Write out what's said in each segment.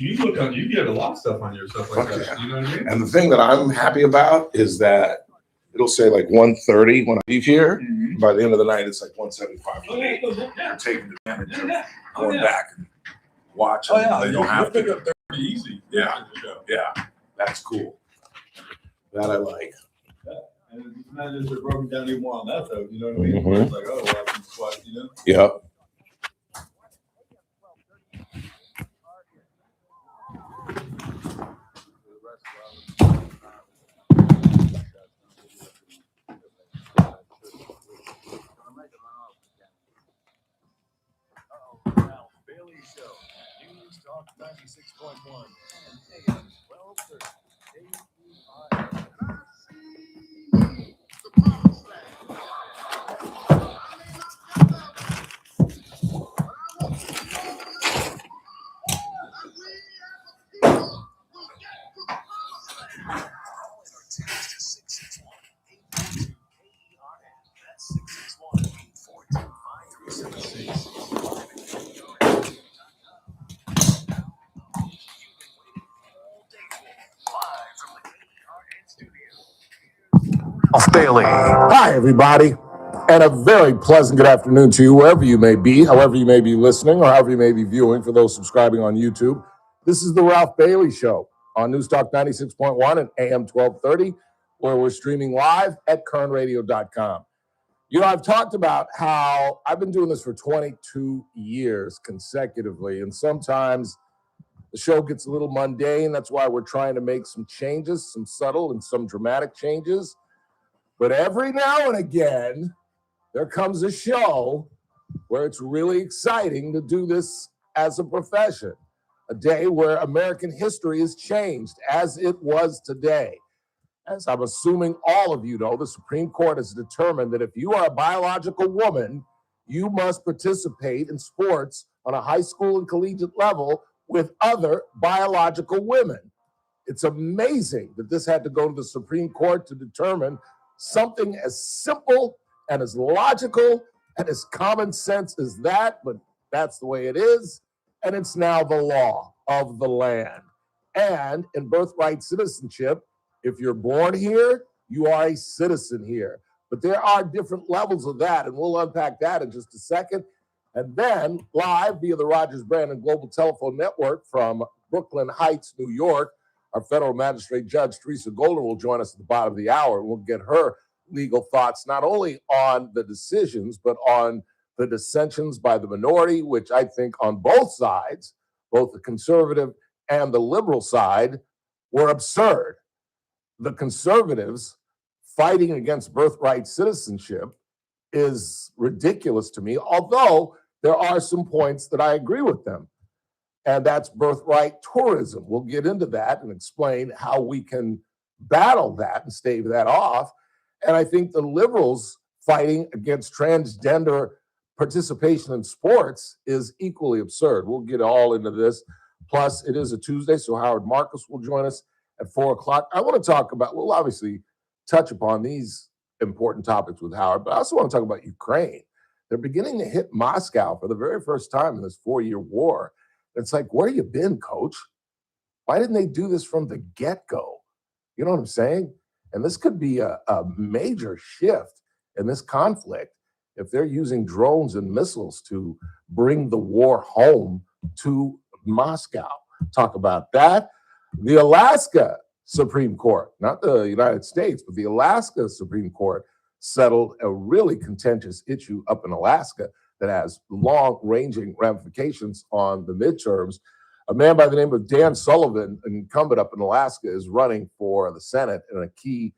You get a lot of stuff on yourself like that. Yeah. You know what I mean? And the thing that I'm happy about is that it'll say like 130 when I leave here. Mhm. By the end of the night, it's like 175 for Oh, me. yeah. They're taking advantage of Yeah. going yeah. back and watching. Oh, yeah. They don't have pick to. up 30 easy. Yeah. Yeah, that's cool. That I like. And it's not just they're broken down even more on that, though. You know what I mean? Mhm. It's like, oh, well, I can squat, you know? Yep. Ralph Bailey Show, News Talk 96.1 and AM 1230. That's 661-842-5376. Bailey. Hi, everybody, and a very pleasant good afternoon to you, wherever you may be, however you may be listening, or however you may be viewing for those subscribing on YouTube. This is the Ralph Bailey Show on News Talk 96.1 and AM 1230, where we're streaming live at kernradio.com. You know, I've talked about how I've been doing this for 22 years consecutively, and sometimes the show gets a little mundane. That's why we're trying to make some changes, some subtle and some dramatic changes. But every now and again, there comes a show where it's really exciting to do this as a profession. A day where American history is changed as it was today. As I'm assuming all of you know, the Supreme Court has determined that if you are a biological woman, you must participate in sports on a high school and collegiate level with other biological women. It's amazing that this had to go to the Supreme Court to determine something as simple and as logical and as common sense as that, but that's the way it is. And it's now the law of the land. And in birthright citizenship, if you're born here, you are a citizen here. But there are different levels of that, and we'll unpack that in just a second. And then live via the Rogers Brandon Global Telephone Network from Brooklyn Heights, New York, our federal magistrate judge, Teresa Goldner, will join us at the bottom of the hour. We'll get her legal thoughts, not only on the decisions, but on the dissensions by the minority, which I think on both sides, both the conservative and the liberal side, were absurd. The conservatives fighting against birthright citizenship is ridiculous to me, although there are some points that I agree with them. And that's birthright tourism. We'll get into that and explain how we can battle that and stave that off. And I think the liberals fighting against transgender participation in sports is equally absurd. We'll get all into this. Plus, it is a Tuesday, so Howard Marcus will join us at 4 o'clock. I want to talk about, we'll obviously touch upon these important topics with Howard, but I also want to talk about Ukraine. They're beginning to hit Moscow for the very first time in this 4-year war. It's like, where you been, coach? Why didn't they do this from the get-go? You know what I'm saying? And this could be a major shift in this conflict if they're using drones and missiles to bring the war home to Moscow. Talk about that. The Alaska Supreme Court, not the United States, but the Alaska Supreme Court settled a really contentious issue up in Alaska that has long-ranging ramifications on the midterms. A man by the name of Dan Sullivan, an incumbent up in Alaska, is running for the Senate in a key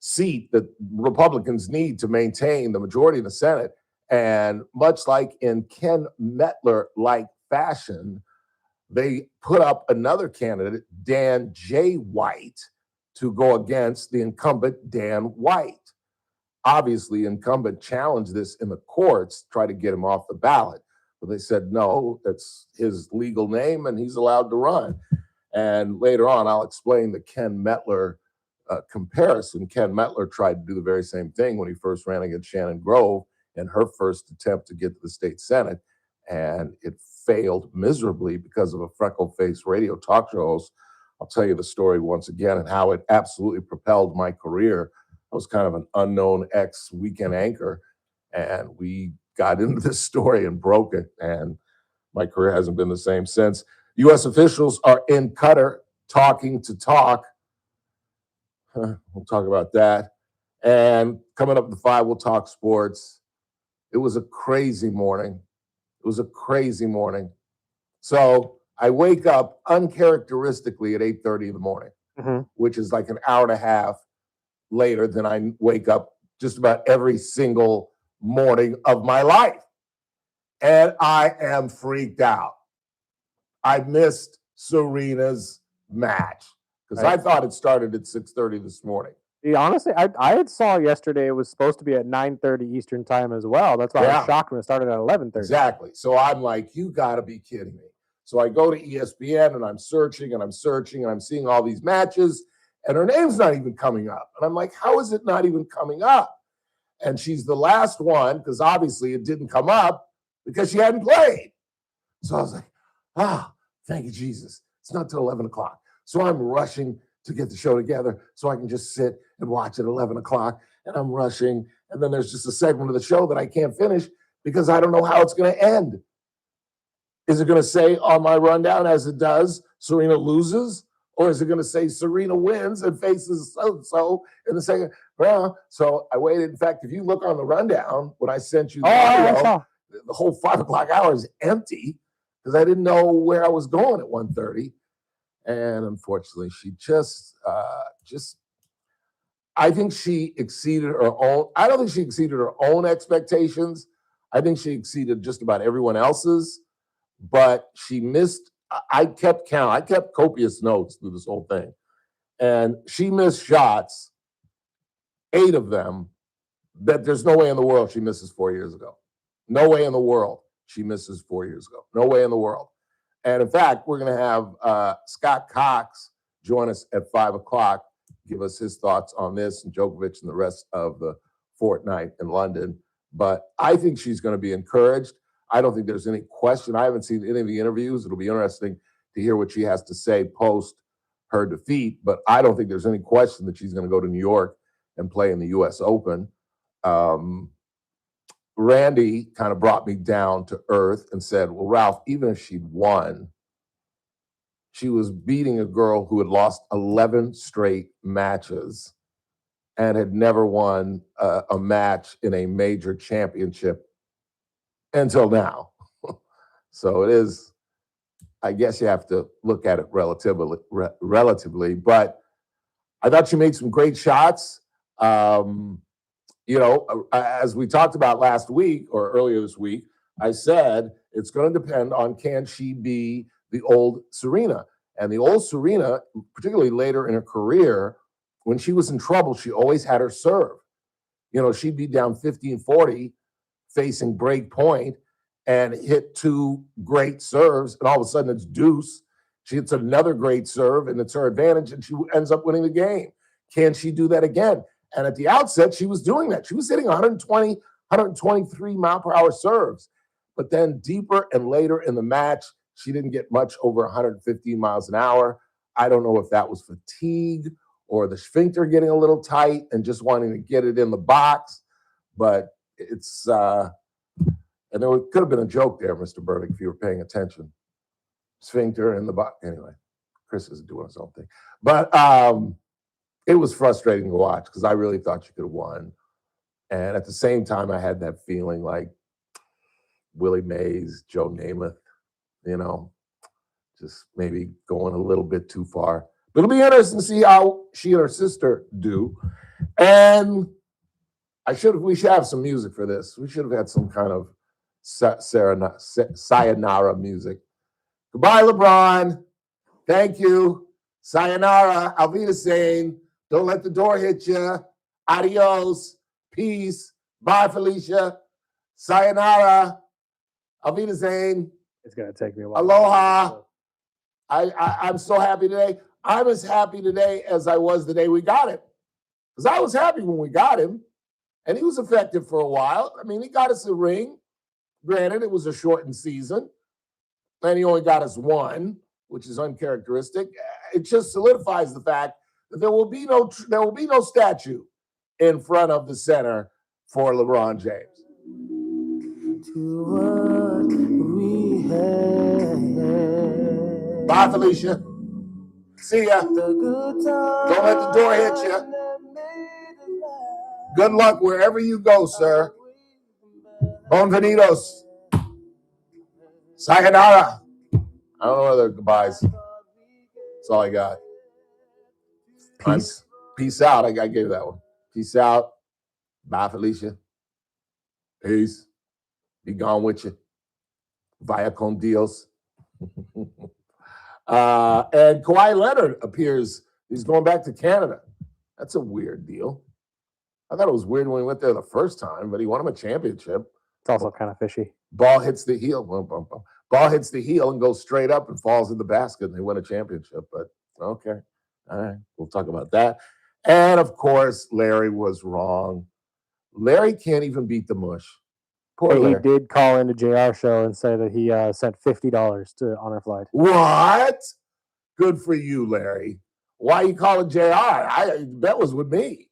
seat that Republicans need to maintain the majority in the Senate. And much like in Ken Mettler-like fashion, they put up another candidate, Dan J. White, to go against the incumbent Dan White. Obviously, incumbent challenged this in the courts, try to get him off the ballot. But they said, no, that's his legal name and he's allowed to run. And later on, I'll explain the Ken Mettler comparison. Ken Mettler tried to do the very same thing when he first ran against Shannon Grove in her first attempt to get to the state Senate. and it failed miserably because of a freckle-faced radio talk show host. I'll tell you the story once again and how it absolutely propelled my career. I was kind of an unknown ex-weekend anchor, and we got into this story and broke it, and my career hasn't been the same since. U.S. officials are in Qatar talking to talk. We'll talk about that. And coming up at the 5, we'll talk sports. It was a crazy morning. It was a crazy morning. So I wake up uncharacteristically at 8:30 in the morning, which is like an hour and a half later than I wake up just about every single morning of my life. And I am freaked out. I missed Serena's match because I thought it started at 6:30 this morning. Yeah, honestly, I had saw yesterday it was supposed to be at 9:30 Eastern time as well. That's why I was shocked when it started at 11:30. Exactly. So I'm like, you got to be kidding me. So I go to ESPN and I'm searching and I'm searching and I'm seeing all these matches and her name's not even coming up. And I'm like, how is it not even coming up? And she's the last one because obviously it didn't come up because she hadn't played. So I was like, thank you, Jesus. It's not till 11 o'clock. So I'm rushing to get the show together so I can just sit and watch at 11 o'clock. And I'm rushing. And then there's just a segment of the show that I can't finish because I don't know how it's going to end. Is it going to say on my rundown, as it does, Serena loses? Or is it going to say Serena wins and faces so-and-so in the second round? So I waited. In fact, if you look on the rundown, when I sent you the audio, the whole 5 o'clock hour is empty because I didn't know where I was going at 1:30. And unfortunately, she I think she exceeded her own. I don't think she exceeded her own expectations. I think she exceeded just about everyone else's, but she missed. I kept count. I kept copious notes through this whole thing. And she missed shots, 8 of them, that there's no way in the world she misses 4 years ago. No way in the world she misses 4 years ago. No way in the world. And in fact, we're going to have Scott Cox join us at 5 o'clock, give us his thoughts on this and Djokovic and the rest of the fortnight in London. But I think she's going to be encouraged. I don't think there's any question. I haven't seen any of the interviews. It'll be interesting to hear what she has to say post her defeat. But I don't think there's any question that she's going to go to New York and play in the U.S. Open. Randy kind of brought me down to earth and said, well, Ralph, even if she'd won, she was beating a girl who had lost 11 straight matches and had never won a match in a major championship until now. So it is, I guess you have to look at it relatively, but I thought she made some great shots. As we talked about last week or earlier this week, I said it's going to depend on can she be the old Serena. And the old Serena, particularly later in her career, when she was in trouble, she always had her serve. She'd be down 15-40 facing break point and hit 2 great serves, and all of a sudden it's deuce. She hits another great serve, and it's her advantage, and she ends up winning the game. Can she do that again? And at the outset, she was doing that. She was hitting 120, 123 mile per hour serves. But then deeper and later in the match, she didn't get much over 115 miles an hour. I don't know if that was fatigue or the sphincter getting a little tight and just wanting to get it in the box. But it's, and there could have been a joke there, Mr. Burdick, if you were paying attention. Sphincter in the box. Anyway, Chris is doing his own thing. But it was frustrating to watch because I really thought she could have won. And at the same time, I had that feeling like Willie Mays, Joe Namath, just maybe going a little bit too far. But it'll be interesting to see how she and her sister do. And we should have some music for this. We should have had some kind of sayonara music. Goodbye, LeBron. Thank you. Sayonara. Auf Wiedersehen. Don't let the door hit you. Adios. Peace. Bye, Felicia. Sayonara. Auf Wiedersehen. It's going to take me a while. Aloha. I'm so happy today. I'm as happy today as I was the day we got him. Because I was happy when we got him. And he was effective for a while. I mean, he got us a ring. Granted, it was a shortened season, and he only got us one, which is uncharacteristic. It just solidifies the fact that there will be no statue in front of the center for LeBron James. Bye, Felicia. See ya. Don't let the door hit you. Good luck wherever you go, sir. Bonvenidos. Sayonara. I don't know other goodbyes. That's all I got. Peace out. I gave that one. Peace out. Bye, Felicia. Peace. Be gone with you. Vaya con Dios. And Kawhi Leonard appears he's going back to Canada. That's a weird deal. I thought it was weird when he went there the first time, but he won him a championship. It's also kind of fishy. Ball hits the heel. Ball hits the heel and goes straight up and falls in the basket, and they win a championship. But okay. All right. We'll talk about that. And, of course, Larry was wrong. Larry can't even beat the mush. Poor Larry. He did call into JR show and say that he sent $50 to Honor Flight. What? Good for you, Larry. Why you calling JR? That was with me.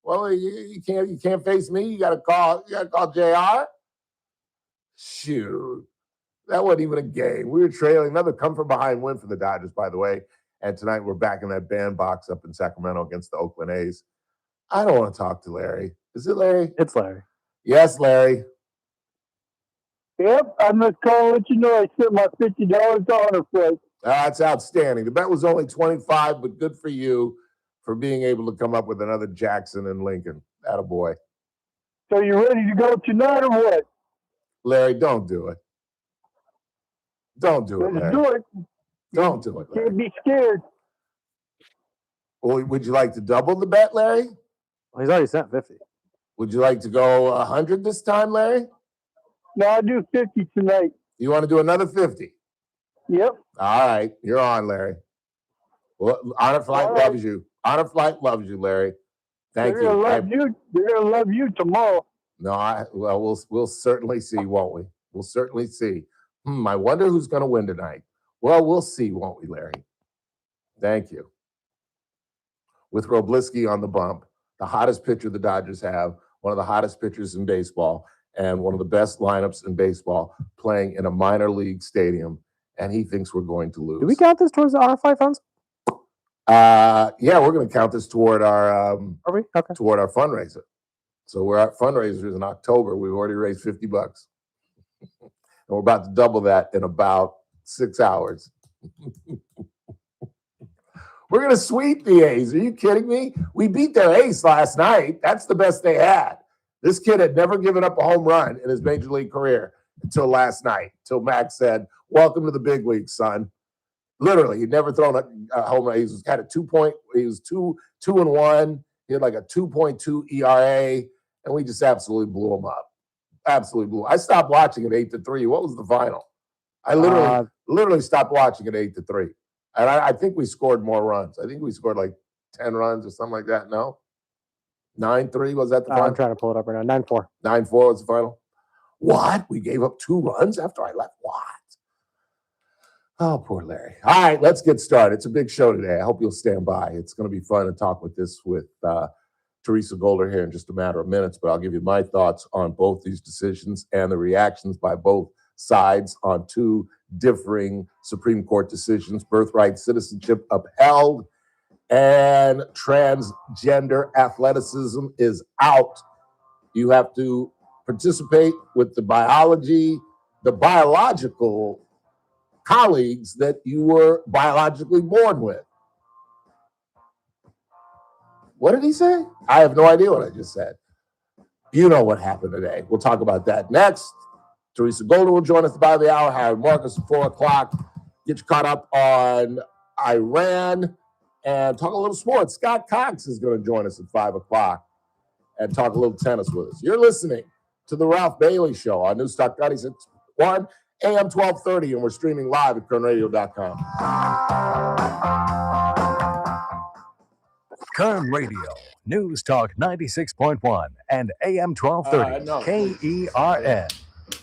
Well, you can't face me. You gotta call JR. Shoot. That wasn't even a game. We were trailing. Another come from behind win for the Dodgers, by the way. And tonight we're back in that bandbox up in Sacramento against the Oakland A's. I don't want to talk to Larry. Is it Larry? It's Larry. Yes, Larry. Yep, I must call and let you know I sent my $50 to Honor Flight. That's outstanding. The bet was only 25, but good for you for being able to come up with another Jackson and Lincoln. Attaboy. So you ready to go tonight or what? Larry, don't do it. Don't do it, Larry. Let's do it. Don't do it, Larry. Can't be scared. Well, would you like to double the bet, Larry? Well, he's already sent 50. Would you like to go 100 this time, Larry? No, I'll do 50 tonight. You want to do another 50? Yep. All right. You're on, Larry. Well, Honor Flight loves you. Honor Flight loves you, Larry. Thank you. They're gonna love you tomorrow. No, we'll certainly see, won't we? We'll certainly see. I wonder who's going to win tonight. Well, we'll see, won't we, Larry? Thank you. With Roblisky on the bump, the hottest pitcher the Dodgers have, one of the hottest pitchers in baseball, and one of the best lineups in baseball, playing in a minor league stadium, and he thinks we're going to lose. Do we count this towards the Honor Flight funds? Yeah, we're going to count this toward our Are we? Okay. toward our fundraiser. So we're at fundraisers in October. We've already raised $50, and we're about to double that in about 6 hours. We're going to sweep the A's. Are you kidding me? We beat their ace last night. That's the best they had. This kid had never given up a home run in his major league career until last night, until Max said, "Welcome to the big leagues, son." Literally, he'd never thrown a home run. He was kind of 2-1. He had like a 2.2 ERA, and we just absolutely blew him up. Absolutely blew him. I stopped watching at 8-3. What was the final? I literally stopped watching at 8-3. And I think we scored more runs. I think we scored like 10 runs or something like that. No? 9-3, was that the final? I'm trying to pull it up right now. 9-4. 9-4 was the final? What? We gave up 2 runs after I left? What? Oh, poor Larry. All right, let's get started. It's a big show today. I hope you'll stand by. It's going to be fun to talk with Teresa Goldner here in just a matter of minutes, but I'll give you my thoughts on both these decisions and the reactions by both sides on 2 differing Supreme Court decisions: birthright citizenship upheld and transgender athleticism is out. You have to participate with the biological colleagues that you were biologically born with. What did he say? I have no idea what I just said. You know what happened today. We'll talk about that next. Teresa Goldner will join us by the hour. Howard Marcus at 4 o'clock. Get you caught up on Iran and talk a little sports. Scott Cox is going to join us at 5 o'clock and talk a little tennis with us. You're listening to The Ralph Bailey Show on Newstalk 96.1 AM 1230, and we're streaming live at kernradio.com. Kern Radio, News Talk 96.1 and AM 1230, KERN.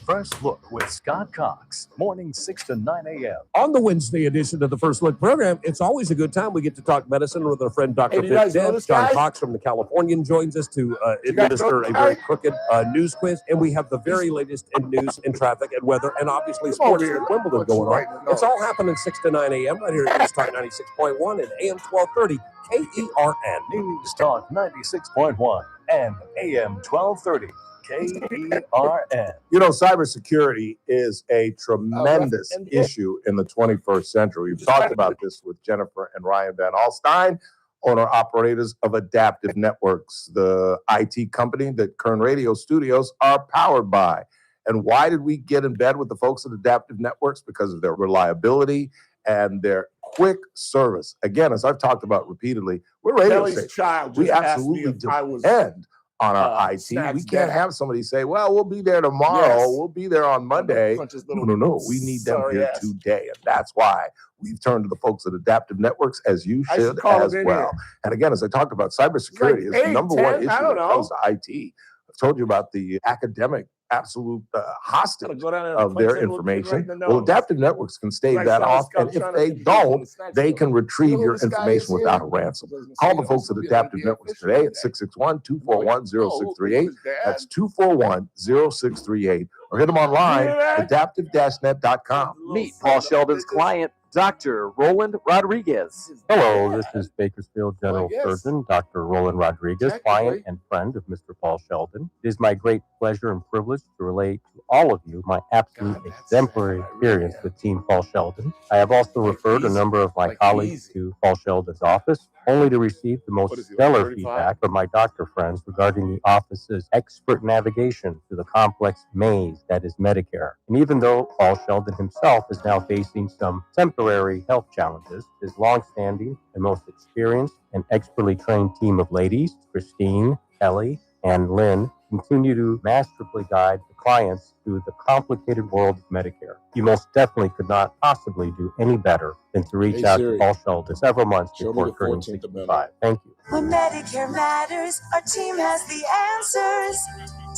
First Look with Scott Cox, morning 6 to 9 a.m. On the Wednesday edition of the First Look program, it's always a good time. We get to talk medicine with our friend Dr. Hey, do you guys know Pitt. this John guy? Cox from the Californian joins us to You guys know administer this a guy? very crooked news quiz. And we have the very latest in news and traffic and weather and obviously sports here. with Wimbledon What's going right on. now? It's all happening 6 to 9 a.m. right here at News Talk 96.1 and AM 1230 KERN. News Talk 96.1 and AM 1230 KERN. You know, cybersecurity is a tremendous and- issue in the 21st century. We've talked about this with Jennifer and Ryan Van Alstyne, owner-operators of Adaptive Networks, the IT company that Kern Radio Studios are powered by. And why did we get in bed with the folks at Adaptive Networks? Because of their reliability and their quick service. Again, as I've talked about repeatedly, we're radio Kelly's stations. child We just asked me absolutely if I was depend on our IT. snacks We can't down. have somebody say, well, we'll be there tomorrow. Yes. We'll be there on Monday. Crunch his No, little no. We need them sorry here ass. today. And that's why we've turned to the folks at Adaptive Networks, as you I should should call as them in well. here. And again, as I talked about, cybersecurity is the eight, number 10, one I issue don't when it comes know. to IT. I've told you about the academic absolute hostage Gotta go down there and of punch their that little kid right information. in the Well, nose. Adaptive Networks can stave Right that side, off. Scott And if trying to they get the don't, snacks they going. can retrieve You know who your this guy information is without a here? ransom. I was gonna Call say, the I'm folks at gonna be Adaptive an Networks official today today. at 661-241-0638. Who's dad? That's 241-0638. Or hit them online, You hear that? adaptive-net.com. Meet Paul Sheldon's client, Dr. Roland Rodriguez. Hello, this is Bakersfield Well, General I guess. Surgeon Dr. Roland Rodriguez, Technically. client and friend of Mr. Paul Sheldon. It is my great pleasure and privilege to relate to all of you my absolute God, that's exemplary sad. I really experience am. with Team Paul Sheldon. I have also Like referred a easy. number of my Like colleagues easy. to Paul Sheldon's office, only to receive the most What is he, like stellar 35? feedback from my doctor friends regarding the office's expert navigation through the complex maze that is Medicare. And even though Paul Sheldon himself is now facing some temporary health challenges, his longstanding and most experienced and expertly trained team of ladies, Christine, Kelly, and Lynn, continue to masterfully guide the clients through the complicated world of Medicare. You most definitely could not possibly do any better than to reach Hey, out Siri. to Paul Sheldon several months Show me before the turning 14th amendment. 65. Thank you. When Medicare matters, our team has the answers.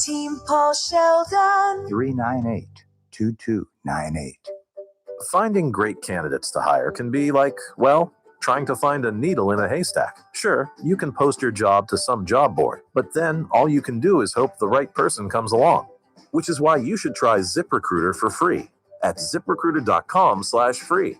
Team Paul Sheldon. 398-2298. Finding great candidates to hire can be like, well, trying to find a needle in a haystack. Sure, you can post your job to some job board, but then all you can do is hope the right person comes along. Which is why you should try ZipRecruiter for free at ziprecruiter.com/free.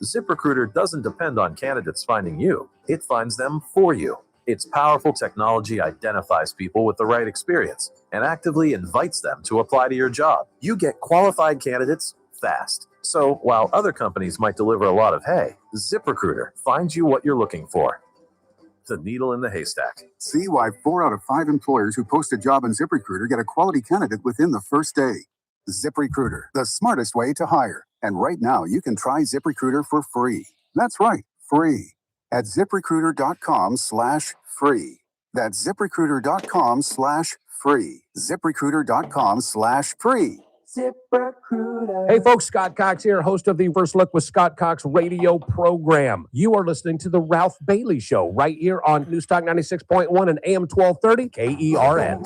ZipRecruiter doesn't depend on candidates finding you. It finds them for you. Its powerful technology identifies people with the right experience and actively invites them to apply to your job. You get qualified candidates fast. So while other companies might deliver a lot of hay, ZipRecruiter finds you what you're looking for. The needle in the haystack. See why 4 out of 5 employers who post a job on ZipRecruiter get a quality candidate within the first day. ZipRecruiter, the smartest way to hire. And right now, you can try ZipRecruiter for free. That's right, free. At ZipRecruiter.com/free. That's ZipRecruiter.com/free. ZipRecruiter.com/free. Hey folks, Scott Cox here, host of the First Look with Scott Cox radio program. You are listening to the Ralph Bailey Show right here on News Talk 96.1 and AM 1230 KERN.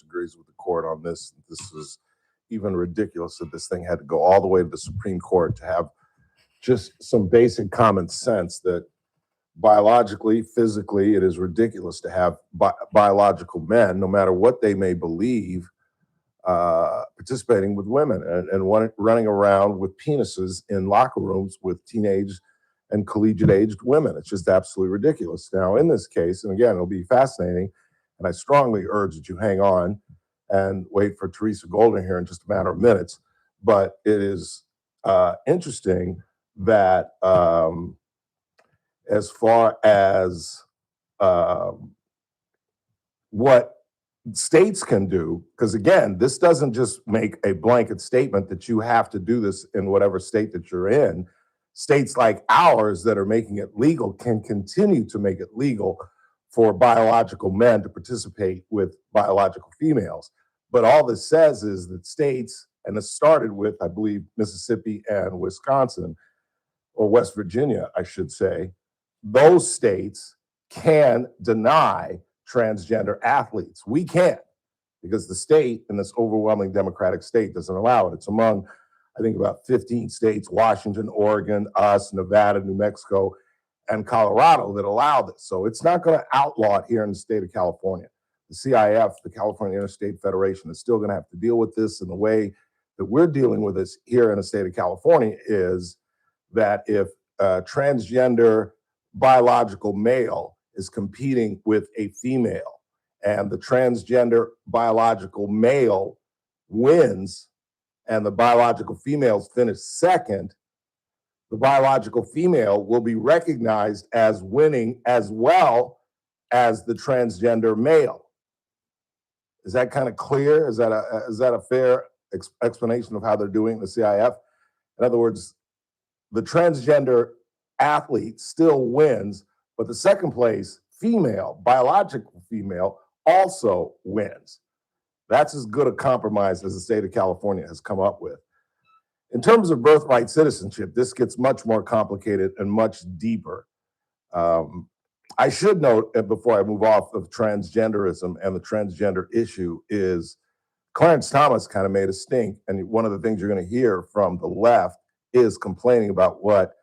Agrees with the court on this. This is even ridiculous that this thing had to go all the way to the Supreme Court to have just some basic common sense that biologically, physically, it is ridiculous to have biological men, no matter what they may believe, participating with women and running around with penises in locker rooms with teenage and collegiate aged women. It's just absolutely ridiculous. Now, in this case, and again, it'll be fascinating, and I strongly urge that you hang on and wait for Teresa Goldner here in just a matter of minutes. But it is interesting that as far as what states can do, because again, this doesn't just make a blanket statement that you have to do this in whatever state that you're in. States like ours that are making it legal can continue to make it legal for biological men to participate with biological females. But all this says is that states, and this started with, I believe, Mississippi and Wisconsin, or West Virginia, I should say, those states can deny transgender athletes. We can't, because the state, in this overwhelming Democratic state, doesn't allow it. It's among, I think, about 15 states, Washington, Oregon, us, Nevada, New Mexico, and Colorado, that allow this. So it's not going to outlaw it here in the state of California. The CIF, the California Interstate Federation, is still going to have to deal with this. And the way that we're dealing with this here in the state of California is that if a transgender biological male is competing with a female and the transgender biological male wins and the biological females finish second, the biological female will be recognized as winning as well as the transgender male. Is that kind of clear? Is that a fair explanation of how they're doing the CIF? In other words, the transgender athlete still wins, but the second place female, biological female, also wins. That's as good a compromise as the state of California has come up with. In terms of birthright citizenship, this gets much more complicated and much deeper. I should note, before I move off of transgenderism and the transgender issue, is Clarence Thomas kind of made a stink. And one of the things you're going to hear from the left is complaining about what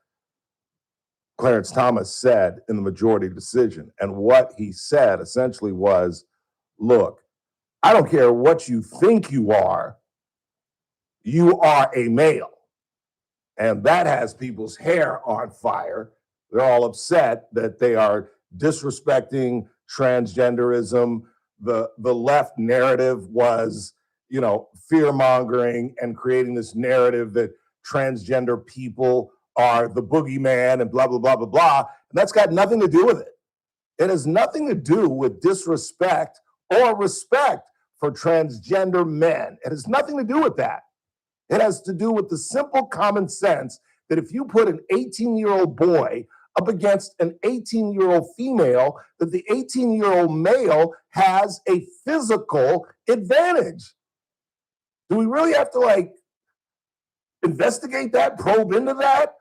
Clarence Thomas said in the majority decision. And what he said essentially was, look, I don't care what you think you are a male. And that has people's hair on fire. They're all upset that they are disrespecting transgenderism. The left narrative was, fear mongering and creating this narrative that transgender people are the boogeyman and blah, blah, blah, blah, blah. And that's got nothing to do with it. It has nothing to do with disrespect or respect for transgender men. It has nothing to do with that. It has to do with the simple common sense that if you put an 18-year-old boy up against an 18-year-old female, that the 18-year-old male has a physical advantage. Do we really have to investigate that, probe into that,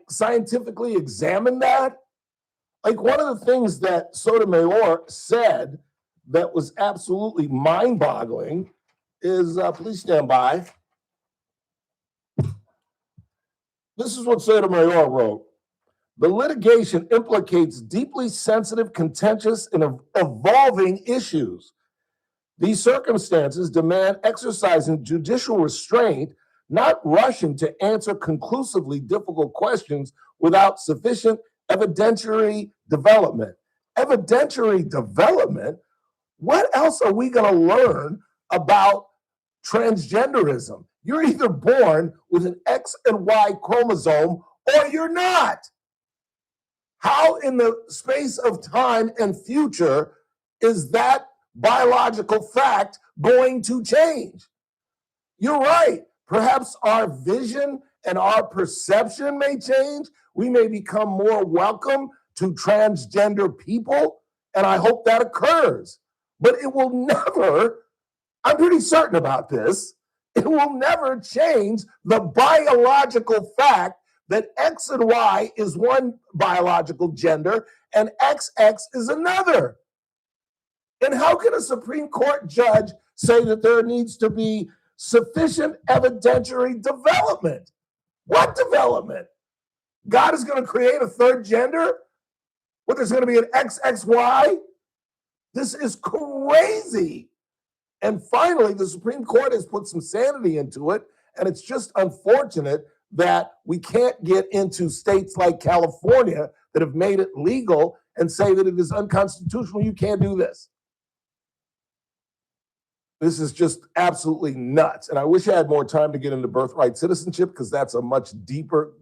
scientifically examine that? One of the things that Sotomayor said that was absolutely mind-boggling is, please stand by. This is what Sotomayor wrote. The litigation implicates deeply sensitive, contentious, and evolving issues. These circumstances demand exercising judicial restraint, not rushing to answer conclusively difficult questions without sufficient evidentiary development. Evidentiary development? What else are we going to learn about transgenderism? You're either born with an X and Y chromosome or you're not. How in the space of time and future is that biological fact going to change? You're right. Perhaps our vision and our perception may change. We may become more welcome to transgender people, and I hope that occurs. But it will never, I'm pretty certain about this, it will never change the biological fact that X and Y is one biological gender and XX is another. And how can a Supreme Court judge say that there needs to be sufficient evidentiary development? What development? God is going to create a third gender? What, there's going to be an XXY? This is crazy. And finally, the Supreme Court has put some sanity into it, and it's just unfortunate that we can't get into states like California that have made it legal and say that it is unconstitutional. You can't do this. This is just absolutely nuts. And I wish I had more time to get into birthright citizenship, because that's a much deeper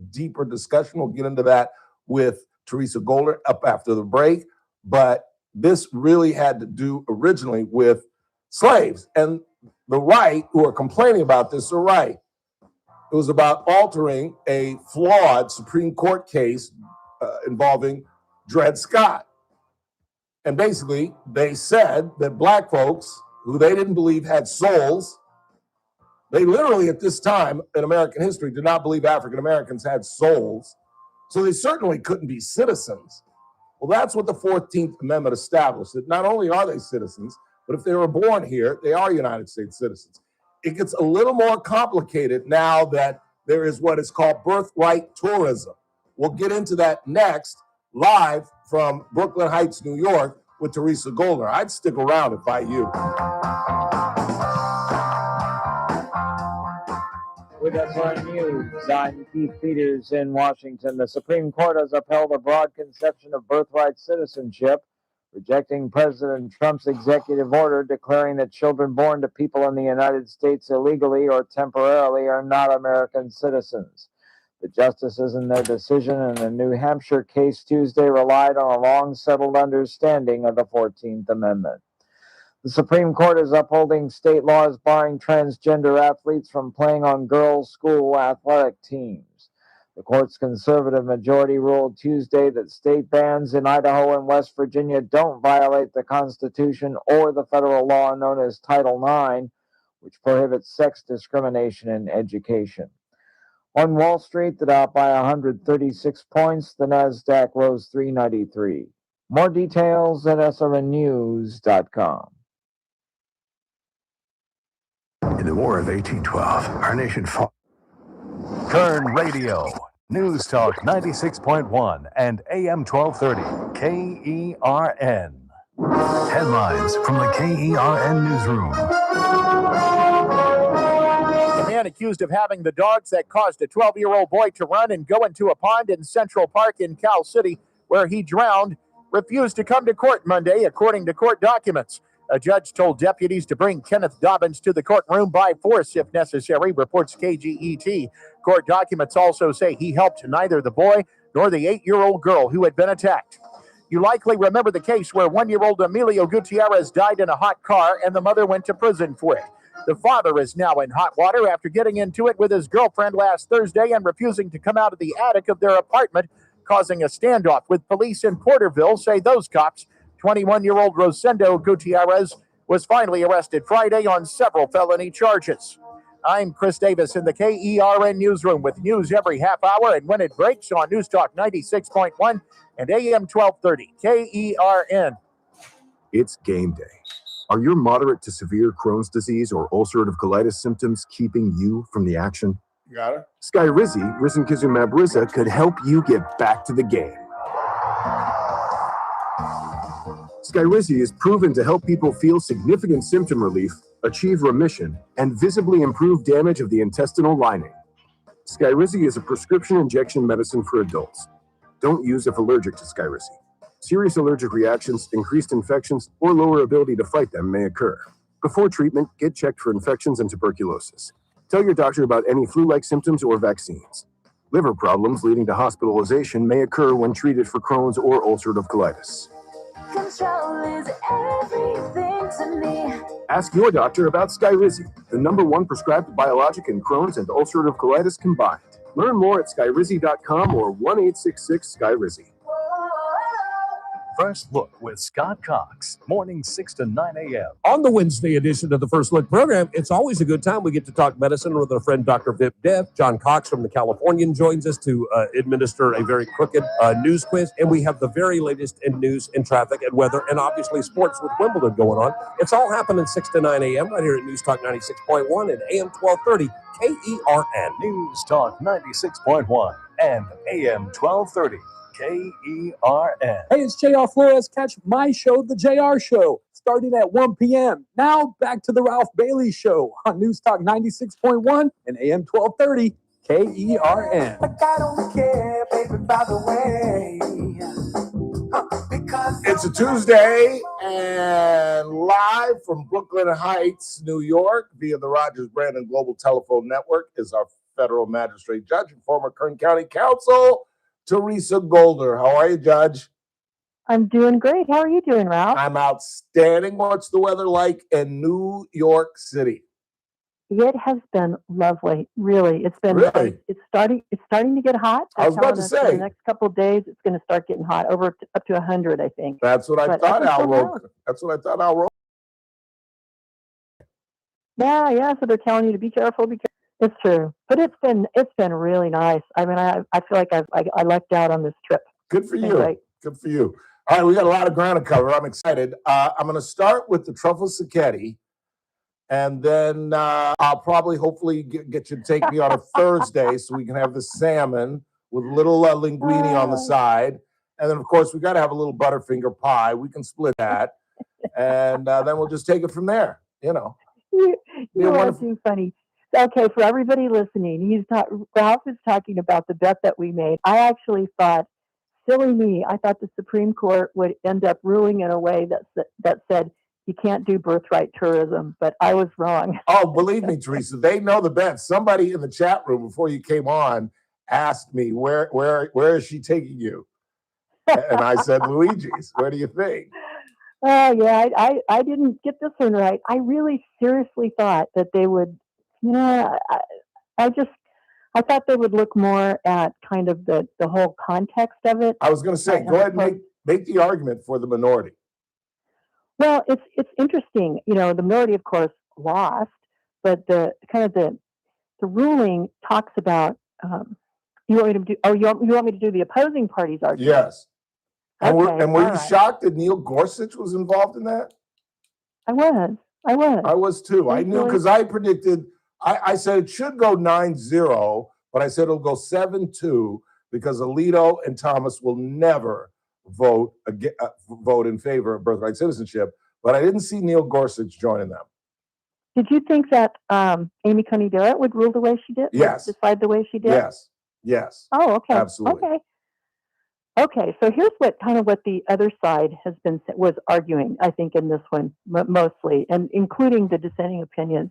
discussion. We'll get into that with Teresa Goldner up after the break. But this really had to do originally with slaves. And the right, who are complaining about this, are right. It was about altering a flawed Supreme Court case involving Dred Scott. And basically, they said that black folks who they didn't believe had souls, they literally at this time in American history did not believe African Americans had souls. So they certainly couldn't be citizens. Well, that's what the 14th Amendment established, that not only are they citizens, but if they were born here, they are United States citizens. It gets a little more complicated now that there is what is called birthright tourism. We'll get into that next, live from Brooklyn Heights, New York, with Teresa Goldner. I'd stick around if I you. With SRN News, I'm Keith Peters in Washington. The Supreme Court has upheld a broad conception of birthright citizenship, rejecting President Trump's executive order declaring that children born to people in the United States illegally or temporarily are not American citizens. The justices in their decision in the New Hampshire case Tuesday relied on a long-settled understanding of the 14th Amendment. The Supreme Court is upholding state laws barring transgender athletes from playing on girls' school athletic teams. The court's conservative majority ruled Tuesday that state bans in Idaho and West Virginia don't violate the Constitution or the federal law known as Title IX, which prohibits sex discrimination in education. On Wall Street, the Dow up by 136 points, the Nasdaq rose 393. More details at srnnews.com. In the War of 1812, our nation fought. Kern Radio, News Talk 96.1 and AM 1230, KERN. Headlines from the KERN newsroom. The man accused of having the dogs that caused a 12-year-old boy to run and go into a pond in Central Park in Cal City, where he drowned, refused to come to court Monday, according to court documents. A judge told deputies to bring Kenneth Dobbins to the courtroom by force if necessary, reports KGET. Court documents also say he helped neither the boy nor the 8-year-old girl who had been attacked. You likely remember the case where 1-year-old Emilio Gutierrez died in a hot car and the mother went to prison for it. The father is now in hot water after getting into it with his girlfriend last Thursday and refusing to come out of the attic of their apartment, causing a standoff with police in Porterville, say those cops. 21-year-old Rosendo Gutierrez was finally arrested Friday on several felony charges. I'm Chris Davis in the KERN newsroom with news every half hour and when it breaks on News Talk 96.1 and AM 1230, KERN. It's game day. Are your moderate to severe Crohn's disease or ulcerative colitis symptoms keeping you from the action? You got her? Skyrizi, risankizumab Riza, could help you get back to the game. Skyrizi is proven to help people feel significant symptom relief, achieve remission, and visibly improve damage of the intestinal lining. Skyrizi is a prescription injection medicine for adults. Don't use if allergic to Skyrizi. Serious allergic reactions, increased infections, or lower ability to fight them may occur. Before treatment, get checked for infections and tuberculosis. Tell your doctor about any flu-like symptoms or vaccines. Liver problems leading to hospitalization may occur when treated for Crohn's or ulcerative colitis. Control is everything to me. Ask your doctor about Skyrizi, the #1 prescribed biologic in Crohn's and ulcerative colitis combined. Learn more at skyrizi.com or 1-866-SKYRIZI. First Look with Scott Cox, mornings 6 to 9 a.m. On the Wednesday edition of the First Look program, it's always a good time. We get to talk medicine with our friend Dr. Vip Dev. John Cox from the Californian joins us to administer a very crooked news quiz. And we have the very latest in news and traffic and weather and obviously sports with Wimbledon going on. It's all happening 6 to 9 a.m. right here at News Talk 96.1 and AM 1230 KERN. News Talk 96.1 and AM 1230. KERN. Hey, it's JR Flores. Catch my show, The JR Show, starting at 1 p.m. Now back to the Ralph Bailey Show on News Talk 96.1 and AM 1230 KERN. Like I don't care, baby, by the way. Because It's a Tuesday and live from Brooklyn Heights, New York, via the Rogers Brandon Global Telephone Network is our federal magistrate judge and former Kern County Council, Teresa Goldner. How are you, Judge? I'm doing great. How are you doing, Ralph? I'm outstanding. What's the weather like in New York City? It has been lovely, really. It's been Really? it's starting to get hot. I was about to In say. the next couple of days, it's going to start getting hot, up to 100, I think. That's what I But thought, up Al until now- Roker. That's what I thought, Al Roker. Yeah. So they're telling you to be careful. Be careful. It's true, but it's been really nice. I mean, I feel like I lucked out on this trip. Good for you. Anyway. Good for you. All right, we got a lot of ground to cover. I'm excited. I'm going to start with the truffle cicchetti, and then I'll probably, hopefully, get you to take me on a Thursday so we can have the salmon with a little linguine on the side. And then, of course, we got to have a little Butterfinger pie. We can split that, and then we'll just take it from there. You know. You are too funny. Okay, for everybody listening, Ralph is talking about the bet that we made. I actually thought, silly me, I thought the Supreme Court would end up ruling in a way that said you can't do birthright tourism, but I was wrong. Oh, believe me, Teresa, they know the bet. Somebody in the chat room before you came on asked me, where is she taking you? And I said, Luigi's. Where do you think? Oh, yeah, I didn't get this one right. I really seriously thought that they would, I thought they would look more at kind of the whole context of it. I was going to say, go ahead and make the argument for the minority. Well, it's interesting. The minority, of course, lost, but the ruling talks about. You want me to do? Oh, you want me to do the opposing party's argument? Yes. And Okay, were you shocked that Neil Gorsuch was involved in that? I was. I was too. I knew because I predicted. I said it should go 9-0, but I said it'll go 7-2 because Alito and Thomas will never vote in favor of birthright citizenship. But I didn't see Neil Gorsuch joining them. Did you think that Amy Coney Barrett would rule the way she did? Yes. Decide the way she did? Yes. Oh, okay. Absolutely. Okay. So here's what the other side was arguing, I think, in this one mostly, and including the dissenting opinions.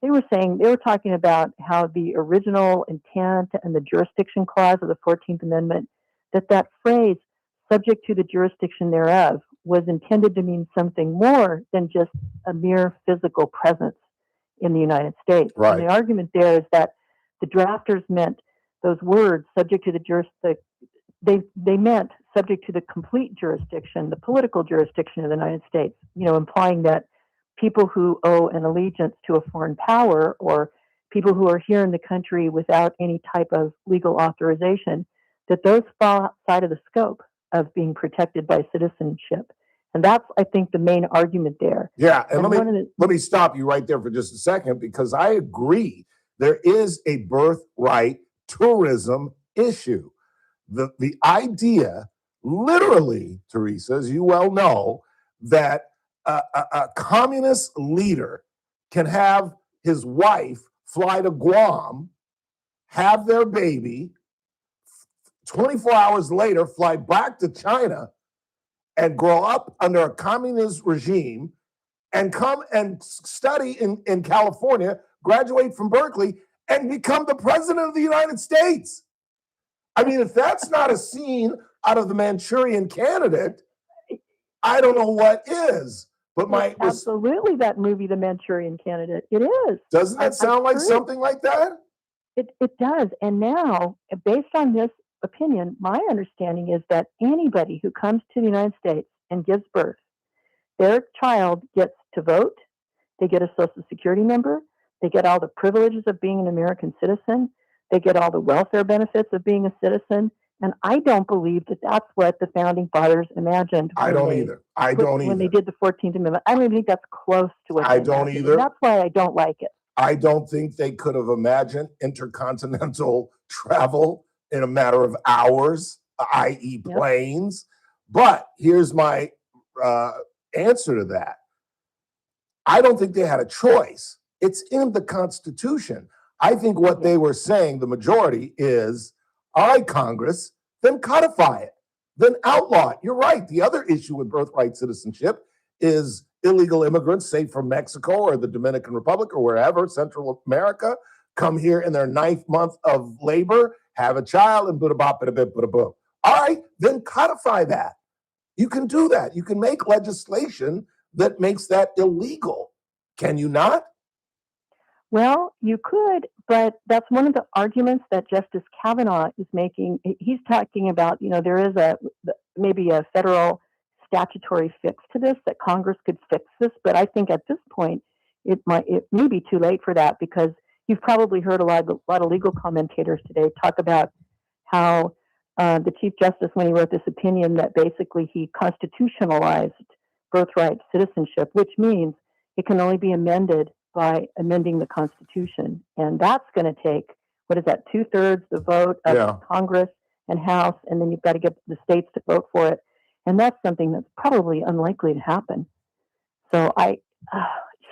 They were talking about how the original intent and the jurisdiction clause of the 14th Amendment, that phrase, subject to the jurisdiction thereof, was intended to mean something more than just a mere physical presence in the United States. Right. And the argument there is that the drafters meant those words, subject to the jurisdiction, they meant subject to the complete jurisdiction, the political jurisdiction of the United States, implying that people who owe an allegiance to a foreign power or people who are here in the country without any type of legal authorization, that those fall outside of the scope of being protected by citizenship. And that's, I think, the main argument there. Yeah, and let me stop you right there for just a second, because I agree there is a birthright tourism issue. The idea, literally, Teresa, as you well know, that a communist leader can have his wife fly to Guam, have their baby, 24 hours later fly back to China and grow up under a communist regime and come and study in California, graduate from Berkeley, and become the president of the United States. I mean, if that's not a scene out of the Manchurian Candidate, I don't know what is. But It's absolutely that movie, The Manchurian Candidate. It is. Doesn't that sound like something like that? It does. And now, based on this opinion, my understanding is that anybody who comes to the United States and gives birth, their child gets to vote, they get a Social Security number, they get all the privileges of being an American citizen, they get all the welfare benefits of being a citizen. And I don't believe that that's what the founding fathers imagined. I don't either. When they did the 14th Amendment. I don't even think that's close to what I don't either. And that's why I don't like it. I don't think they could have imagined intercontinental travel in a matter of hours, i.e. planes. But here's my answer to that. I don't think they had a choice. It's in the Constitution. I think what they were saying, the majority, is, all right, Congress, then codify it, then outlaw it. You're right. The other issue with birthright citizenship is illegal immigrants, say from Mexico or the Dominican Republic or wherever, Central America, come here in their 9th month of labor, have a child, and bada-bop, bada-bip, bada-boom. All right, then codify that. You can do that. You can make legislation that makes that illegal. Can you not? Well, you could, but that's one of the arguments that Justice Kavanaugh is making. He's talking about, there is maybe a federal statutory fix to this, that Congress could fix this, but I think at this point it may be too late for that, because you've probably heard a lot of legal commentators today talk about how the Chief Justice, when he wrote this opinion, that basically he constitutionalized birthright citizenship, which means it can only be amended by amending the Constitution. And that's going to take, what is that, 2/3 the vote of Congress and House, and then you've got to get the states to vote for it. And that's something that's probably unlikely to happen. So I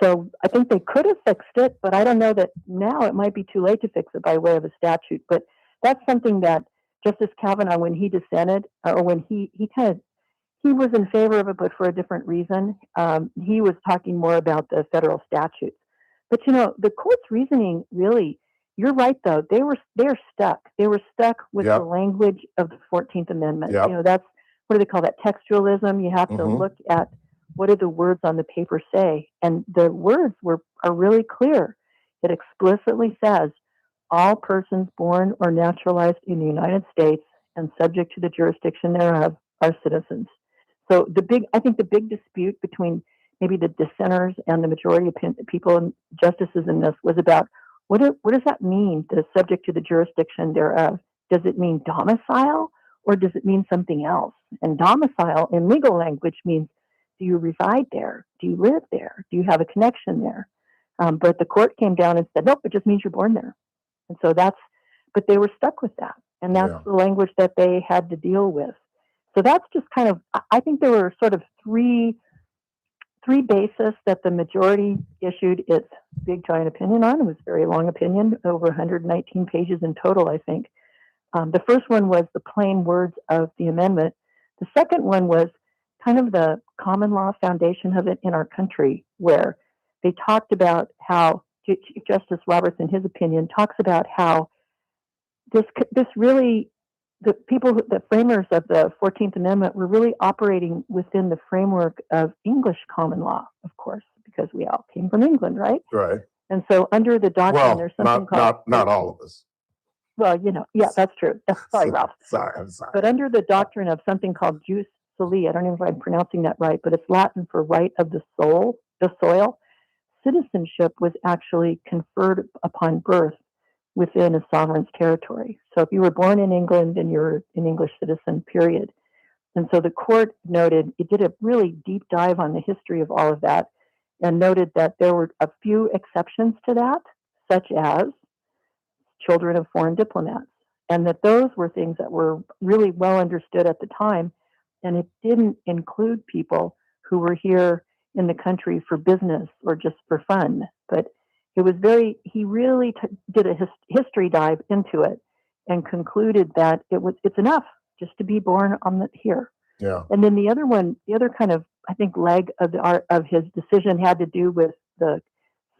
think they could have fixed it, but I don't know that now it might be too late to fix it by way of a statute. But that's something that Justice Kavanaugh, when he dissented, or when he was in favor of it, but for a different reason. He was talking more about the federal statutes. But the court's reasoning, really, you're right though. They're stuck. They were stuck with the language of the 14th Amendment. That's, what do they call that? Textualism. You have to look at what do the words on the paper say, and the words are really clear. It explicitly says, all persons born or naturalized in the United States and subject to the jurisdiction thereof are citizens. So I think the big dispute between maybe the dissenters and the majority of people and justices in this was about what does that mean, the subject to the jurisdiction thereof? Does it mean domicile, or does it mean something else? And domicile in legal language means, do you reside there? Do you live there? Do you have a connection there? But the court came down and said, nope, it just means you're born there. And so but they were stuck with that. And that's the language that they had to deal with. So that's just kind of, I think there were sort of three bases that the majority issued its big giant opinion on. It was a very long opinion, over 119 pages in total, I think. The first one was the plain words of the amendment. The second one was kind of the common law foundation of it in our country, where they talked about how Chief Justice Roberts, in his opinion, talks about how this really, the framers of the 14th Amendment were really operating within the framework of English common law, of course, because we all came from England, right? Right. And so under the doctrine, there's something called... Not all of us. Well, yeah, that's true. Sorry, Ralph. I'm sorry. But under the doctrine of something called jus soli, I don't know if I'm pronouncing that right, but it's Latin for right of the soil, citizenship was actually conferred upon birth within a sovereign's territory. So if you were born in England, then you're an English citizen, period. And so the court noted, it did a really deep dive on the history of all of that, and noted that there were a few exceptions to that, such as children of foreign diplomats, and that those were things that were really well understood at the time, and it didn't include people who were here in the country for business or just for fun. But it was he really did a history dive into it and concluded that it's enough just to be born here. Yeah. And then the other kind of, I think, leg of his decision had to do with the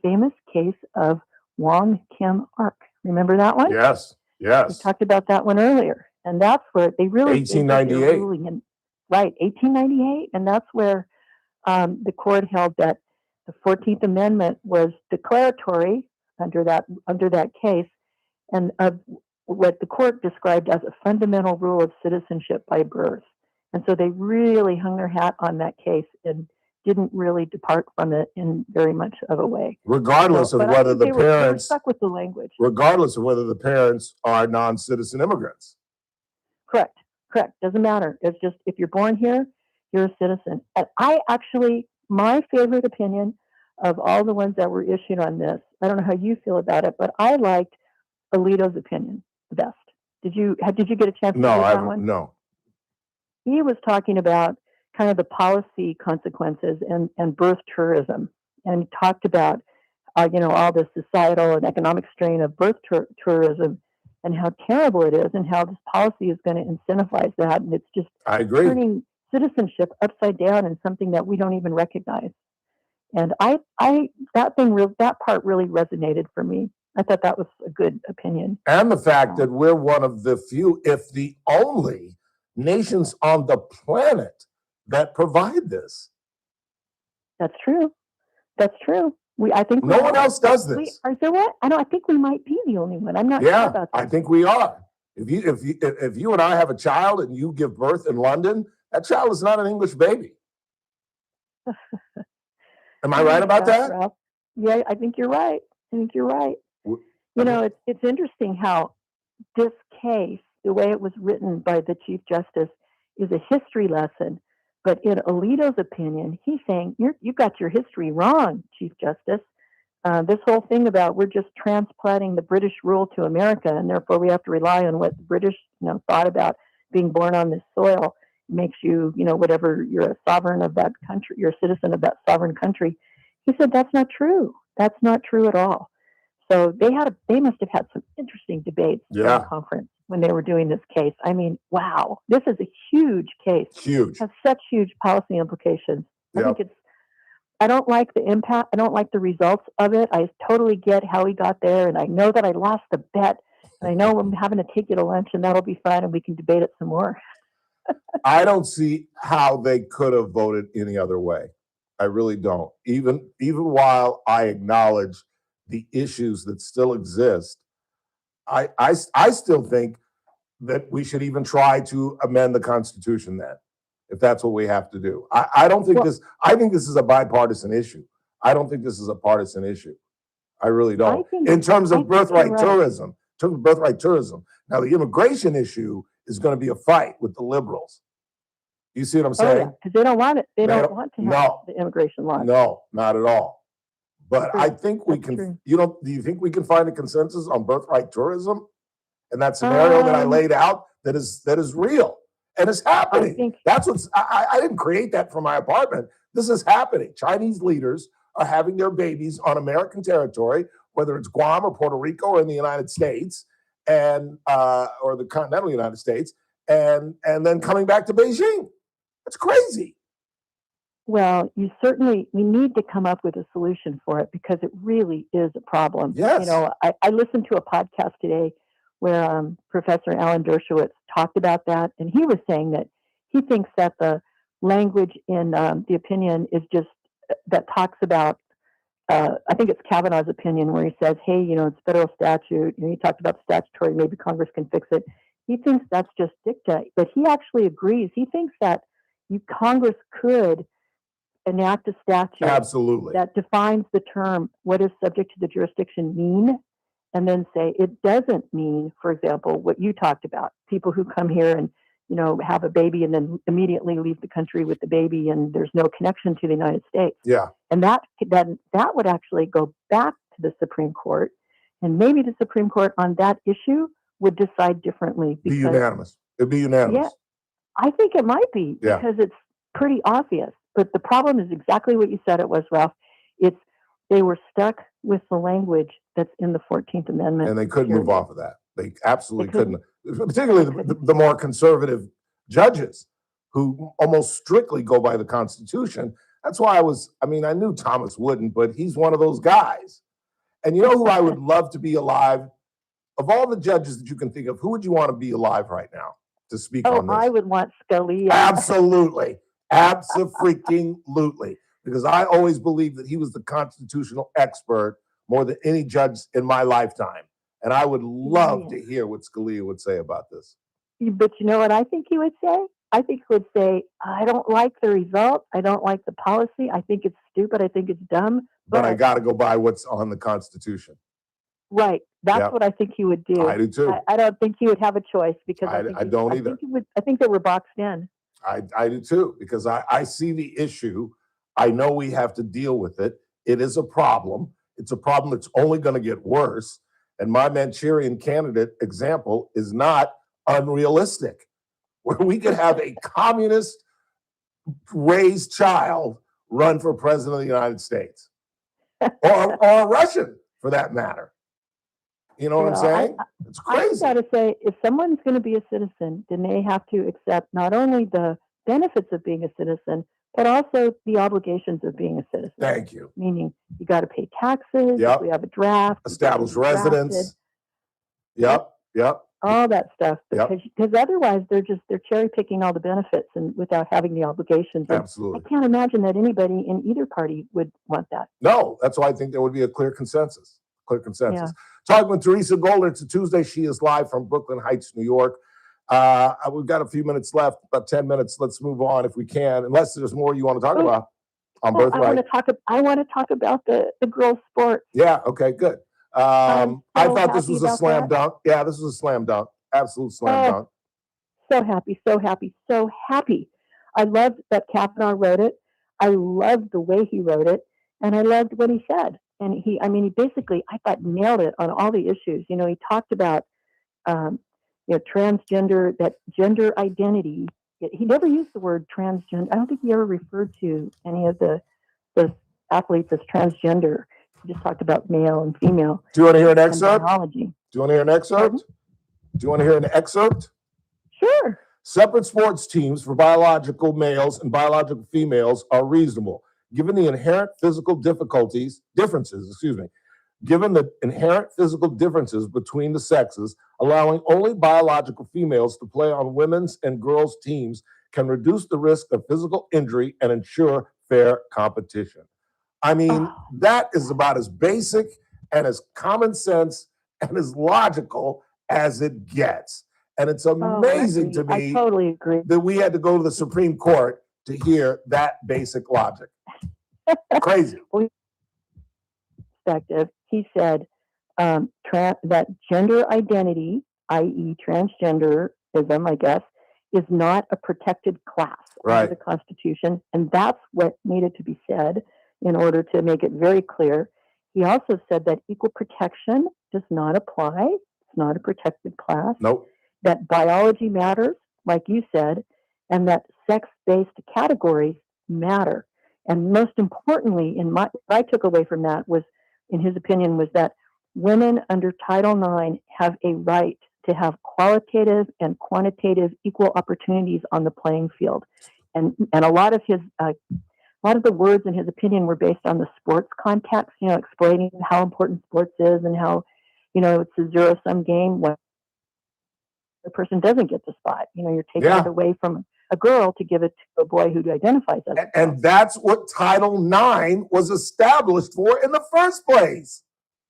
famous case of Wong Kim Ark. Remember that one? Yes. We talked about that one earlier. And that's where they really... 1898. Right, 1898. And that's where the court held that the 14th Amendment was declaratory under that case, and of what the court described as a fundamental rule of citizenship by birth. And so they really hung their hat on that case and didn't really depart from it in very much of a way. Regardless of whether the parents... They were stuck with the language. Regardless of whether the parents are non-citizen immigrants. Correct. Doesn't matter. It's just, if you're born here, you're a citizen. And my favorite opinion of all the ones that were issued on this, I don't know how you feel about it, but I liked Alito's opinion the best. Did you get a chance to read that one? No. He was talking about kind of the policy consequences and birth tourism, and talked about all the societal and economic strain of birth tourism, and how terrible it is, and how this policy is going to incentivize that, and it's just turning citizenship upside down in something that we don't even recognize. And that part really resonated for me. I thought that was a good opinion. And the fact that we're one of the few, if the only, nations on the planet that provide this. That's true. I think no one else does this. Is there what? I think we might be the only one. I'm not sure about that. I think we are. If you and I have a child and you give birth in London, that child is not an English baby. Am I right about that? Ralph. Yeah, I think you're right. It's interesting how this case, the way it was written by the Chief Justice, is a history lesson. But in Alito's opinion, he's saying, you got your history wrong, Chief Justice. This whole thing about we're just transplanting the British rule to America, and therefore we have to rely on what the British thought about being born on this soil makes you, whatever, you're a sovereign of that country, you're a citizen of that sovereign country. He said that's not true. That's not true at all. So they must have had some interesting debates in the conference when they were doing this case. I mean, wow, this is a huge case. Huge. Has such huge policy implications. I don't like the impact. I don't like the results of it. I totally get how he got there, and I know that I lost the bet. And I know I'm having to take you to lunch, and that'll be fun, and we can debate it some more. I don't see how they could have voted any other way. I really don't. Even while I acknowledge the issues that still exist, I still think that we should even try to amend the Constitution then, if that's what we have to do. I don't think I think this is a bipartisan issue. I don't think this is a partisan issue. I really don't. In terms of birthright tourism, Now, the immigration issue is going to be a fight with the liberals. You see what I'm saying? Because they don't want it. They don't want to have the immigration law. No, not at all. But I think we can. Do you think we can find a consensus on birthright tourism and that scenario that I laid out that is real and it's happening? That's what's. I didn't create that from my apartment. This is happening. Chinese leaders are having their babies on American territory, whether it's Guam or Puerto Rico or in the United States, and or the continental United States, and then coming back to Beijing. That's crazy. Well, we need to come up with a solution for it because it really is a problem. Yes. I listened to a podcast today where Professor Alan Dershowitz talked about that, and he was saying that he thinks that the language in the opinion is just that talks about, I think it's Kavanaugh's opinion where he says, hey, it's federal statute. He talked about statutory, maybe Congress can fix it. He thinks that's just dicta, but he actually agrees. He thinks that Congress could enact a statute that defines the term, what does subject to the jurisdiction mean? And then say it doesn't mean, for example, what you talked about, people who come here and, have a baby and then immediately leave the country with the baby and there's no connection to the United States. Yeah. And that would actually go back to the Supreme Court, and maybe the Supreme Court on that issue would decide differently. Be unanimous. It'd be unanimous. Yeah, I think it might be because it's pretty obvious. But the problem is exactly what you said it was, Ralph. They were stuck with the language that's in the 14th Amendment. And they couldn't move off of that. They absolutely couldn't. Particularly the more conservative judges who almost strictly go by the Constitution. That's why I knew Thomas wouldn't, but he's one of those guys. And you know who I would love to be alive? Of all the judges that you can think of, who would you want to be alive right now to speak on this? I would want Scalia. Absolutely. Absolutely. Because I always believed that he was the constitutional expert more than any judge in my lifetime. And I would love to hear what Scalia would say about this. But you know what I think he would say? I think he would say, I don't like the result. I don't like the policy. I think it's stupid. I think it's dumb. But I got to go by what's on the Constitution. Right. That's what I think he would do. I do too. I don't think he would have a choice because I don't either. I think they were boxed in. I do too, because I see the issue. I know we have to deal with it. It is a problem. It's a problem that's only going to get worse. And my Manchurian candidate example is not unrealistic, where we could have a communist raised child run for president of the United States or a Russian for that matter. You know what I'm saying? It's crazy. I got to say, if someone's going to be a citizen, then they have to accept not only the benefits of being a citizen, but also the obligations of being a citizen. Thank you. Meaning you got to pay taxes. Yep. We have a draft. Establish residence. Yep. all that stuff, Yep. because otherwise they're cherry picking all the benefits and without having the obligations. And Absolutely. I can't imagine that anybody in either party would want that. No, that's why I think there would be a clear consensus. Talking with Teresa Goldner. It's a Tuesday. She is live from Brooklyn Heights, New York. We've got a few minutes left, about 10 minutes. Let's move on if we can, unless there's more you want to talk about on Birthright. I want to talk about the girls' sports. Yeah, okay, good. I thought this was a slam dunk. Yeah, this was a slam dunk. Absolute slam dunk. So happy, so happy, so happy. I loved that Kavanaugh wrote it. I loved the way he wrote it. And I loved what he said. And he basically, I thought, nailed it on all the issues. You know, he talked about, transgender, that gender identity. He never used the word transgender. I don't think he ever referred to any of the athletes as transgender. He just talked about male and female. Do you want to hear an excerpt? Biology. Do you want to hear an excerpt? Do you want to hear an excerpt? Sure. Separate sports teams for biological males and biological females are reasonable, given the inherent physical differences between the sexes. Allowing only biological females to play on women's and girls' teams can reduce the risk of physical injury and ensure fair competition. I mean, that is about as basic and as common sense and as logical as it gets. And it's amazing to me I totally agree. that we had to go to the Supreme Court to hear that basic logic. Crazy. Perspective, he said that gender identity, i.e. transgenderism, I guess, is not a protected class under the Constitution. And that's what needed to be said in order to make it very clear. He also said that equal protection does not apply. It's not a protected class. Nope. That biology matters, like you said, and that sex-based categories matter. And most importantly, what I took away from that was, in his opinion, was that women under Title IX have a right to have qualitative and quantitative equal opportunities on the playing field. And a lot of the words in his opinion were based on the sports context, explaining how important sports is and how, it's a zero-sum game when the person doesn't get the spot. You're taking it away from a girl to give it to a boy who identifies as a girl. And that's what Title IX was established for in the first place.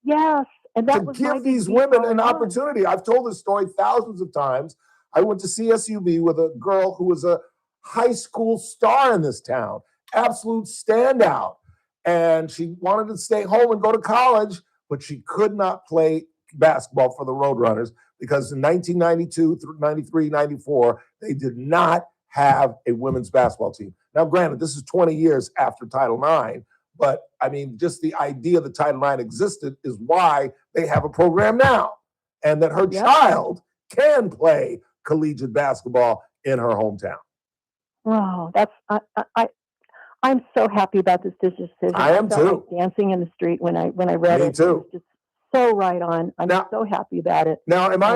Yes. And that to was give these women an opportunity. I've told this story thousands of times. I went to CSUB with a girl who was a high school star in this town, absolute standout. And she wanted to stay home and go to college, but she could not play basketball for the Roadrunners because in 1992 through 93, 94, they did not have a women's basketball team. Now, granted, this is 20 years after Title IX, but I mean, just the idea that Title IX existed is why they have a program now, and that her child can play collegiate basketball in her hometown. Wow, I'm so happy about this decision. I am felt too. Like dancing in the street when I read it. Me too. It was just so right on. I'm so happy about it. Now, am I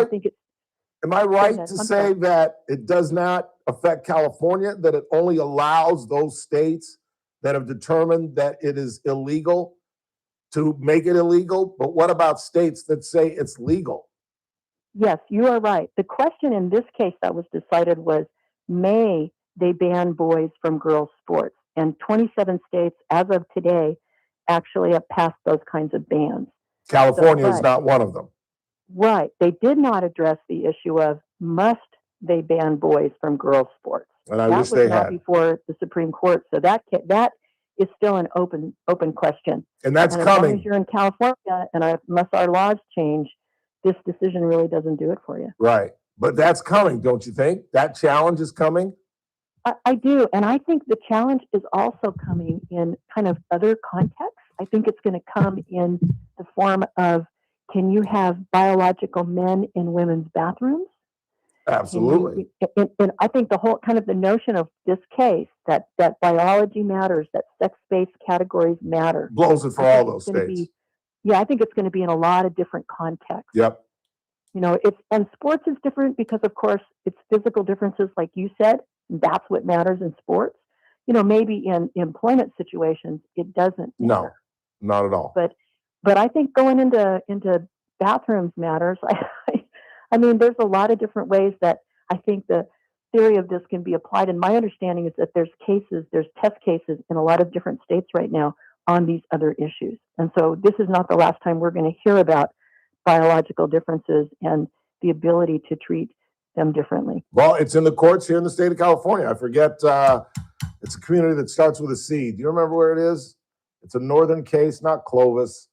right ahead. to I'm say sorry. that it does not affect California, that it only allows those states that have determined that it is illegal to make it illegal? But what about states that say it's legal? Yes, you are right. The question in this case that was decided was, may they ban boys from girls' sports? And 27 states, as of today, actually have passed those kinds of bans. California is not one of them. Right. They did not address the issue of must they ban boys from girls' sports. And I wish they had. That was not before the Supreme Court. So that is still an open question. And that's As coming. long as you're in California, and unless our laws change, this decision really doesn't do it for you. Right. But that's coming, don't you think? That challenge is coming? I do. And I think the challenge is also coming in kind of other contexts. I think it's going to come in the form of, can you have biological men in women's bathrooms? Absolutely. And I think the whole kind of the notion of this case, that biology matters, that sex-based categories matter. Blows it for all those states. I think it's going to be in a lot of different contexts. Yep. And sports is different because, of course, it's physical differences, like you said. That's what matters in sports. Maybe in employment situations, it doesn't matter. No, not at all. But I think going into bathrooms matters. I mean, there's a lot of different ways that I think the theory of this can be applied. And my understanding is that there's test cases in a lot of different states right now on these other issues. And so this is not the last time we're going to hear about biological differences and the ability to treat them differently. Well, it's in the courts here in the state of California. I forget, it's a community that starts with a C. Do you remember where it is? It's a northern case, not Clovis,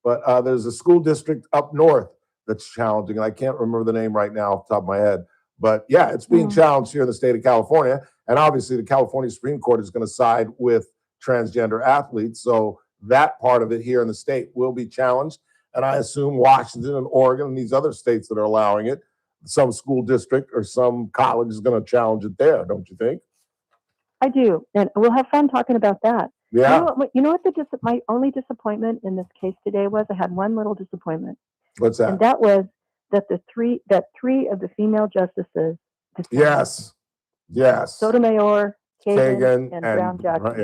but there's a school district up north that's challenging, and I can't remember the name right now off the top of my head. But yeah, it's being challenged here in the state of California. And obviously the California Supreme Court is going to side with transgender athletes. So that part of it here in the state will be challenged. And I assume Washington and Oregon and these other states that are allowing it, some school district or some college is going to challenge it there, don't you think? I do. And we'll have fun talking about that. Yeah. You know what my only disappointment in this case today was? I had one little disappointment. What's that? And that was that three of the female justices. Yes. Sotomayor, Kagan, and Brown Jackson.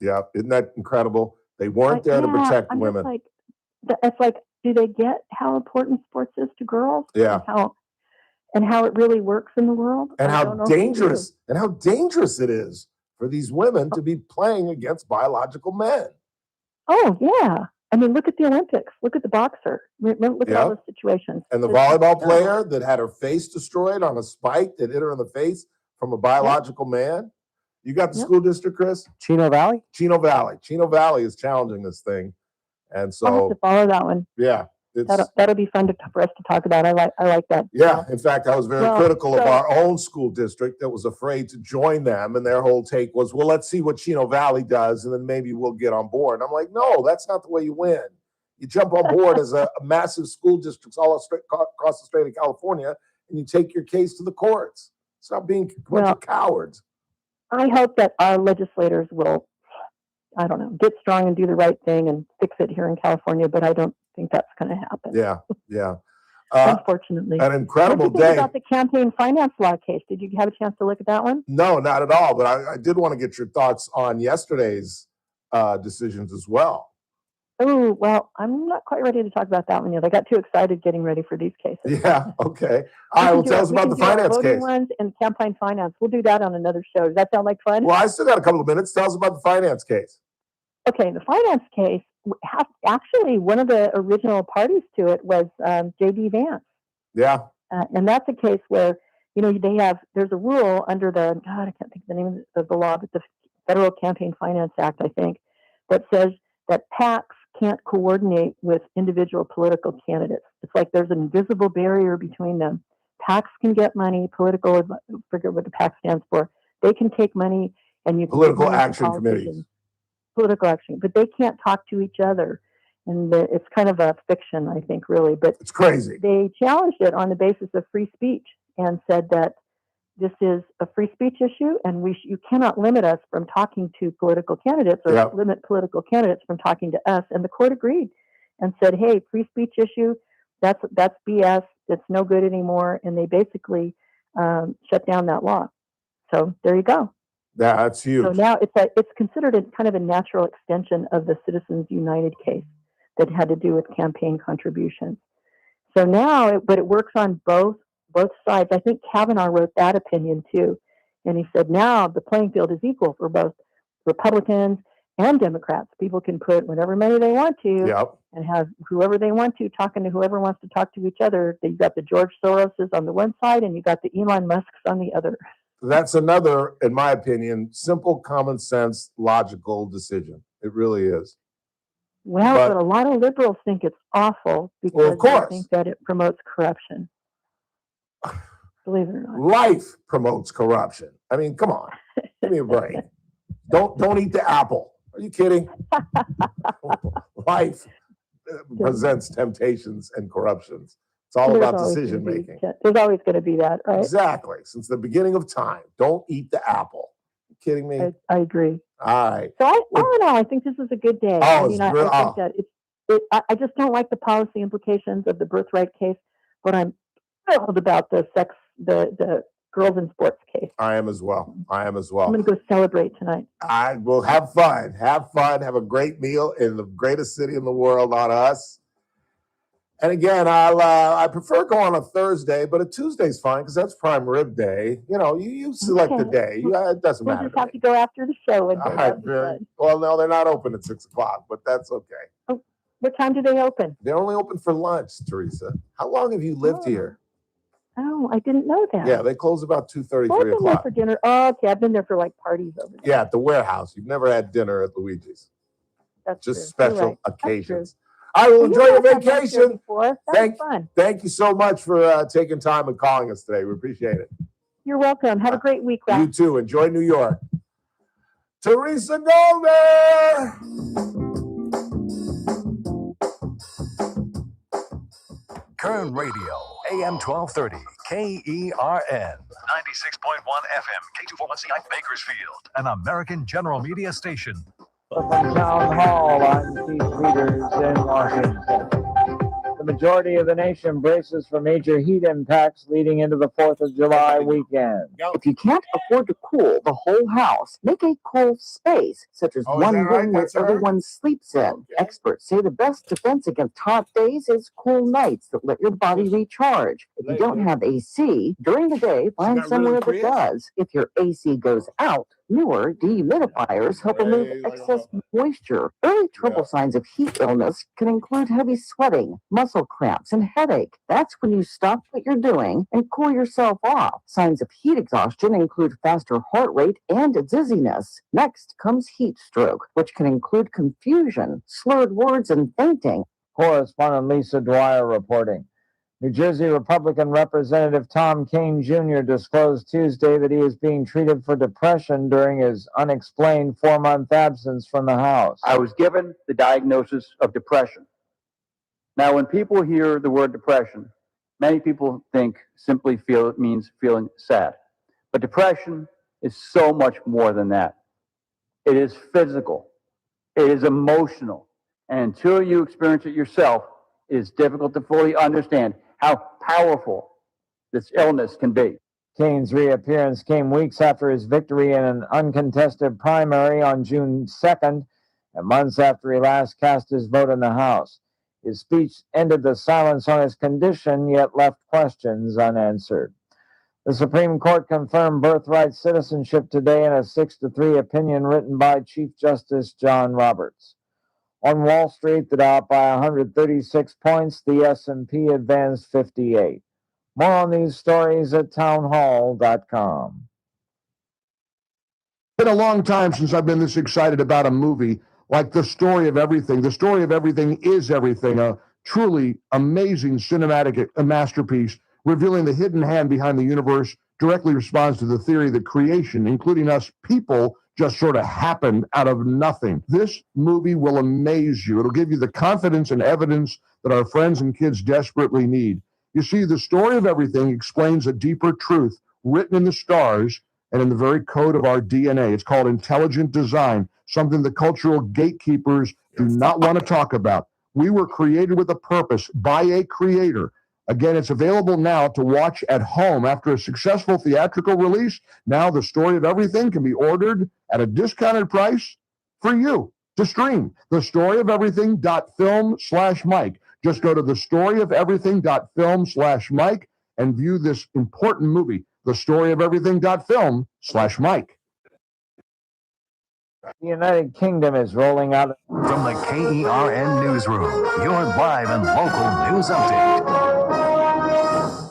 Yep. Isn't that incredible? They weren't there to protect women. It's like, do they get how important sports is to girls? Yeah. And how it really works in the world? And how dangerous it is for these women to be playing against biological men. Oh, yeah. I mean, look at the Olympics. Look at the boxer. Look at all those situations. And the volleyball player that had her face destroyed on a spike that hit her in the face from a biological man. You got the school district, Chris? Chino Valley? Chino Valley is challenging this thing. And so I'll have to follow that one. Yeah. That'll be fun for us to talk about. I like that. Yeah. In fact, I was very critical of our own school district that was afraid to join them. And their whole take was, well, let's see what Chino Valley does, and then maybe we'll get on board. And I'm like, no, that's not the way you win. You jump on board as a massive school districts all across the state of California, and you take your case to the courts. Stop being a bunch of cowards. I hope that our legislators will, I don't know, get strong and do the right thing and fix it here in California, but I don't think that's going to happen. Yeah. Unfortunately. An incredible what did you think day. about the campaign finance law case? Did you have a chance to look at that one? No, not at all. But I did want to get your thoughts on yesterday's decisions as well. Oh, well, I'm not quite ready to talk about that one yet. I got too excited getting ready for these cases. Yeah, okay. All right, well, tell us about the finance case. Ones and campaign finance. We'll do that on another show. Does that sound like fun? Well, I still got a couple of minutes. Tell us about the finance case. Okay, the finance case, actually, one of the original parties to it was J.D. Vance. Yeah. And that's a case where, there's a rule under I can't think of the name of the law, but the Federal Campaign Finance Act, I think, that says that PACs can't coordinate with individual political candidates. It's like there's an invisible barrier between them. PACs can get money, I forget what the PAC stands for. They can take money and you can Political action committees. Political action, but they can't talk to each other. And it's kind of a fiction, I think, really. But it's crazy. They challenged it on the basis of free speech and said that this is a free speech issue, and you cannot limit us from talking to political candidates or limit political candidates from talking to us. And the court agreed and said, hey, free speech issue, that's BS. It's no good anymore. And they basically shut down that law. So there you go. Yeah, that's huge. So now it's considered a kind of a natural extension of the Citizens United case that had to do with campaign contributions. So now, but it works on both sides. I think Kavanaugh wrote that opinion too. And he said, now the playing field is equal for both Republicans and Democrats. People can put whatever money they want to and have whoever they want to talking to whoever wants to talk to each other. You got the George Soroses on the one side and you got the Elon Musks on the other. That's another, in my opinion, simple, common sense, logical decision. It really is. Well, but a lot of liberals think it's awful because they think that it promotes corruption. Believe it or not. Life promotes corruption. I mean, come on. Give me a break. Don't eat the apple. Are you kidding? Life presents temptations and corruptions. It's all about decision making. There's always going to be that, right? Exactly. Since the beginning of time. Don't eat the apple. You kidding me? I agree. All right. So I don't know. I think this is a good day. Oh, I think that I just don't like the policy implications of the birthright case, but I'm thrilled about the girls in sports case. I am as well. I'm going to go celebrate tonight. I will have fun. Have fun. Have a great meal in the greatest city in the world on us. And again, I prefer going on a Thursday, but a Tuesday's fine because that's prime rib day. You know, you select the day. It doesn't We'll matter. just have to go after the show. And All right, well, no, they're not open at 6 o'clock, but that's okay. Oh, what time do they open? They're only open for lunch, Teresa. How long have you lived here? Oh, I didn't know that. Yeah, they close about 2:30, Well, I've 3 been there o'clock. for dinner. Oh, okay, I've been there for like parties over there. Yeah, at the warehouse. You've never had dinner at Luigi's. That's just true. special You're right. occasions. I will enjoy your vacation. That's fun. Thank you so much for taking time and calling us today. We appreciate it. You're welcome. Have a great week, Ralph. You too. Enjoy New York. Teresa Goldner. Kern Radio, AM 1230, KERN. 96.1 FM, K241CI Bakersfield, an American General Media station. From Town Hall, I'm Keith Peters in Washington. The majority of the nation braces for major heat impacts leading into the 4th of July weekend. If you can't afford to cool the whole house, make a cool space, such as one room where everyone sleeps in. Experts say the best defense against hot days is cool nights that let your body recharge. If you don't have AC, during the day, find somewhere that does. If your AC goes out, newer dehumidifiers help remove excess moisture. Early trouble signs of heat illness can include heavy sweating, muscle cramps, and headache. That's when you stop what you're doing and cool yourself off. Signs of heat exhaustion include faster heart rate and dizziness. Next comes heat stroke, which can include confusion, slurred words, and fainting. Correspondent Lisa Dwyer reporting. New Jersey Republican Representative Tom Kean Jr. disclosed Tuesday that he was being treated for depression during his unexplained 4-month absence from the House. I was given the diagnosis of depression. Now, when people hear the word depression, many people simply feel it means feeling sad. But depression is so much more than that. It is physical. It is emotional. And until you experience it yourself, it is difficult to fully understand how powerful this illness can be. Kean's reappearance came weeks after his victory in an uncontested primary on June 2nd, and months after he last cast his vote in the House. His speech ended the silence on his condition, yet left questions unanswered. The Supreme Court confirmed birthright citizenship today in a 6-3 opinion written by Chief Justice John Roberts. On Wall Street, the Dow up by 136 points, the S&P advanced 58. More on these stories at townhall.com. It's been a long time since I've been this excited about a movie like The Story of Everything. The Story of Everything is Everything, a truly amazing cinematic masterpiece revealing the hidden hand behind the universe, directly responds to the theory that creation, including us people, just sort of happened out of nothing. This movie will amaze you. It'll give you the confidence and evidence that our friends and kids desperately need. You see, The Story of Everything explains a deeper truth written in the stars and in the very code of our DNA. It's called intelligent design, something the cultural gatekeepers do not want to talk about. We were created with a purpose by a creator. Again, it's available now to watch at home after a successful theatrical release. Now The Story of Everything can be ordered at a discounted price for you to stream. TheStoryOfEverything.film/Mike. Just go to TheStoryOfEverything.film/Mike and view this important movie. TheStoryOfEverything.film/Mike. The United Kingdom is rolling out. From the KERN Newsroom, your live and local news update.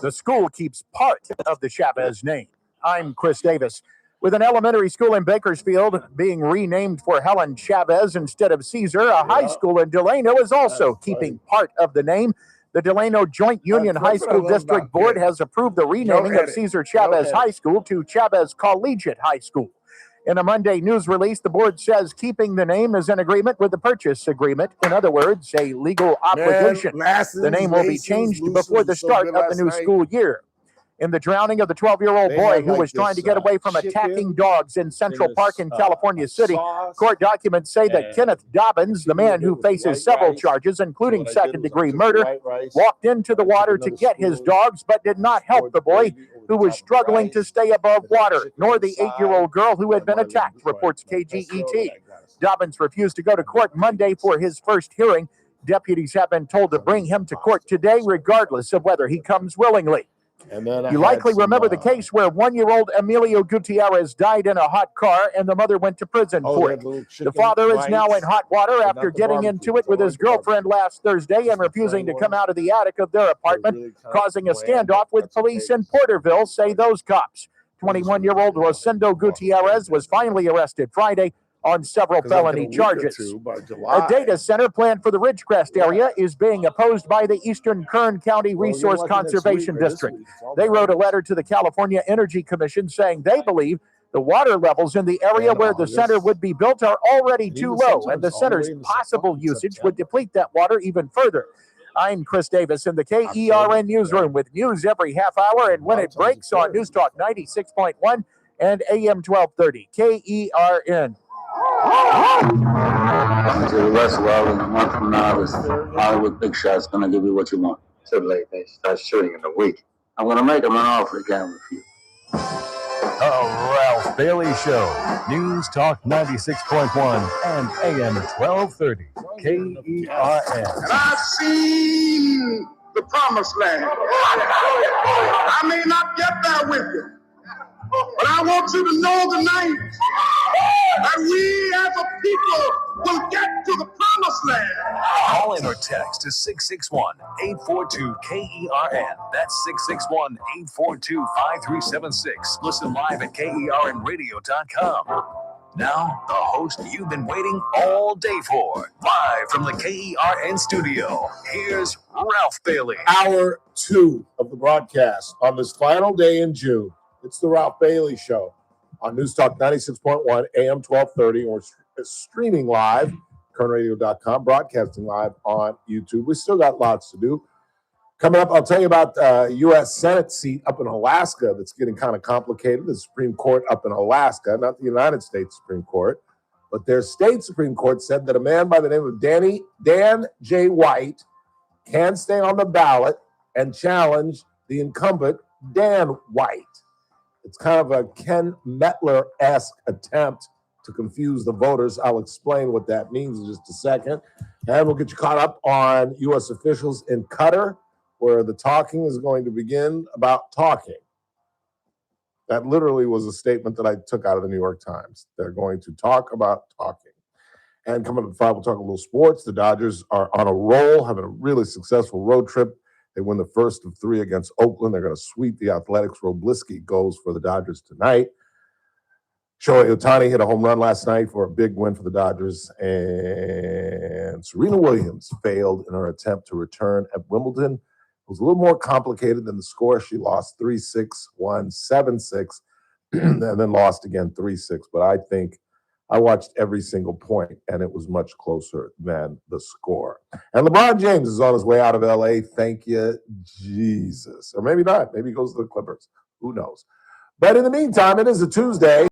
The school keeps part of the Chavez name. I'm Chris Davis. With an elementary school in Bakersfield being renamed for Helen Chavez instead of Caesar, a high school in Delano is also keeping part of the name. The Delano Joint Union High School District Board has approved the renaming of Caesar Chavez High School to Chavez Collegiate High School. In a Monday news release, the board says keeping the name is in agreement with the purchase agreement. In other words, a legal obligation. The name will be changed before the start of the new school year. In the drowning of the 12-year-old boy who was trying to get away from attacking dogs in Central Park in California City, court documents say that Kenneth Dobbins, the man who faces several charges, including second-degree murder, walked into the water to get his dogs, but did not help the boy who was struggling to stay above water, nor the 8-year-old girl who had been attacked, reports KGET. Dobbins refused to go to court Monday for his first hearing. Deputies have been told to bring him to court today, regardless of whether he comes willingly. And then You likely remember the case where 1-year-old Emilio Gutierrez died in a hot car and the mother went to prison for it. The father is now in hot water after getting into it with his girlfriend last Thursday and refusing to come out of the attic of their apartment, causing a standoff with police in Porterville, say those cops. 21-year-old Rosendo Gutierrez was finally arrested Friday on several felony charges. A data center planned for the Ridgecrest area is being opposed by the Eastern Kern County Resource Conservation District. They wrote a letter to the California Energy Commission saying they believe the water levels in the area where the center would be built are already too low, and the center's possible usage would deplete that water even further. I'm Chris Davis in the KERN newsroom with news every half hour and when it breaks on News Talk 96.1 and AM 1230 KERN. Coming to the rest well in a month from now is Hollywood Big Shot's gonna give you what you want. Too late, they start shooting in a week. I'm gonna make him an offer again with you. The Ralph Bailey Show. News Talk 96.1 and AM 1230. KERN. And I've seen the promised land. I may not get there with you, but I want you to know tonight that we as a people will get to the promised land. Call in or text to 661-842-KERN. That's 661-842-5376. Listen live at KERNradio.com. Now, the host you've been waiting all day for. Live from the KERN studio, here's Ralph Bailey. Hour 2 of the broadcast on this final day in June. It's the Ralph Bailey Show on News Talk 96.1 AM 1230 or streaming live, kernradio.com, broadcasting live on YouTube. We still got lots to do. Coming up, I'll tell you about U.S. Senate seat up in Alaska that's getting kind of complicated. The Supreme Court up in Alaska, not the United States Supreme Court, but their state Supreme Court said that a man by the name of Dan J. White can stay on the ballot and challenge the incumbent Dan White. It's kind of a Ken Mettler-esque attempt to confuse the voters. I'll explain what that means in just a second. And we'll get you caught up on U.S. officials in Qatar, where the talking is going to begin about talking. That literally was a statement that I took out of the New York Times. They're going to talk about talking. And coming up at 5, we'll talk a little sports. The Dodgers are on a roll, having a really successful road trip. They win the first of 3 against Oakland. They're going to sweep the Athletics. Roblisky goes for the Dodgers tonight. Shohei Ohtani hit a home run last night for a big win for the Dodgers. And Serena Williams failed in her attempt to return at Wimbledon. It was a little more complicated than the score. She lost 3-6, won 7-6, and then lost again 3-6. But I think I watched every single point, and it was much closer than the score. And LeBron James is on his way out of L.A. Thank you, Jesus. Or maybe not. Maybe he goes to the Clippers. Who knows? But in the meantime, it is a Tuesday.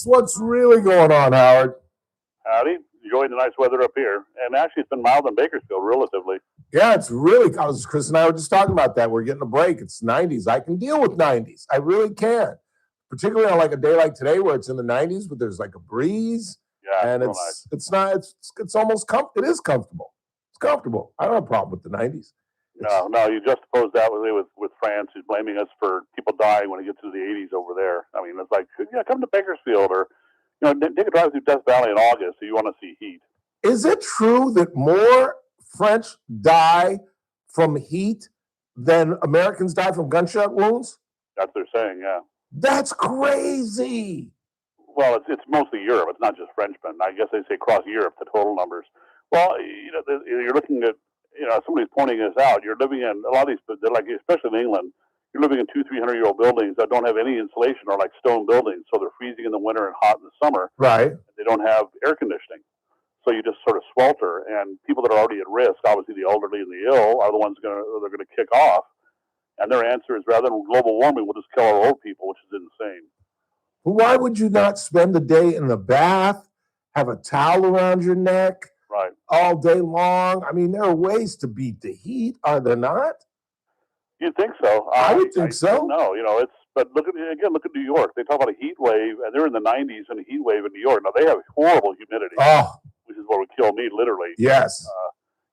What's really going on, Howard? Howdy. Enjoying the nice weather up here. And actually, it's been mild in Bakersfield, relatively. Yeah, it's really, Chris and I were just talking about that. We're getting a break. It's 90s. I can deal with 90s. I really can. Particularly on like a day like today where it's in the 90s, but there's like a breeze. Yeah, and nice. It's almost it is comfortable. It's comfortable. I don't have a problem with the 90s. No, you juxtaposed that with France, who's blaming us for people dying when it gets to the 80s over there. I mean, it's like, yeah, come to Bakersfield or, take a drive through Death Valley in August if you want to see heat. Is it true that more French die from heat than Americans die from gunshot wounds? That's what they're saying, yeah. That's crazy. Well, it's mostly Europe. It's not just Frenchmen. I guess they say across Europe, the total numbers. Well, you're looking at, somebody's pointing this out. You're living in a lot of these, like especially in England, you're living in 200-300-year-old buildings that don't have any insulation or like stone buildings, so they're freezing in the winter and hot in the summer. Right. They don't have air conditioning, so you just sort of swelter. And people that are already at risk, obviously the elderly and the ill, are the ones they're going to kick off. And their answer is, rather than global warming, we'll just kill our old people, which is insane. Why would you not spend the day in the bath have a towel around your neck Right. all day long. I mean, there are ways to beat the heat, are there not? You'd think so. I would think so. No, but look at New York. They talk about a heat wave, and they're in the 90s and a heat wave in New York. Now they have horrible humidity, which is what would kill me, literally. Yes.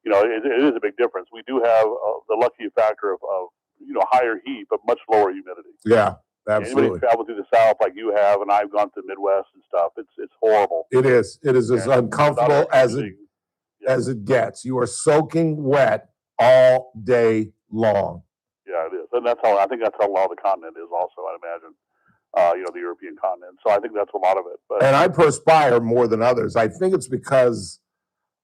It is a big difference. We do have the lucky factor of higher heat, but much lower humidity. Yeah, absolutely. Anybody travel through the South like you have, and I've gone to the Midwest and stuff. It's horrible. It is. It is as uncomfortable as it gets. You are soaking wet all day long. Yeah, it is, and I think that's how a lot of the continent is. Also, I'd imagine. The European continent. So I think that's a lot of it. But and I perspire more than others. I think it's because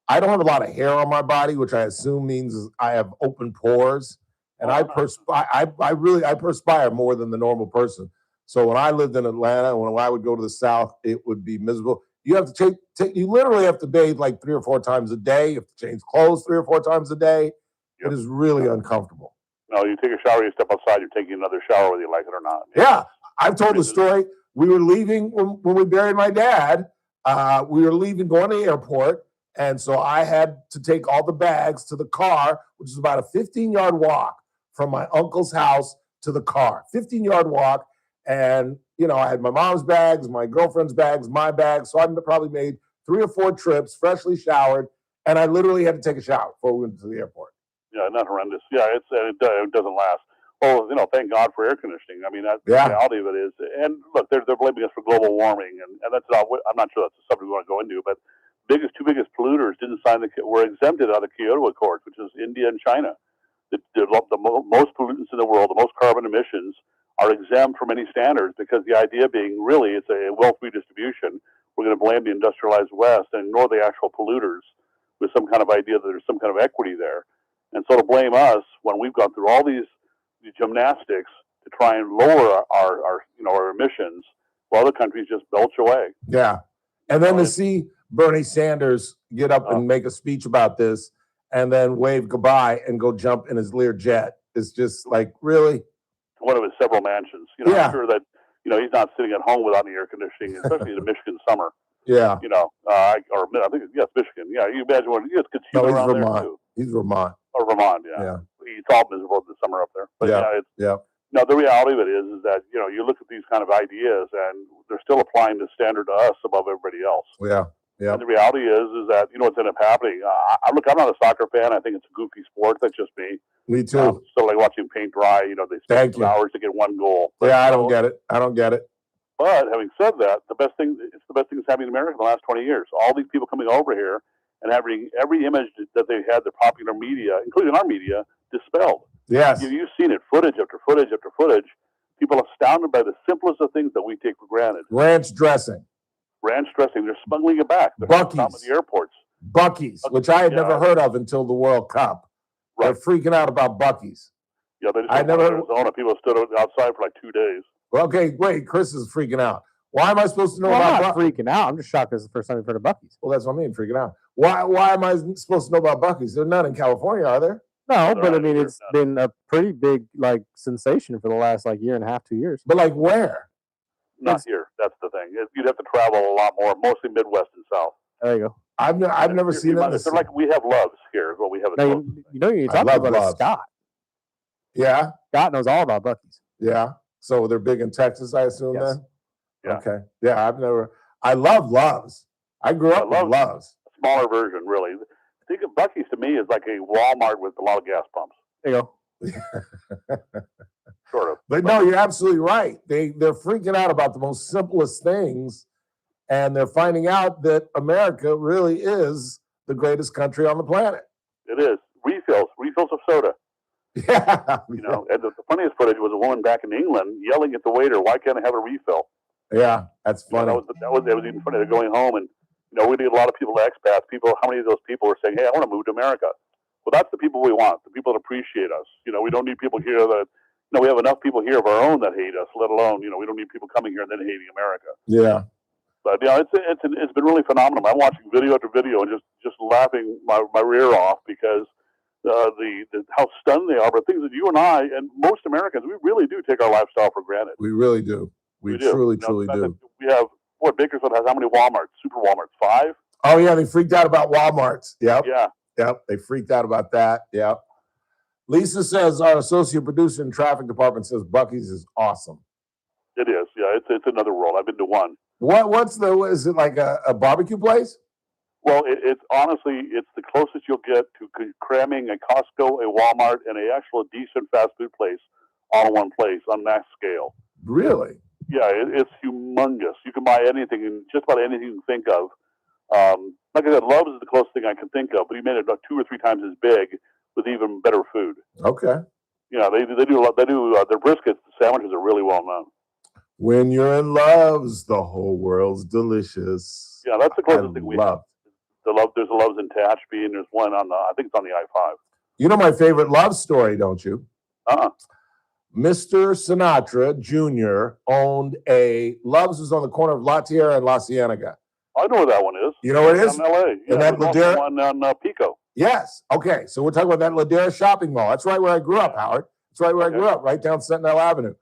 I don't have a lot of hair on my body, which I assume means I have open pores, and I perspire more than the normal person. So when I lived in Atlanta, when I would go to the South, it would be miserable. You have to you literally have to bathe like 3 or 4 times a day. You have to change clothes 3 or 4 times a day. Yep. It is really uncomfortable. No, you take a shower, you step outside, you're taking another shower whether you like it or not. Yeah. I've told the story. We were leaving when we buried my dad. We were leaving, going to the airport. And so I had to take all the bags to the car, which is about a 15-yard walk from my uncle's house to the car. 15-yard walk. And, I had my mom's bags, my girlfriend's bags, my bags. So I probably made 3 or 4 trips, freshly showered. And I literally had to take a shower before we went to the airport. Yeah, not horrendous. Yeah, it doesn't last. Well, thank God for air conditioning. I mean, that's the reality of it is. And look, they're blaming us for global warming, and that's not. I'm not sure that's a subject we want to go into. But two biggest polluters were exempted out of the Kyoto Accords, which is India and China. The most pollutants in the world, the most carbon emissions, are exempt from any standards because the idea being really it's a wealth redistribution. We're going to blame the industrialized West and ignore the actual polluters with some kind of idea that there's some kind of equity there. And so to blame us when we've gone through all these gymnastics to try and lower our emissions, while other countries just belch away. Yeah, and then to see Bernie Sanders get up and make a speech about this, and then wave goodbye and go jump in his Learjet is just like really one of his several mansions. I'm sure that he's not sitting at home without any air conditioning, especially in the Michigan summer. Yeah, I think it's Michigan. Yeah, you imagine what it's no, he's around Vermont. there too. He's Vermont. Or Vermont, yeah. It's all miserable in the summer up there. But yeah. The reality of it is that you look at these kind of ideas and they're still applying the standard to us above everybody else. Yeah. And the reality is that what's ended up happening. I'm not a soccer fan. I think it's a goofy sport. That's just me. Me too. So like watching paint dry. They spend 2 hours to get one goal. But, I don't get it. But having said that, it's the best thing that's happening in America in the last 20 years. All these people coming over here and having every image that they had, the popular media, including our media, dispelled. Yes. You've seen it, footage after footage after footage. People are astounded by the simplest of things that we take for granted. Ranch dressing. They're smuggling it back. They're Buc-ee's. at the airports. Buc-ee's, which I had never heard of until the World Cup. Right. They're freaking out about Buc-ee's. Yeah, they just Arizona. People stood outside for like 2 days. Well, okay, wait. Chris is freaking out. Why am I supposed to know about I'm not freaking out. I'm just shocked this is the first time we've heard of Buc-ee's. Well, that's what I mean, freaking out. Why am I supposed to know about Buc-ee's? They're not in California, are there? No, but I mean, it's been a pretty big sensation for the last year and a half, 2 years. But where? Not here. That's the thing. You'd have to travel a lot more, mostly Midwest and South. There you go. I've never seen it. They're like we have Loves here is what we have. You're talking about Scott. Yeah, Scott knows all about Buc-ee's. Yeah, so they're big in Texas, I assume. Yes. Then. Yeah. Okay. Yeah, I love Loves. I grew up with Loves. A smaller version, really. I think of Buc-ee's to me is like a Walmart with a lot of gas pumps. There you go. Sort of. But no, you're absolutely right. They're freaking out about the most simplest things, and they're finding out that America really is the greatest country on the planet. It is. Refills of soda. Yeah. And the funniest footage was a woman back in England yelling at the waiter, "Why can't I have a refill?" Yeah, that's funny. That was even funny. They're going home, and we need a lot of people, expats. How many of those people are saying, "Hey, I want to move to America"? Well, that's the people we want. The people that appreciate us. We don't need people here that. We have enough people here of our own that hate us. Let alone, we don't need people coming here and then hating America. Yeah. But it's been really phenomenal. I'm watching video after video and just laughing my rear off because how stunned they are. But things that you and I and most Americans, we really do take our lifestyle for granted. We really do. We truly do. We have What, Bakersfield has how many Walmarts? Super Walmarts? 5? Oh, yeah, they freaked out about Walmarts. Yep. Yeah. Yep, they freaked out about that. Yep. Lisa says, our associate producer in traffic department says Buc-ee's is awesome. It is. Yeah, it's another world. I've been to one. Is it like a barbecue place? Well, it's honestly, it's the closest you'll get to cramming a Costco, a Walmart, and a actual decent fast food place all in one place on mass scale. Really? Yeah, it's humongous. You can buy anything, and just about anything you can think of. Like I said, Love's is the closest thing I can think of, but he made it about 2 or 3 times as big with even better food. Okay. Yeah, they do a lot. They do their briskets. The sandwiches are really well known. When you're in Love's, the whole world's delicious. Yeah, that's the closest thing we have. Love. There's a Love's in Tehachapi, and there's one on I think it's on the I-5. You know my favorite Love story, don't you? Mr. Sinatra Jr. owned a Love's was on the corner of La Tierra and La Cienega. I know where that one is. You know where it is? In L.A. Yeah, In that there's also one on Pico. Yes. Okay. So we're talking about that Ladera shopping mall. That's right where I grew up, Howard. That's right where I grew up, right down Sentinel Avenue,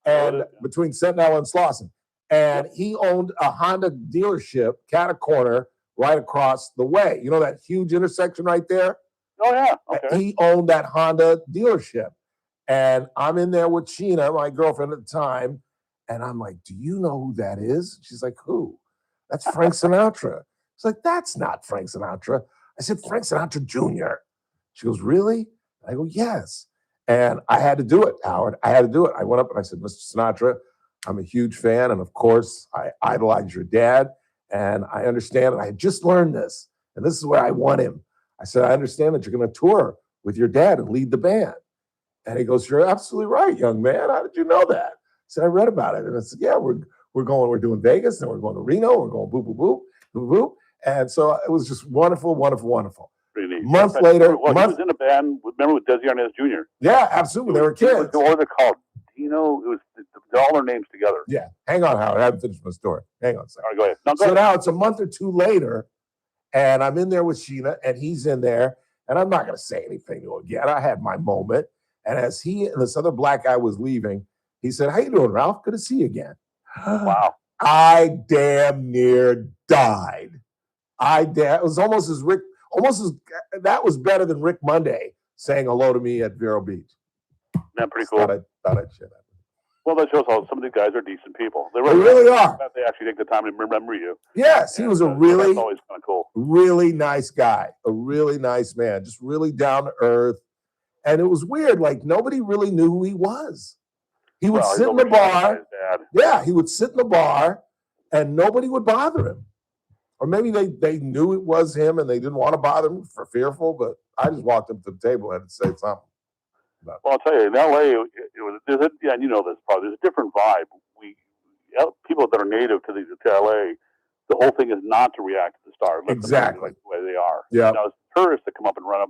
and between Sentinel and Slauson. And he owned a Honda dealership, cat corner, right across the way. You know that huge intersection right there? Oh yeah. Okay. He owned that Honda dealership, and I'm in there with Sheena, my girlfriend at the time, and I'm like, "Do you know who that is?" She's like, "Who?" "That's Frank Sinatra." She's like, "That's not Frank Sinatra." I said, "Frank Sinatra Jr." She goes, "Really?" I go, "Yes." And I had to do it, Howard. I had to do it. I went up and I said, "Mr. Sinatra, I'm a huge fan. And of course, I idolize your dad. And I understand. And I just learned this. And this is where I want him." I said, "I understand that you're going to tour with your dad and lead the band." And he goes, "You're absolutely right, young man. How did you know that?" I said, "I read about it." And I said, "Yeah, we're doing Vegas, and we're going to Reno, we're going boop, boop, boop, boop, boop." And so it was just wonderful, wonderful, wonderful. Really neat. Month later, he was in a band. Remember with Desi Arnaz Jr. Yeah, absolutely. They were kids. What were they called? Dino. It was all their names together. Yeah. Hang on, Howard. I haven't finished my story. Hang on a second. All right, go ahead. No, go So ahead. now it's a month or two later, and I'm in there with Sheena, and he's in there, and I'm not going to say anything to him again. I had my moment, and as he and this other black guy was leaving, he said, "How you doing, Ralph? Good to see you again." Wow. I damn near died. It was almost as that was better than Rick Monday saying hello to me at Vero Beach. That's pretty cool. Thought I'd share that. Well, that shows how some of these guys are decent people. They really are. They actually take the time to remember you. Yes, he was a that's really, always kind of cool. really nice guy, a really nice man, just really down to earth. And it was weird, like nobody really knew who he was. He would sit in the bar. Yeah, he would sit in the bar and nobody would bother him. Or maybe they knew it was him and they didn't want to bother him for fearful, but I just walked up to the table and had to say something. Well, I'll tell you, in L.A., and you know this probably, there's a different vibe. People that are native to L.A., the whole thing is not to react to the stars. Exactly. The way they are. Yeah. Now, it's tourists that come up and run up.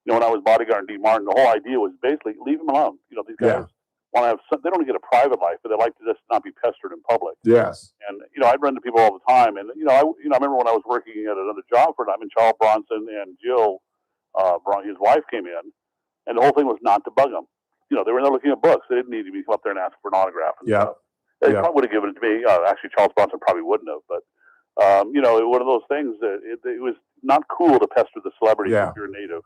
You know, when I was bodyguard in D. Martin, the whole idea was basically leave them alone. You know, these guys want to have they don't want to get a private life, but they like to just not be pestered in public. Yes. And, you know, I'd run to people all the time. And, I remember when I was working at another job for them, and Charles Bronson and Jill, his wife, came in. And the whole thing was not to bug them. You know, they were not looking at books. They didn't need to be come up there and ask for an autograph. And stuff. They probably would have given it to me. Actually, Charles Bronson probably wouldn't have. But, one of those things that it was not cool to pester the celebrities if you're a native.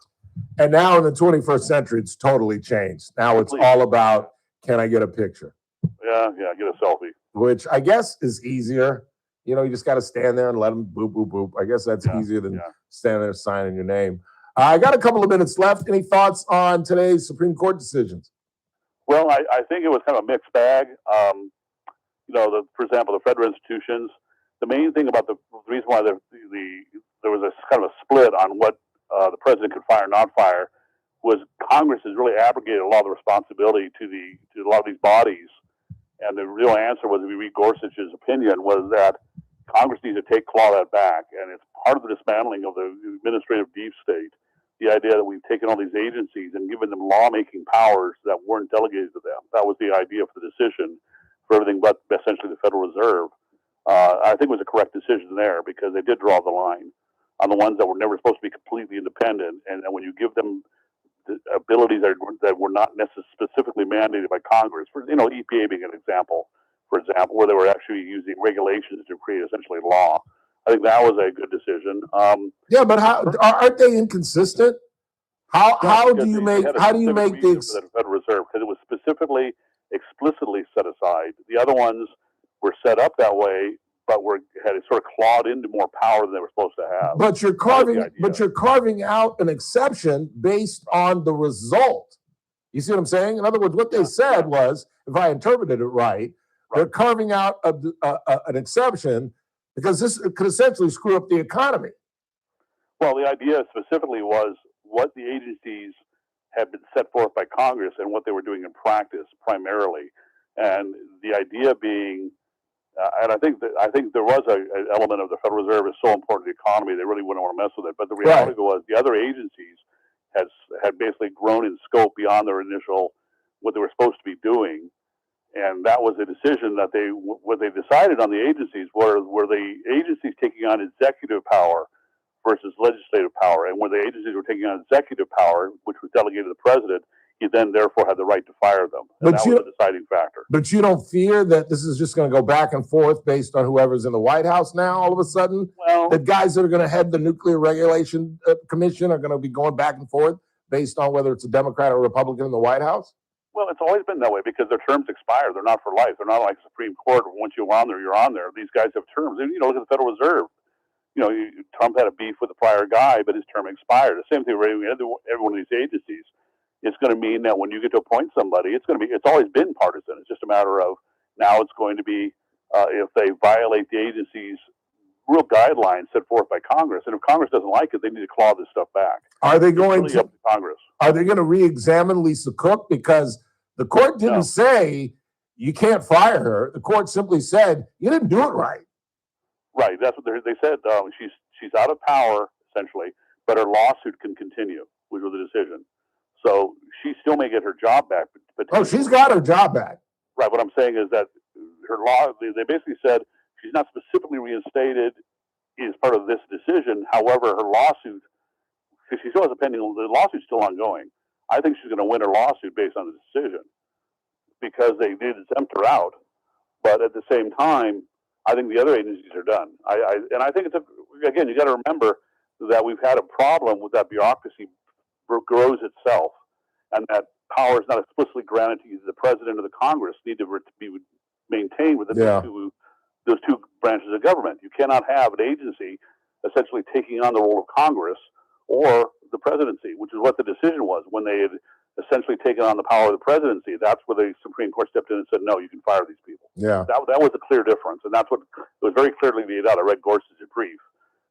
And now in the 21st century, it's totally changed. Now it's all about, can I get a picture? Yeah, get a selfie. Which I guess is easier. You know, you just got to stand there and let them boop, boop, boop. I guess that's easier than standing there signing your name. I got a couple of minutes left. Any thoughts on today's Supreme Court decisions? Well, I think it was kind of a mixed bag. For example, the federal institutions, the main thing about the reason why there was a kind of a split on what the president could fire or not fire was Congress has really abrogated a lot of the responsibility to a lot of these bodies. And the real answer was, if you read Gorsuch's opinion, was that Congress needs to claw that back. And it's part of the dismantling of the administrative deep state. The idea that we've taken all these agencies and given them lawmaking powers that weren't delegated to them. That was the idea for the decision for everything but essentially the Federal Reserve. I think it was a correct decision there because they did draw the line on the ones that were never supposed to be completely independent. And when you give them the abilities that were not necessarily specifically mandated by Congress, for EPA being an example, for example, where they were actually using regulations to create essentially law. I think that was a good decision. Yeah, but aren't they inconsistent? How do you make the Federal Reserve? Because it was explicitly set aside. The other ones were set up that way, but had sort of clawed into more power than they were supposed to have. But you're carving out an exception based on the result. You see what I'm saying? In other words, what they said was, if I interpreted it right, they're carving out an exception because this could essentially screw up the economy. Well, the idea specifically was what the agencies had been set forth by Congress and what they were doing in practice primarily. And the idea being, and I think there was an element of the Federal Reserve is so important to the economy, they really wouldn't want to mess with it. But the reality was the other agencies had basically grown in scope beyond their initial, what they were supposed to be doing. And that was a decision that what they decided on the agencies were the agencies taking on executive power versus legislative power. And when the agencies were taking on executive power, which was delegated to the president, he then therefore had the right to fire them. And that was a deciding factor. But you don't fear that this is just going to go back and forth based on whoever's in the White House now, all of a sudden? Well, the guys that are going to head the Nuclear Regulation Commission are going to be going back and forth based on whether it's a Democrat or Republican in the White House? Well, it's always been that way because their terms expire. They're not for life. They're not like the Supreme Court. Once you're on there, you're on there. These guys have terms. And, look at the Federal Reserve. Trump had a beef with the prior guy, but his term expired. The same thing with every one of these agencies. It's going to mean that when you get to appoint somebody, it's always been partisan. It's just a matter of now it's going to be if they violate the agency's real guidelines set forth by Congress. And if Congress doesn't like it, they need to claw this stuff back. Are they going to up to Congress? Are they going to re-examine Lisa Cook? Because the court didn't say you can't fire her. The court simply said you didn't do it right. Right. That's what they said. She's out of power essentially, but her lawsuit can continue, which was the decision. So she still may get her job back. But she's got her job back. Right. What I'm saying is that her law. They basically said she's not specifically reinstated as part of this decision. However, her lawsuit, because she still has a pending, the lawsuit's still ongoing. I think she's going to win her lawsuit based on the decision because they did exempt her out. But at the same time, I think the other agencies are done. I think again, you got to remember that we've had a problem with that bureaucracy grows itself, and that power is not explicitly granted to the president or the Congress. Need to be maintained within those two branches of government. You cannot have an agency essentially taking on the role of Congress or the presidency, which is what the decision was when they had essentially taken on the power of the presidency. That's where the Supreme Court stepped in and said, no, you can fire these people. Yeah. That was a clear difference. And that's what it was very clearly laid out. I read Gorsuch's brief.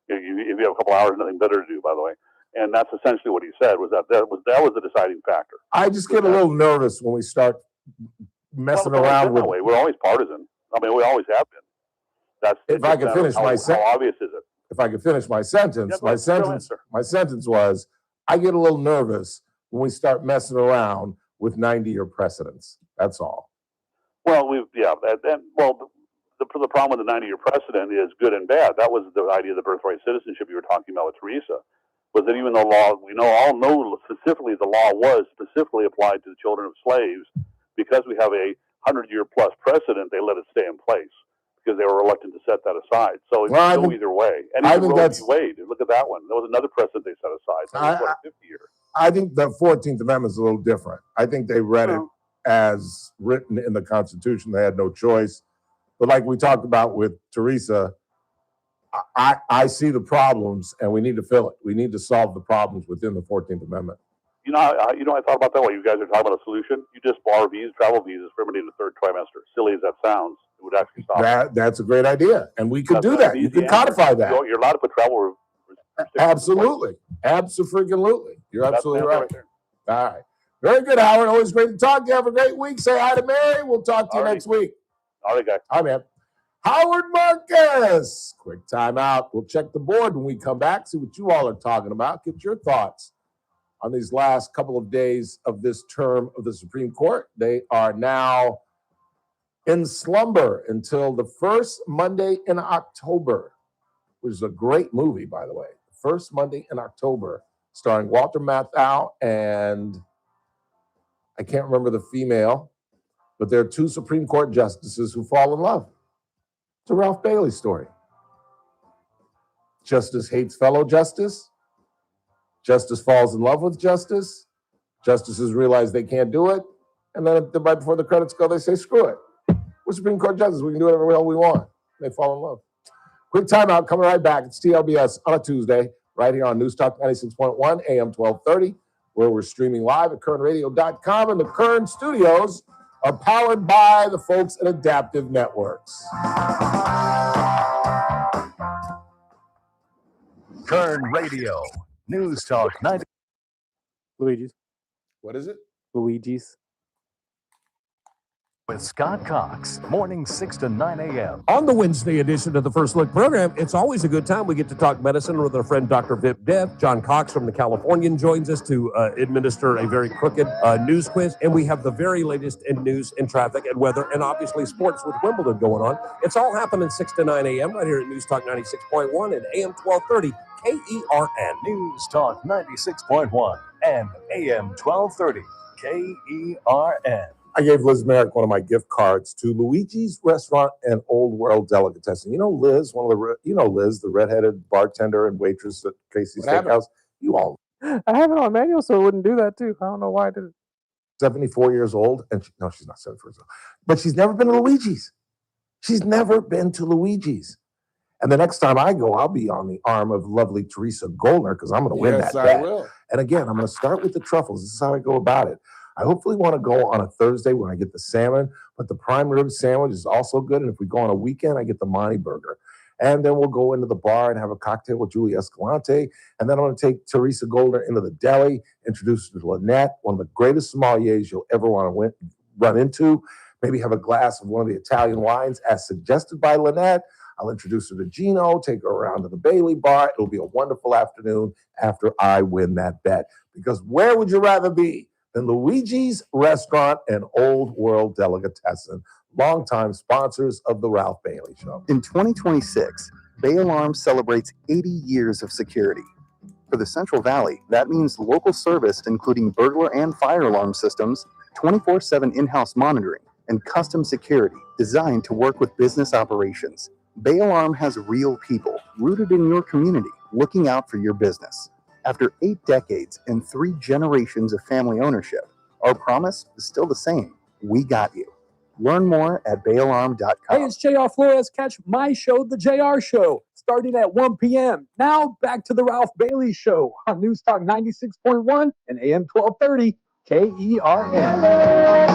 If you have a couple hours, nothing better to do, by the way. And that's essentially what he said was that was the deciding factor. I just get a little nervous when we start messing around with. We're always partisan. I mean, we always have been. That's if I could finish my sentence. How obvious is it? If I could finish my sentence, my sentence was, I get a little nervous when we start messing around with 90-year precedents. That's all. Well, the problem with the 90-year precedent is good and bad. That was the idea of the birthright citizenship you were talking about with Teresa. Was that even though we all know specifically the law was specifically applied to the children of slaves, because we have a 100-year plus precedent, they let it stay in place because they were reluctant to set that aside. So it can go either way. And even Roe v. Wade, look at that one. There was another precedent they set aside. That was 50 years. I think the 14th Amendment is a little different. I think they read it as written in the Constitution. They had no choice. But like we talked about with Teresa, I see the problems, and we need to fill it. We need to solve the problems within the 14th Amendment. I thought about that while you guys are talking about a solution. You just bar travel visas for everybody in the third trimester. Silly as that sounds, it would actually stop. That's a great idea, and we could do that. You can codify that. You're allowed to put travel. Absolutely. Absolutely. You're absolutely right. All right. Very good, Howard. Always great to talk to you. Have a great week. Say hi to Mary. We'll talk to you next week. All right, guys. Hi, man. Howard Marcus. Quick time out. We'll check the board when we come back, see what you all are talking about. Get your thoughts on these last couple of days of this term of the Supreme Court. They are now in slumber until the first Monday in October, which is a great movie, by the way. First Monday in October, starring Walter Matthau and I can't remember the female. But there are two Supreme Court justices who fall in love. It's a Ralph Bailey story. Justice hates fellow justice. Justice falls in love with justice. Justices realize they can't do it. And then right before the credits go, they say, screw it. We're Supreme Court justices. We can do whatever the hell we want. They fall in love. Quick timeout. Coming right back. It's TLBS on a Tuesday, right here on News Talk 96.1, AM 1230, where we're streaming live at kernradio.com. And the Kern studios are powered by the folks at Adaptive Networks. Kern Radio, News Talk 90. Luigi's. What is it? Luigi's. With Scott Cox, mornings 6 to 9 a.m. On the Wednesday edition of the First Look program, it's always a good time. We get to talk medicine with our friend Dr. Vip Dev. John Cox from the Californian joins us to administer a very crooked news quiz. And we have the very latest in news and traffic and weather and obviously sports with Wimbledon going on. It's all happening 6 to 9 a.m. right here at News Talk 96.1 and AM 1230 KERN. News Talk 96.1 and AM 1230 KERN. I gave Liz Merrick one of my gift cards to Luigi's Restaurant and Old World Delicatessen. You know Liz, Liz, the redheaded bartender and waitress at Casey's Steakhouse. You all. I have it on manual, so it wouldn't do that too. I don't know why I did it. 74 years old, and she's not 74 years old, but she's never been to Luigi's. She's never been to Luigi's. And the next time I go, I'll be on the arm of lovely Teresa Goldner because I'm going to win that bet. Will. And again, I'm going to start with the truffles. This is how I go about it. I hopefully want to go on a Thursday when I get the salmon, but the prime rib sandwich is also good. And if we go on a weekend, I get the Monty burger. And then we'll go into the bar and have a cocktail with Julie Escalante. And then I'm going to take Teresa Goldner into the deli, introduce her to Lynette, one of the greatest sommeliers you'll ever want to run into. Maybe have a glass of one of the Italian wines as suggested by Lynette. I'll introduce her to Gino, take her around to the Bailey bar. It'll be a wonderful afternoon after I win that bet. Because where would you rather be than Luigi's Restaurant and Old World Delicatessen, longtime sponsors of the Ralph Bailey Show. In 2026, Bay Alarm celebrates 80 years of security. For the Central Valley, that means local service including burglar and fire alarm systems, 24/7 in-house monitoring, and custom security designed to work with business operations. Bay Alarm has real people rooted in your community looking out for your business. After 8 decades and 3 generations of family ownership, our promise is still the same. We got you. Learn more at bayalarm.com. Hey, it's JR Flores. Catch my show, The JR Show, starting at 1 p.m. Now back to the Ralph Bailey Show on News Talk 96.1 and AM 1230 KERN.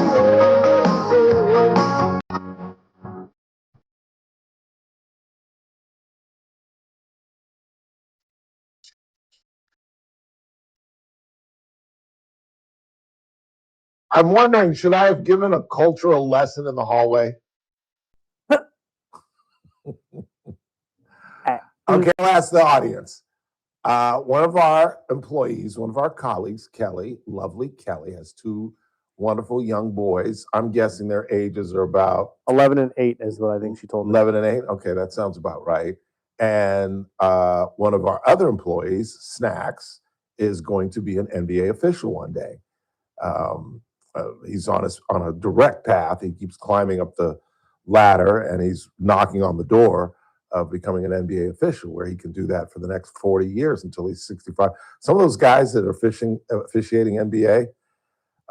I'm wondering, should I have given a cultural lesson in the hallway? Okay, I'll ask the audience. One of our employees, one of our colleagues, Kelly, lovely Kelly, has 2 wonderful young boys. I'm guessing their ages are about 11 and 8 is what I think she told me. 11 and 8? Okay, that sounds about right. And one of our other employees, Snacks, is going to be an NBA official one day. He's on a direct path. He keeps climbing up the ladder, and he's knocking on the door of becoming an NBA official, where he can do that for the next 40 years until he's 65. Some of those guys that are officiating NBA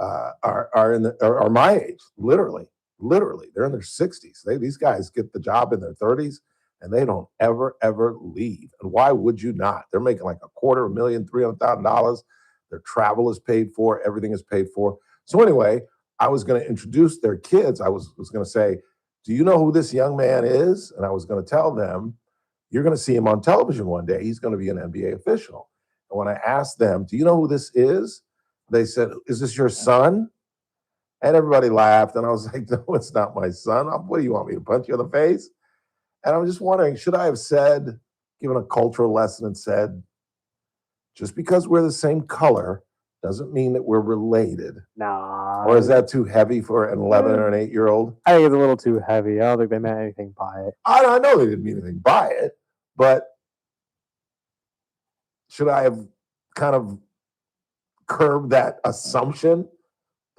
are my age, literally. They're in their 60s. These guys get the job in their 30s, and they don't ever leave. And why would you not? They're making like $250,000, $300,000. Their travel is paid for. Everything is paid for. So anyway, I was going to introduce their kids. I was going to say, do you know who this young man is? And I was going to tell them, you're going to see him on television one day. He's going to be an NBA official. And when I asked them, do you know who this is? They said, is this your son? And everybody laughed. And I was like, no, it's not my son. What do you want me to punch you in the face? And I'm just wondering, should I have given a cultural lesson and said, just because we're the same color doesn't mean that we're related. Nah. Or is that too heavy for an 11 or an 8-year-old? I think it's a little too heavy. I don't think they meant anything by it. I know they didn't mean anything by it, but should I have kind of curbed that assumption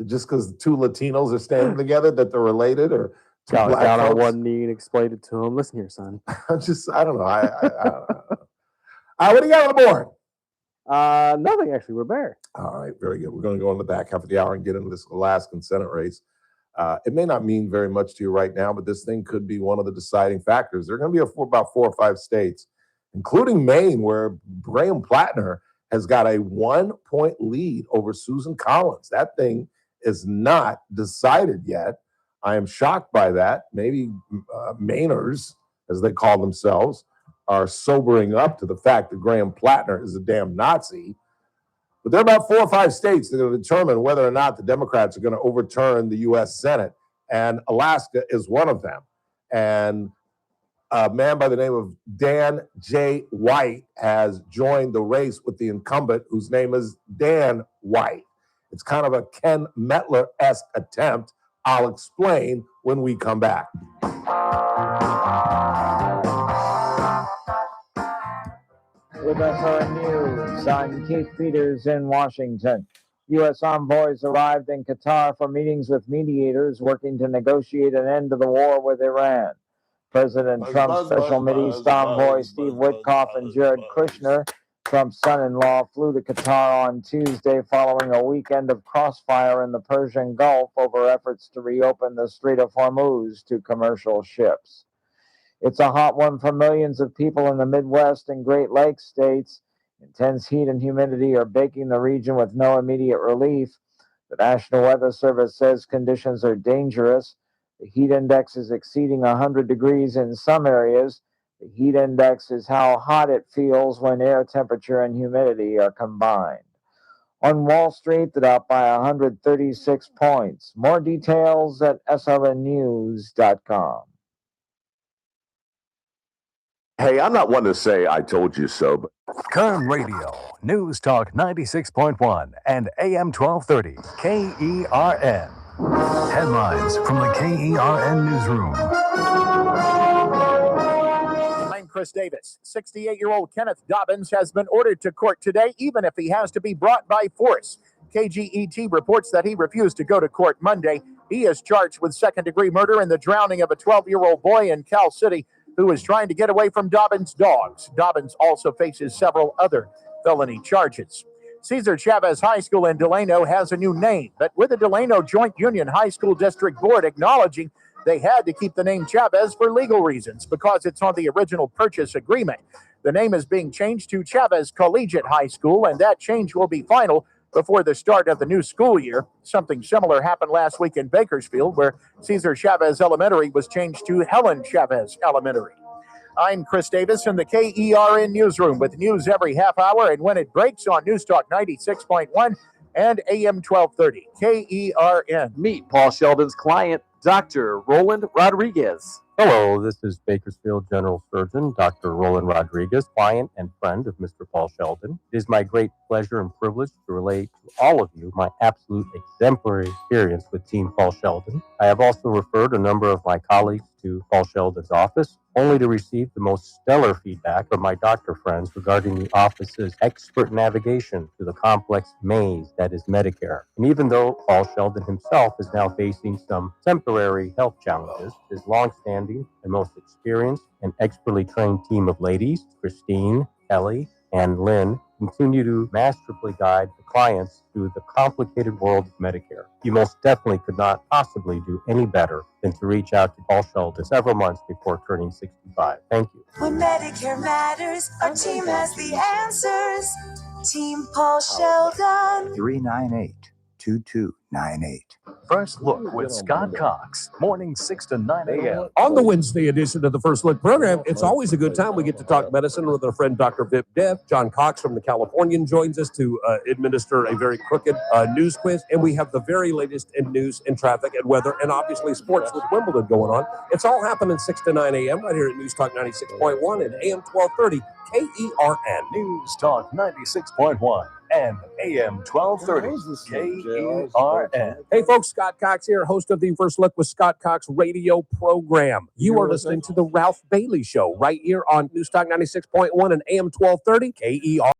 Just because two Latinos are standing together that they're related, or two Got black down on folks? one knee and explained it to him. Listen here, son. I don't know. I don't know. What do you got on the board? Nothing, actually. We're bare. All right, very good. We're going to go in the back half of the hour and get into this Alaskan Senate race. It may not mean very much to you right now, but this thing could be one of the deciding factors. There are going to be about 4 or 5 states, including Maine, where Graham Plattner has got a 1-point lead over Susan Collins. That thing is not decided yet. I am shocked by that. Maybe Mainers, as they call themselves, are sobering up to the fact that Graham Plattner is a damn Nazi. But there are about 4 or 5 states that are going to determine whether or not the Democrats are going to overturn the U.S. Senate, and Alaska is one of them. And a man by the name of Dan J. White has joined the race with the incumbent, whose name is Dan White. It's kind of a Ken Mettler-esque attempt. I'll explain when we come back. With SRN News, I'm Keith Peters in Washington. U.S. envoys arrived in Qatar for meetings with mediators working to negotiate an end to the war with Iran. President Trump's Special Middle East envoy Steve Witkoff and Jared Kushner, Trump's son-in-law, flew to Qatar on Tuesday following a weekend of crossfire in the Persian Gulf over efforts to reopen the Strait of Hormuz to commercial ships. It's a hot one for millions of people in the Midwest and Great Lakes states. Intense heat and humidity are baking the region with no immediate relief. The National Weather Service says conditions are dangerous. The heat index is exceeding 100 degrees in some areas. The heat index is how hot it feels when air temperature and humidity are combined. On Wall Street, they're up by 136 points. More details at srnnews.com. Hey, I'm not one to say I told you so, but Kern Radio, News Talk 96.1 and AM 1230, KERN. Headlines from the KERN Newsroom. I'm Chris Davis. 68-year-old Kenneth Dobbins has been ordered to court today, even if he has to be brought by force. KGET reports that he refused to go to court Monday. He is charged with second-degree murder in the drowning of a 12-year-old boy in Cal City who is trying to get away from Dobbins' dogs. Dobbins also faces several other felony charges. Cesar Chavez High School in Delano has a new name, but with the Delano Joint Union High School District Board acknowledging they had to keep the name Chavez for legal reasons because it's on the original purchase agreement. The name is being changed to Chavez Collegiate High School, and that change will be final before the start of the new school year. Something similar happened last week in Bakersfield, where Cesar Chavez Elementary was changed to Helen Chavez Elementary. I'm Chris Davis in the KERN Newsroom with news every half hour and when it breaks on News Talk 96.1 and AM 1230. KERN. Meet Paul Sheldon's client, Dr. Roland Rodriguez. Hello, this is Bakersfield General Surgeon Dr. Roland Rodriguez, client and friend of Mr. Paul Sheldon. It is my great pleasure and privilege to relate to all of you my absolute exemplary experience with Team Paul Sheldon. I have also referred a number of my colleagues to Paul Sheldon's office, only to receive the most stellar feedback from my doctor friends regarding the office's expert navigation through the complex maze that is Medicare. And even though Paul Sheldon himself is now facing some temporary health challenges, his longstanding and most experienced and expertly trained team of ladies, Christine, Kelly, and Lynn, continue to masterfully guide the clients through the complicated world of Medicare. You most definitely could not possibly do any better than to reach out to Paul Sheldon several months before turning 65. Thank you. When Medicare matters, our team has the answers. Team Paul Sheldon. 398-2298. First Look with Scott Cox, morning 6 to 9 a.m. On the Wednesday edition of the First Look program, it's always a good time. We get to talk medicine with our friend Dr. Vip Dev. John Cox from the Californian joins us to administer a very crooked news quiz. And we have the very latest in news and traffic and weather and obviously sports with Wimbledon going on. It's all happening 6 to 9 a.m. right here at News Talk 96.1 and AM 1230 KERN. News Talk 96.1 and AM 1230 KERN. Hey folks, Scott Cox here, host of the First Look with Scott Cox radio program. You are listening to the Ralph Bailey Show right here on News Talk 96.1 and AM 1230 KERN.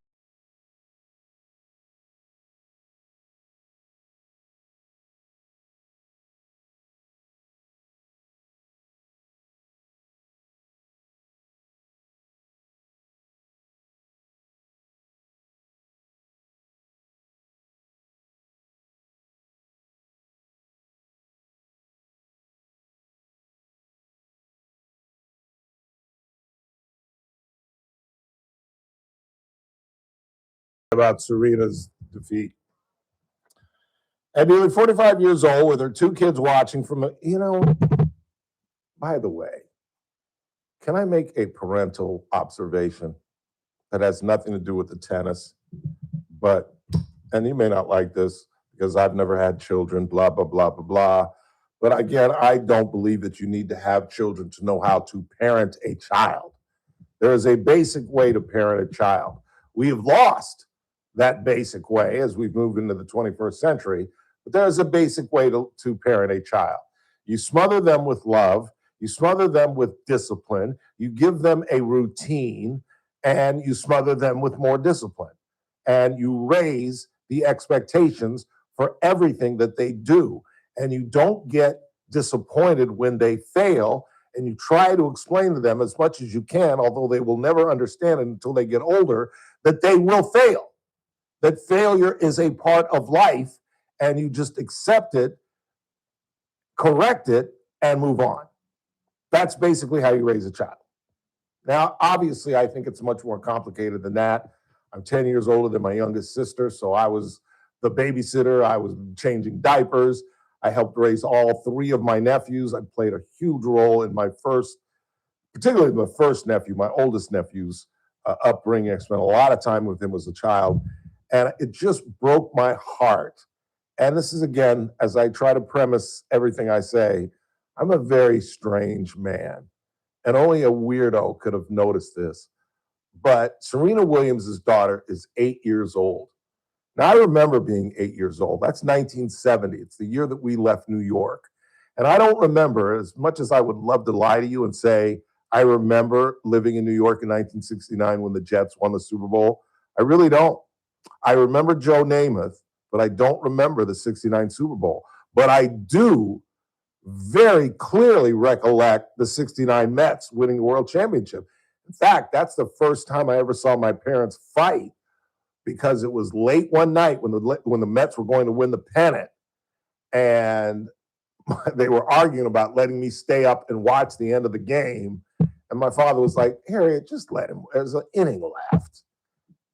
about Serena's defeat. At nearly 45 years old, with her two kids watching from by the way, can I make a parental observation that has nothing to do with the tennis? But, and you may not like this because I've never had children, blah, blah, blah, blah, blah. But again, I don't believe that you need to have children to know how to parent a child. There is a basic way to parent a child. We have lost that basic way as we've moved into the 21st century, but there is a basic way to parent a child. You smother them with love, you smother them with discipline, you give them a routine, and you smother them with more discipline. And you raise the expectations for everything that they do. And you don't get disappointed when they fail, and you try to explain to them as much as you can, although they will never understand it until they get older, that they will fail, that failure is a part of life, and you just accept it, correct it, and move on. That's basically how you raise a child. Now, obviously, I think it's much more complicated than that. I'm 10 years older than my youngest sister, so I was the babysitter. I was changing diapers. I helped raise all three of my nephews. I played a huge role in my first, particularly the first nephew, my oldest nephew's upbringing. I spent a lot of time with him as a child, and it just broke my heart. And this is, again, as I try to premise everything I say, I'm a very strange man, and only a weirdo could have noticed this. But Serena Williams' daughter is 8 years old. Now, I remember being 8 years old. That's 1970. It's the year that we left New York. And I don't remember, as much as I would love to lie to you and say, I remember living in New York in 1969 when the Jets won the Super Bowl. I really don't. I remember Joe Namath, but I don't remember the 69 Super Bowl. But I do very clearly recollect the 69 Mets winning the World Championship. In fact, that's the first time I ever saw my parents fight, because it was late one night when the Mets were going to win the pennant, and they were arguing about letting me stay up and watch the end of the game. And my father was like, Harriet, just let him. There's an inning left.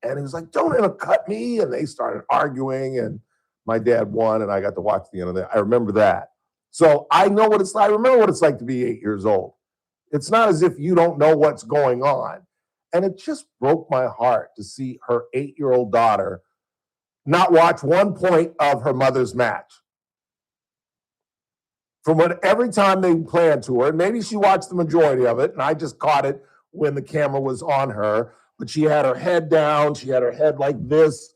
And he was like, don't intercut me. And they started arguing, and my dad won, and I got to watch the end of that. I remember that. So I know what it's like. I remember what it's like to be 8 years old. It's not as if you don't know what's going on. And it just broke my heart to see her 8-year-old daughter not watch 1 point of her mother's match. From what every time they planned to her, and maybe she watched the majority of it, and I just caught it when the camera was on her, but she had her head down, she had her head like this,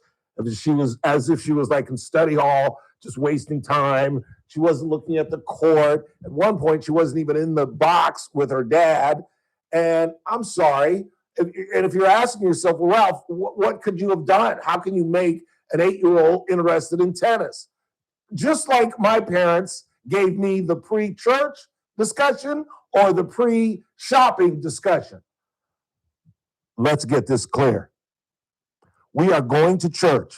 she was as if she was like in study hall, just wasting time. She wasn't looking at the court. At one point, she wasn't even in the box with her dad. And I'm sorry, and if you're asking yourself, well, Ralph, what could you have done? How can you make an 8-year-old interested in tennis? Just like my parents gave me the pre-church discussion or the pre-shopping discussion. Let's get this clear. We are going to church,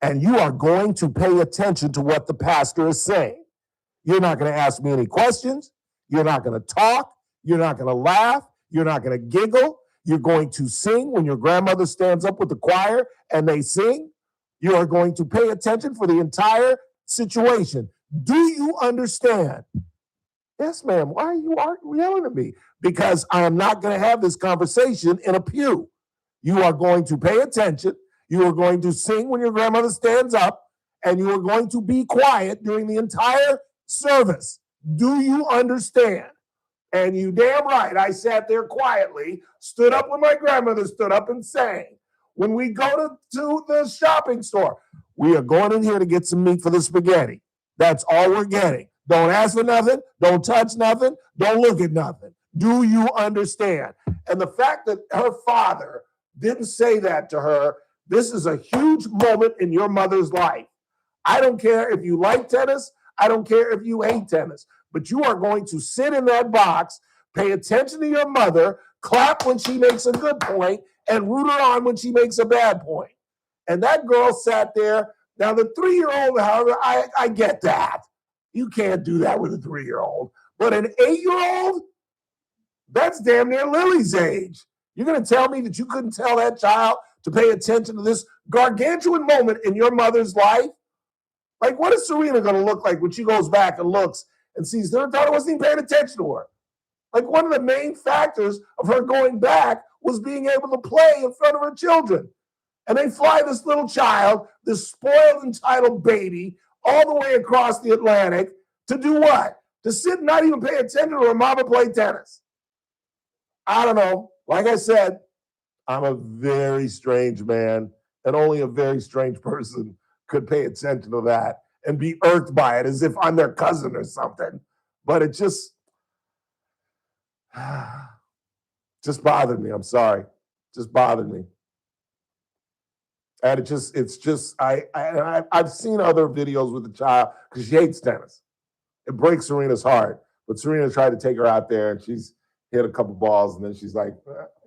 and you are going to pay attention to what the pastor is saying. You're not going to ask me any questions. You're not going to talk. You're not going to laugh. You're not going to giggle. You're going to sing when your grandmother stands up with the choir and they sing. You are going to pay attention for the entire situation. Do you understand? Yes, ma'am. Why are you yelling at me? Because I am not going to have this conversation in a pew. You are going to pay attention. You are going to sing when your grandmother stands up, and you are going to be quiet during the entire service. Do you understand? And you damn right, I sat there quietly, stood up when my grandmother stood up and sang. When we go to the shopping store, we are going in here to get some meat for the spaghetti. That's all we're getting. Don't ask for nothing. Don't touch nothing. Don't look at nothing. Do you understand? And the fact that her father didn't say that to her, this is a huge moment in your mother's life. I don't care if you like tennis. I don't care if you hate tennis. But you are going to sit in that box, pay attention to your mother, clap when she makes a good point, and root her on when she makes a bad point. And that girl sat there. Now, the 3-year-old, however, I get that. You can't do that with a 3-year-old. But an 8-year-old, that's damn near Lily's age. You're going to tell me that you couldn't tell that child to pay attention to this gargantuan moment in your mother's life? Like, what is Serena going to look like when she goes back and looks and sees her daughter wasn't even paying attention to her? Like, one of the main factors of her going back was being able to play in front of her children. And they fly this little child, this spoiled, entitled baby, all the way across the Atlantic to do what? To sit and not even pay attention to her mama play tennis. I don't know. Like I said, I'm a very strange man, and only a very strange person could pay attention to that and be irked by it as if I'm their cousin or something. But it just bothered me. I'm sorry. Just bothered me. And I've seen other videos with the child because she hates tennis. It breaks Serena's heart. But Serena tried to take her out there and she's hit a couple balls and then she's like,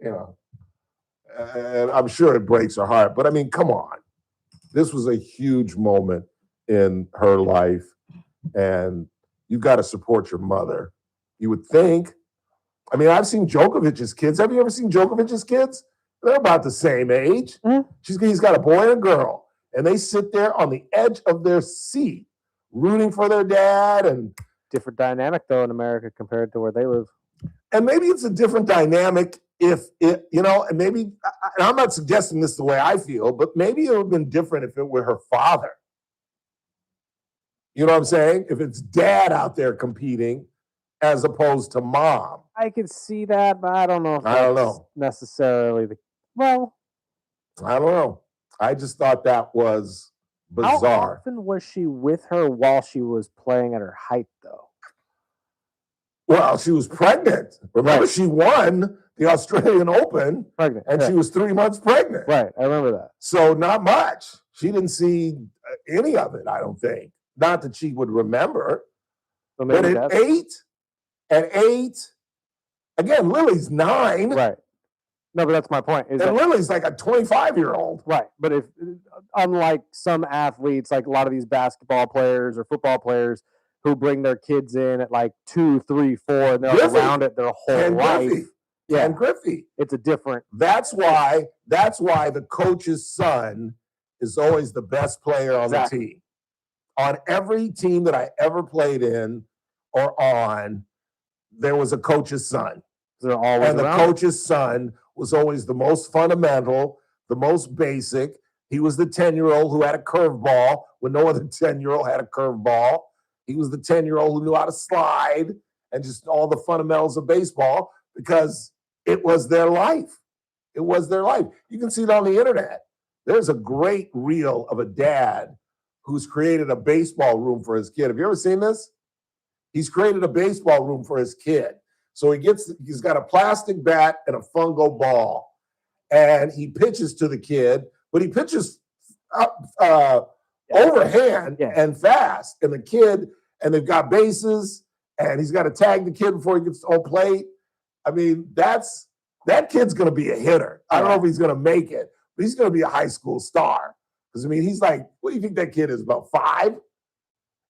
and I'm sure it breaks her heart. But I mean, come on. This was a huge moment in her life and you've got to support your mother. You would think. I mean, I've seen Djokovic's kids. Have you ever seen Djokovic's kids? They're about the same age. He's got a boy and a girl, and they sit there on the edge of their seat, rooting for their dad. And different dynamic though in America compared to where they live. And maybe it's a different dynamic if it, and maybe, and I'm not suggesting this the way I feel, but maybe it would have been different if it were her father. You know what I'm saying? If it's dad out there competing as opposed to mom. I could see that, but I don't know if that's necessarily the. Well, I don't know. I just thought that was bizarre. How often was she with her while she was playing at her height, though? Well, she was pregnant. Remember, she won the Australian Open, and she was 3 months pregnant. Right, I remember that. So not much. She didn't see any of it, I don't think. Not that she would remember. But at eight, again, Lily's 9. Right. No, but that's my point. And Lily's like a 25-year-old. Right. But if, unlike some athletes, like a lot of these basketball players or football players who bring their kids in at like 2, 3, 4, and they're around it their whole life. And Griffey. It's a different. That's why the coach's son is always the best player on the team. On every team that I ever played in or on, there was a coach's son. They're always and the coach's son was always the most fundamental, the most basic. He was the 10-year-old who had a curveball when no other 10-year-old had a curveball. He was the 10-year-old who knew how to slide and just all the fundamentals of baseball because it was their life. It was their life. You can see it on the internet. There's a great reel of a dad who's created a baseball room for his kid. Have you ever seen this? He's created a baseball room for his kid. So he's got a plastic bat and a fungo ball, and he pitches to the kid, but he pitches overhand and fast. And the kid, and they've got bases, and he's got to tag the kid before he gets on plate. I mean, that kid's going to be a hitter. I don't know if he's going to make it, but he's going to be a high school star. Because, I mean, he's like, what do you think that kid is, about 5?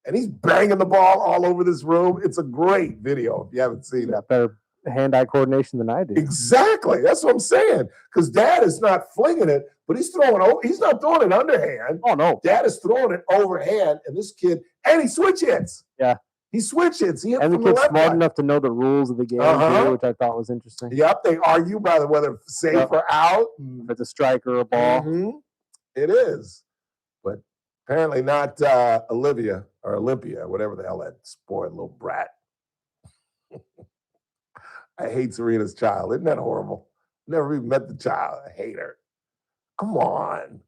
And he's banging the ball all over this room. It's a great video if you haven't seen it. Better hand-eye coordination than I do. Exactly. That's what I'm saying. Because Dad is not flinging it, but he's not throwing it underhand. Oh, no. Dad is throwing it overhand, and this kid, and he switch hits. Yeah. He switch hits. He hit and the from kid's left smart side. enough to know the rules of the game, too, which I thought was interesting. Yep. They argue about whether safe or out. If it's a strike or a ball. Mm-hmm. It is. But apparently not Olivia or Olympia, whatever the hell that spoiled little brat. I hate Serena's child. Isn't that horrible? Never even met the child. I hate her. Come on.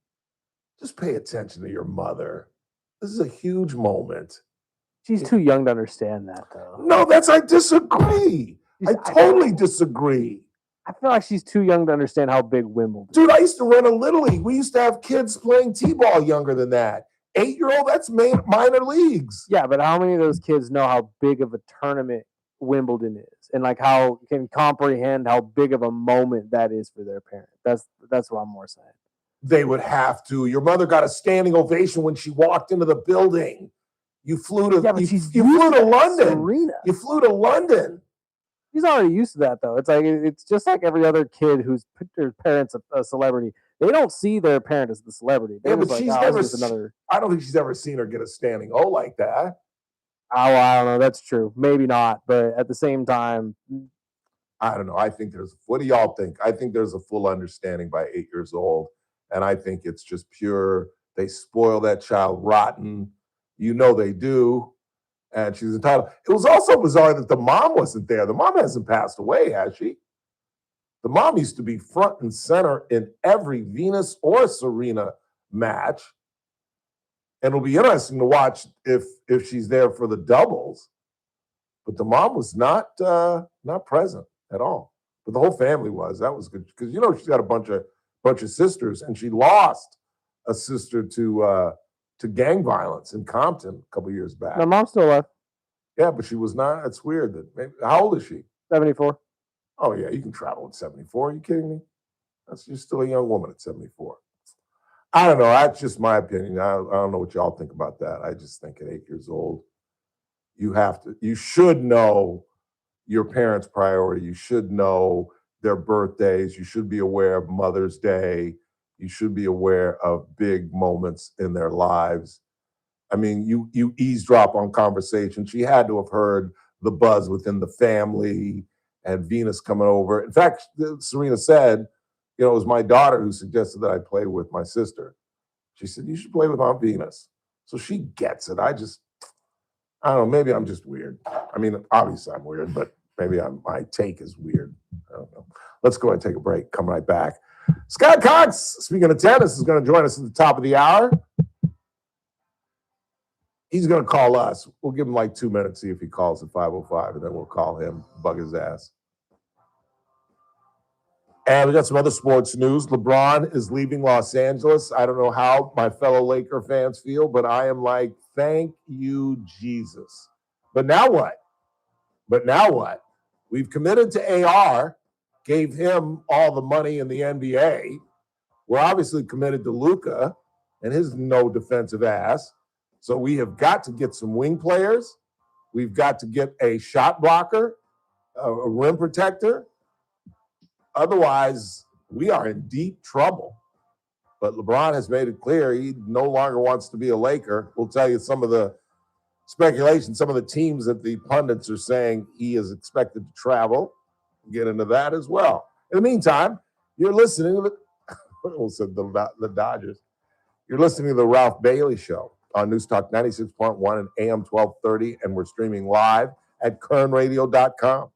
Just pay attention to your mother. This is a huge moment. She's too young to understand that, though. No, I disagree. I totally disagree. I feel like she's too young to understand how big Wimbledon. Dude, I used to run a Little League. We used to have kids playing T-ball younger than that. 8-year-old, that's minor leagues. Yeah, but how many of those kids know how big of a tournament Wimbledon is, and like how can comprehend how big of a moment that is for their parent? That's what I'm more saying. They would have to. Your mother got a standing ovation when she walked into the building. You flew to you flew to London. Serena. You flew to London. She's already used to that, though. It's just like every other kid whose parents a celebrity. They don't see their parent as the celebrity. They're but just she's like, never. this is another. I don't think she's ever seen her get a standing O like that. Oh, I don't know. That's true. Maybe not, but at the same time, I don't know. I think there's. What do y'all think? I think there's a full understanding by 8 years old, and I think it's just pure. They spoil that child rotten. You know they do, and she's entitled. It was also bizarre that the mom wasn't there. The mom hasn't passed away, has she? The mom used to be front and center in every Venus or Serena match. And it'll be interesting to watch if she's there for the doubles. But the mom was not present at all. But the whole family was. That was good because she's got a bunch of sisters, and she lost a sister to gang violence in Compton a couple years back. my mom's still alive. Yeah, but she was not. It's weird that maybe. How old is she? 74. Oh yeah, you can travel at 74. Are you kidding me? You're still a young woman at 74. I don't know. That's just my opinion. I don't know what y'all think about that. I just think at 8 years old, you should know your parents' priority. You should know their birthdays. You should be aware of Mother's Day. You should be aware of big moments in their lives. I mean, you eavesdrop on conversation. She had to have heard the buzz within the family and Venus coming over. In fact, Serena said, it was my daughter who suggested that I play with my sister. She said, you should play with Aunt Venus. So she gets it. I don't know, maybe I'm just weird. I mean, obviously I'm weird, but maybe my take is weird. I don't know. Let's go ahead and take a break. Come right back. Scott Cox, speaking of tennis, is going to join us at the top of the hour. He's going to call us. We'll give him like 2 minutes, see if he calls at 5:05, and then we'll call him, bug his ass. And we got some other sports news. LeBron is leaving Los Angeles. I don't know how my fellow Laker fans feel, but I am like, thank you, Jesus. But now what? We've committed to AR, gave him all the money in the NBA. We're obviously committed to Luka and his no defensive ass. So we have got to get some wing players. We've got to get a shot blocker, a rim protector. Otherwise, we are in deep trouble. But LeBron has made it clear he no longer wants to be a Laker. We'll tell you some of the speculation, some of the teams that the pundits are saying he is expected to travel. We'll get into that as well. In the meantime, you're listening to the Dodgers. You're listening to the Ralph Bailey Show on News Talk 96.1 and AM 1230, and we're streaming live at kernradio.com.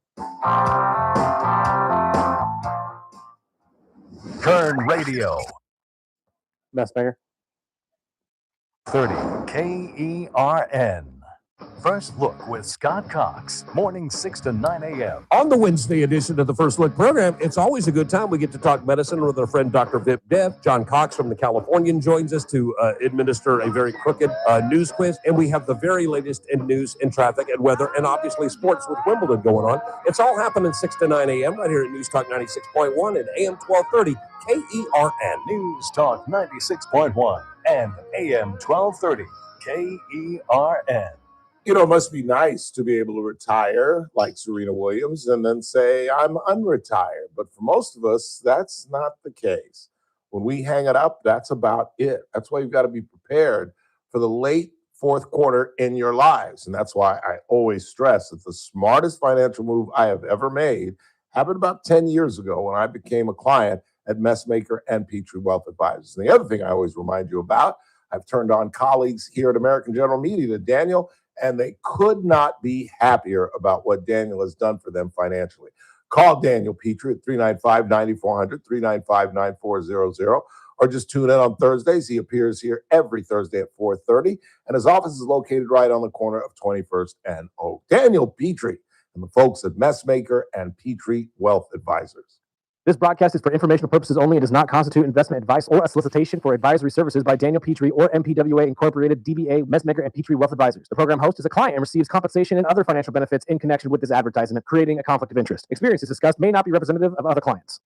Kern Radio. Messmaker. 30 KERN. First Look with Scott Cox. Mornings 6 to 9 a.m. On the Wednesday edition of the First Look program, it's always a good time. We get to talk medicine with our friend Dr. Vip Dev. John Cox from the Californian joins us to administer a very crooked news quiz. And we have the very latest in news and traffic and weather and obviously sports with Wimbledon going on. It's all happening 6 to 9 a.m. right here at News Talk 96.1 and AM 1230 KERN. News Talk 96.1 and AM 1230 KERN. It must be nice to be able to retire like Serena Williams and then say, I'm unretired. But for most of us, that's not the case. When we hang it up, that's about it. That's why you've got to be prepared for the late fourth quarter in your lives. And that's why I always stress that the smartest financial move I have ever made happened about 10 years ago when I became a client at Messmaker and Petrie Wealth Advisors. And the other thing I always remind you about, I've turned on colleagues here at American General Media to Daniel, and they could not be happier about what Daniel has done for them financially. Call Daniel Petrie at 395-9400, 395-9400, or just tune in on Thursdays. He appears here every Thursday at 4:30, and his office is located right on the corner of 21st and Oak. Daniel Petrie and the folks at Messmaker and Petrie Wealth Advisors. This broadcast is for informational purposes only and does not constitute investment advice or a solicitation for advisory services by Daniel Petrie or MPWA Incorporated, DBA, Messmaker, and Petrie Wealth Advisors. The program host is a client and receives compensation and other financial benefits in connection with this advertisement, creating a conflict of interest. Experiences discussed may not be representative of other clients.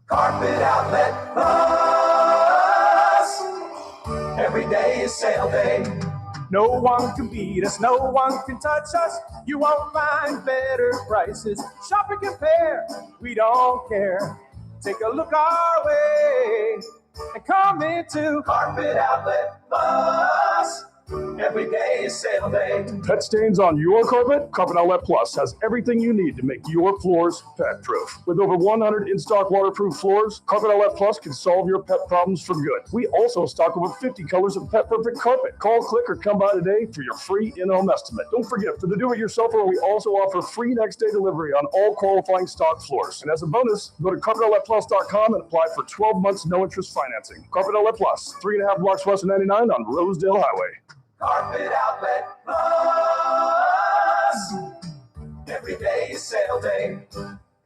Carpet Outlet Plus. Every day is sale day. No one can beat us, no one can touch us. You won't find better prices. Shop and compare, we don't care. Take a look our way. and come into Carpet Outlet Plus. Every day is sale day. Pet stains on your carpet? Carpet Outlet Plus has everything you need to make your floors pet-proof. With over 100 in-stock waterproof floors, Carpet Outlet Plus can solve your pet problems for good. We also stock over 50 colors of pet-perfect carpet. Call, click, or come by today for your free in-home estimate. Don't forget, for the do-it-yourselfer, we also offer free next-day delivery on all qualifying stock floors. And as a bonus, go to carpetoutletplus.com and apply for 12 months no-interest financing. Carpet Outlet Plus, 3.5 blocks west of 99 on Rosedale Highway. Carpet Outlet Plus. Every day is sale day.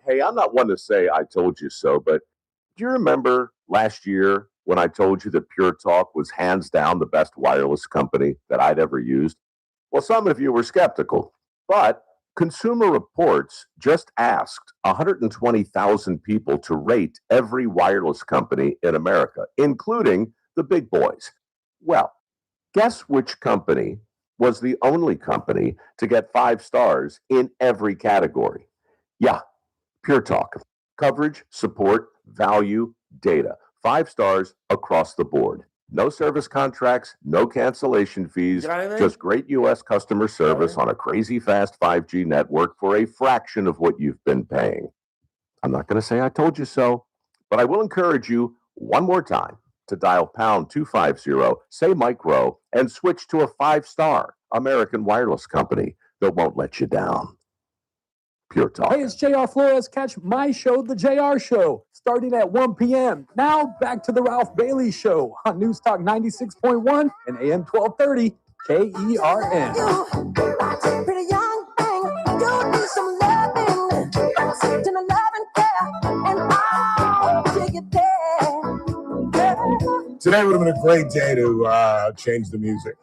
Hey, I'm not one to say I told you so, but do you remember last year when I told you that Pure Talk was hands down the best wireless company that I'd ever used? Well, some of you were skeptical, but Consumer Reports just asked 120,000 people to rate every wireless company in America, including the big boys. Well, guess which company was the only company to get 5 stars in every category? Yeah, Pure Talk. Coverage, support, value, data. 5 stars across the board. No service contracts, no cancellation fees, just great U.S. customer service on a crazy fast 5G network for a fraction of what you've been paying. I'm not going to say I told you so, but I will encourage you one more time to dial pound 250, say micro, and switch to a 5-star American wireless company that won't let you down. Pure Talk. Hey, it's JR Flores. Catch my show, The JR Show, starting at 1 p.m. Now back to the Ralph Bailey Show on News Talk 96.1 and AM 1230 KERN. Pretty young thing, you need some loving, to love and care, and I'll take it there. Today would have been a great day to change the music,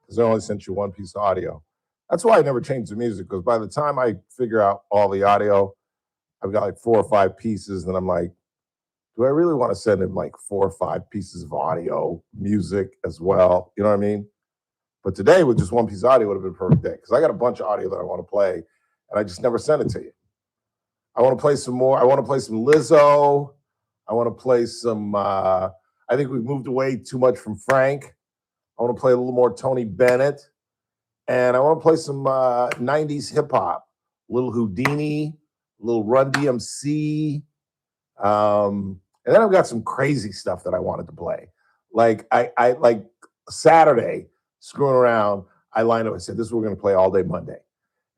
because I only sent you one piece of audio. That's why I never changed the music, because by the time I figure out all the audio, I've got like 4 or 5 pieces, and I'm like, do I really want to send him like 4 or 5 pieces of audio, music as well? You know what I mean? But today, with just one piece of audio, would have been a perfect day, because I got a bunch of audio that I want to play, and I just never sent it to you. I want to play some more. I want to play some Lizzo. I want to play some, I think we've moved away too much from Frank. I want to play a little more Tony Bennett. And I want to play some 90s hip hop. Little Houdini, little Run DMC. And then I've got some crazy stuff that I wanted to play. Like I like Saturday, screwing around, I lined up, I said, this is what we're going to play all day Monday.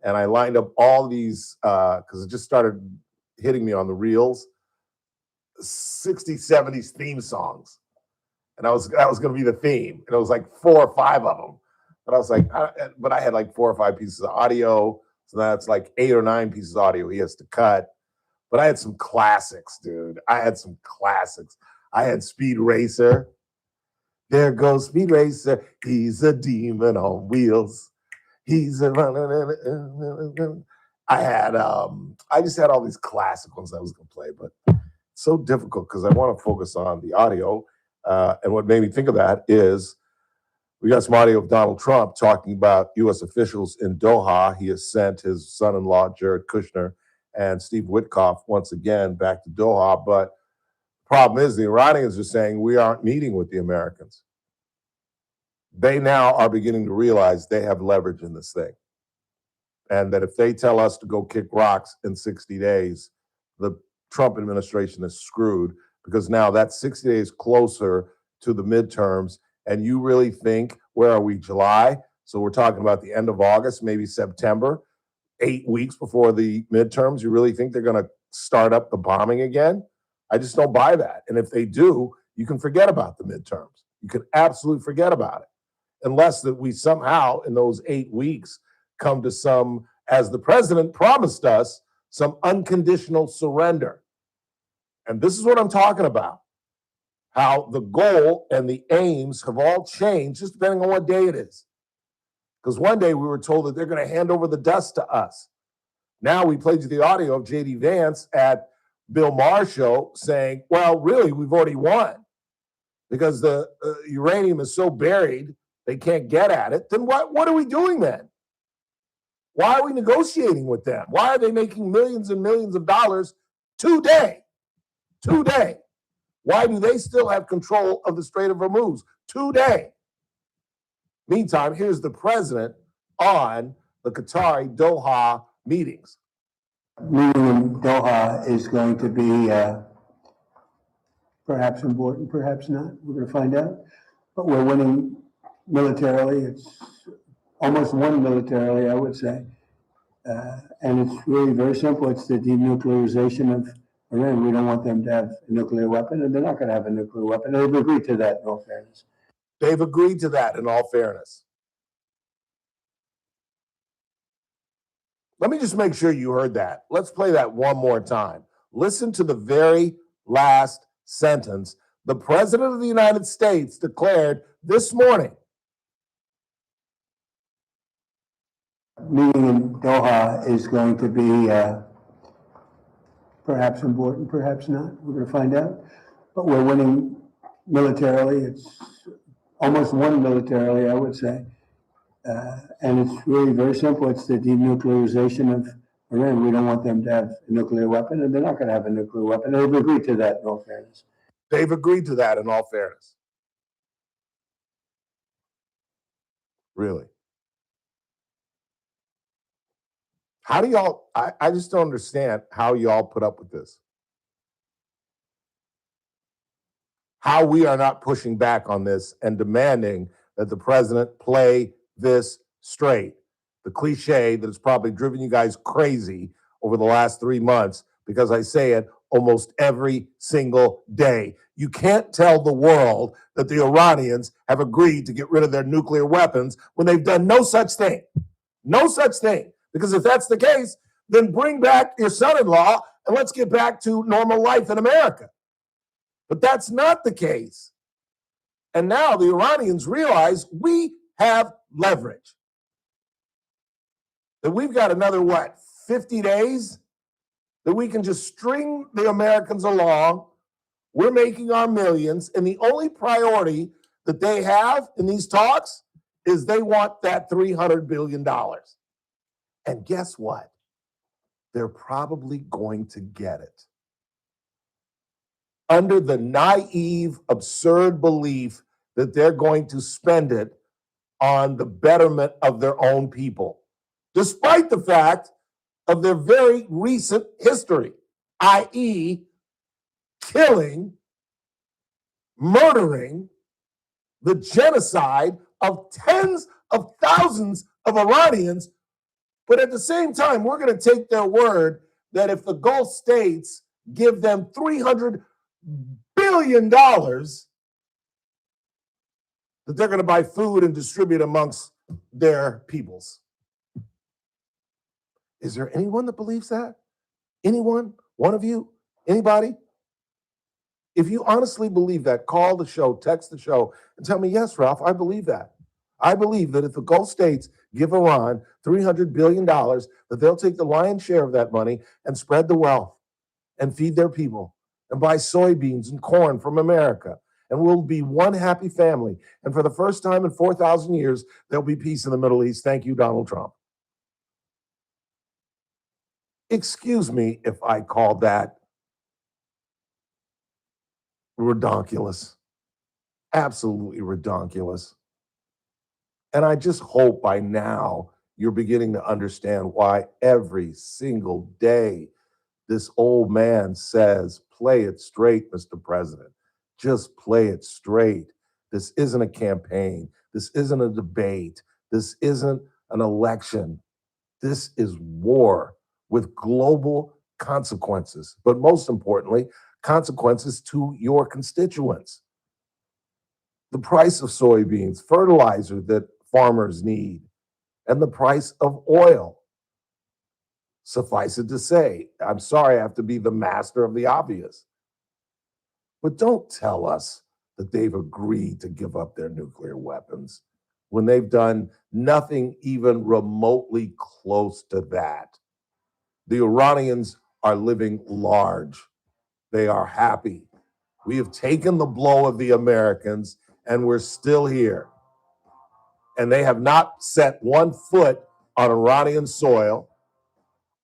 And I lined up all these, because it just started hitting me on the reels, 60s, 70s theme songs. And that was going to be the theme. And it was like 4 or 5 of them. But I was like, but I had like 4 or 5 pieces of audio. So that's like 8 or 9 pieces of audio he has to cut. But I had some classics, dude. I had some classics. I had Speed Racer. There goes Speed Racer. He's a demon on wheels. He's a running. I just had all these classic ones I was going to play, but it's so difficult because I want to focus on the audio. And what made me think of that is we got some audio of Donald Trump talking about U.S. officials in Doha. He has sent his son-in-law, Jared Kushner, and Steve Witkoff once again back to Doha. But the problem is the Iranians are saying we aren't meeting with the Americans. They now are beginning to realize they have leverage in this thing. And that if they tell us to go kick rocks in 60 days, the Trump administration is screwed, because now that's 60 days closer to the midterms. And you really think, where are we, July? So we're talking about the end of August, maybe September, 8 weeks before the midterms. You really think they're going to start up the bombing again? I just don't buy that. And if they do, you can forget about the midterms. You can absolutely forget about it. Unless that we somehow, in those 8 weeks, come to some, as the president promised us, some unconditional surrender. And this is what I'm talking about. How the goal and the aims have all changed, just depending on what day it is. Because one day we were told that they're going to hand over the dust to us. Now we played you the audio of J.D. Vance at Bill Maher's show saying, well, really, we've already won. Because the uranium is so buried, they can't get at it. Then what are we doing then? Why are we negotiating with them? Why are they making millions and millions of dollars today? Today. Why do they still have control of the Strait of Hormuz today? Meantime, here's the president on the Qatari Doha meetings. Meeting in Doha is going to be perhaps important, perhaps not. We're going to find out. But we're winning militarily. It's almost won militarily, I would say. And it's really very simple. It's the denuclearization of Iran. We don't want them to have a nuclear weapon, and they're not going to have a nuclear weapon. They've agreed to that, in all fairness. They've agreed to that, in all fairness. Let me just make sure you heard that. Let's play that one more time. Listen to the very last sentence the President of the United States declared this morning. Meeting in Doha is going to be perhaps important, perhaps not. We're going to find out. But we're winning militarily. It's almost won militarily, I would say. And it's really very simple. It's the denuclearization of Iran. We don't want them to have a nuclear weapon, and they're not going to have a nuclear weapon. They've agreed to that, in all fairness. They've agreed to that, in all fairness. Really. How do y'all, I just don't understand how y'all put up with this. How we are not pushing back on this and demanding that the president play this straight. The cliche that has probably driven you guys crazy over the last 3 months, because I say it almost every single day. You can't tell the world that the Iranians have agreed to get rid of their nuclear weapons when they've done no such thing. No such thing. Because if that's the case, then bring back your son-in-law and let's get back to normal life in America. But that's not the case. And now the Iranians realize we have leverage. That we've got another, 50 days? That we can just string the Americans along. We're making our millions. And the only priority that they have in these talks is they want that $300 billion. And guess what? They're probably going to get it. Under the naive, absurd belief that they're going to spend it on the betterment of their own people, despite the fact of their very recent history, i.e., killing, murdering, the genocide of tens of thousands of Iranians. But at the same time, we're going to take their word that if the Gulf states give them $300 billion, that they're going to buy food and distribute amongst their peoples. Is there anyone that believes that? Anyone? One of you? Anybody? If you honestly believe that, call the show, text the show, and tell me, yes, Ralph, I believe that. I believe that if the Gulf states give Iran $300 billion, that they'll take the lion's share of that money and spread the wealth and feed their people and buy soybeans and corn from America. And we'll be one happy family. And for the first time in 4,000 years, there'll be peace in the Middle East. Thank you, Donald Trump. Excuse me if I call that redonkulous. Absolutely redonkulous. And I just hope by now you're beginning to understand why every single day this old man says, play it straight, Mr. President. Just play it straight. This isn't a campaign. This isn't a debate. This isn't an election. This is war with global consequences, but most importantly, consequences to your constituents. The price of soybeans, fertilizer that farmers need, and the price of oil. Suffice it to say, I'm sorry I have to be the master of the obvious, but don't tell us that they've agreed to give up their nuclear weapons when they've done nothing even remotely close to that. The Iranians are living large. They are happy. We have taken the blow of the Americans, and we're still here. And they have not set one foot on Iranian soil.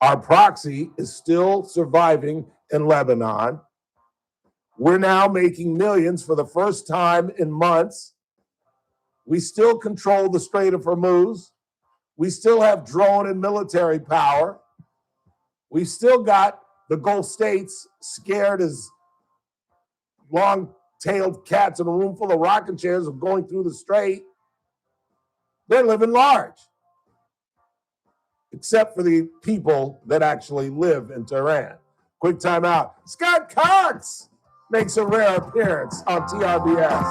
Our proxy is still surviving in Lebanon. We're now making millions for the first time in months. We still control the Strait of Hormuz. We still have drone and military power. We've still got the Gulf states scared as long-tailed cats in a room full of rocking chairs of going through the strait. They're living large, except for the people that actually live in Tehran. Quick time out. Scott Cox makes a rare appearance on TRBS.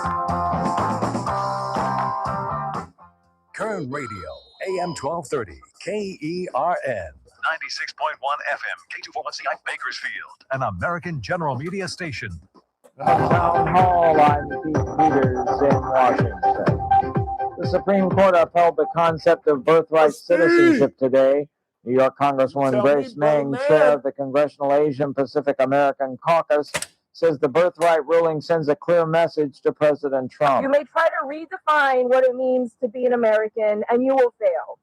Kern Radio, AM 1230, KERN. 96.1 FM, K241CI, Bakersfield, an American General Media station. Town Hall, I'm Keith Peters in Washington. The Supreme Court upheld the concept of birthright citizenship today. New York Congresswoman Grace Meng, chair of the Congressional Asian Pacific American Caucus, says the birthright ruling sends a clear message to President Trump. You may try to redefine what it means to be an American, and you will fail.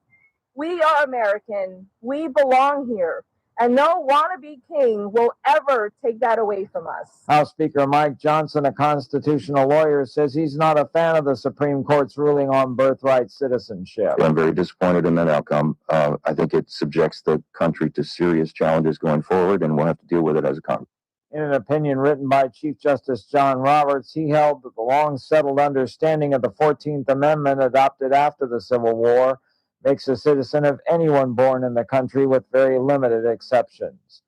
We are American. We belong here. And no wannabe king will ever take that away from us. House Speaker Mike Johnson, a constitutional lawyer, says he's not a fan of the Supreme Court's ruling on birthright citizenship. I'm very disappointed in that outcome. I think it subjects the country to serious challenges going forward, and we'll have to deal with it as a Congress. In an opinion written by Chief Justice John Roberts, he held that the long-settled understanding of the 14th Amendment adopted after the Civil War makes a citizen of anyone born in the country with very limited exceptions.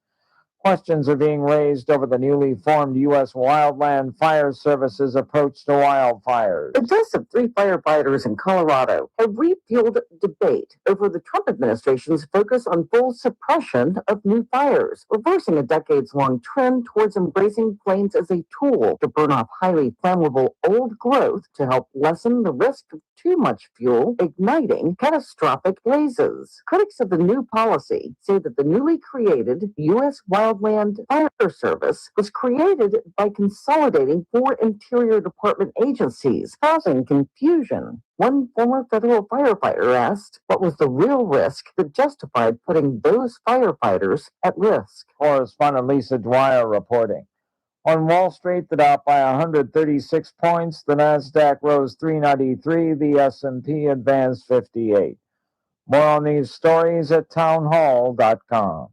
Questions are being raised over the newly formed U.S. Wildland Fire Service's approach to wildfires. The deaths of 3 firefighters in Colorado have refueled debate over the Trump administration's focus on full suppression of new fires, reversing a decades-long trend towards embracing flames as a tool to burn off highly flammable old growth to help lessen the risk of too much fuel igniting catastrophic blazes. Critics of the new policy say that the newly created U.S. Wildland Fire Service was created by consolidating 4 Interior Department agencies, causing confusion. One former federal firefighter asked what was the real risk that justified putting those firefighters at risk. Correspondent Lisa Dwyer reporting. On Wall Street, the Dow by 136 points, the Nasdaq rose 393, the S&P advanced 58. More on these stories at townhall.com.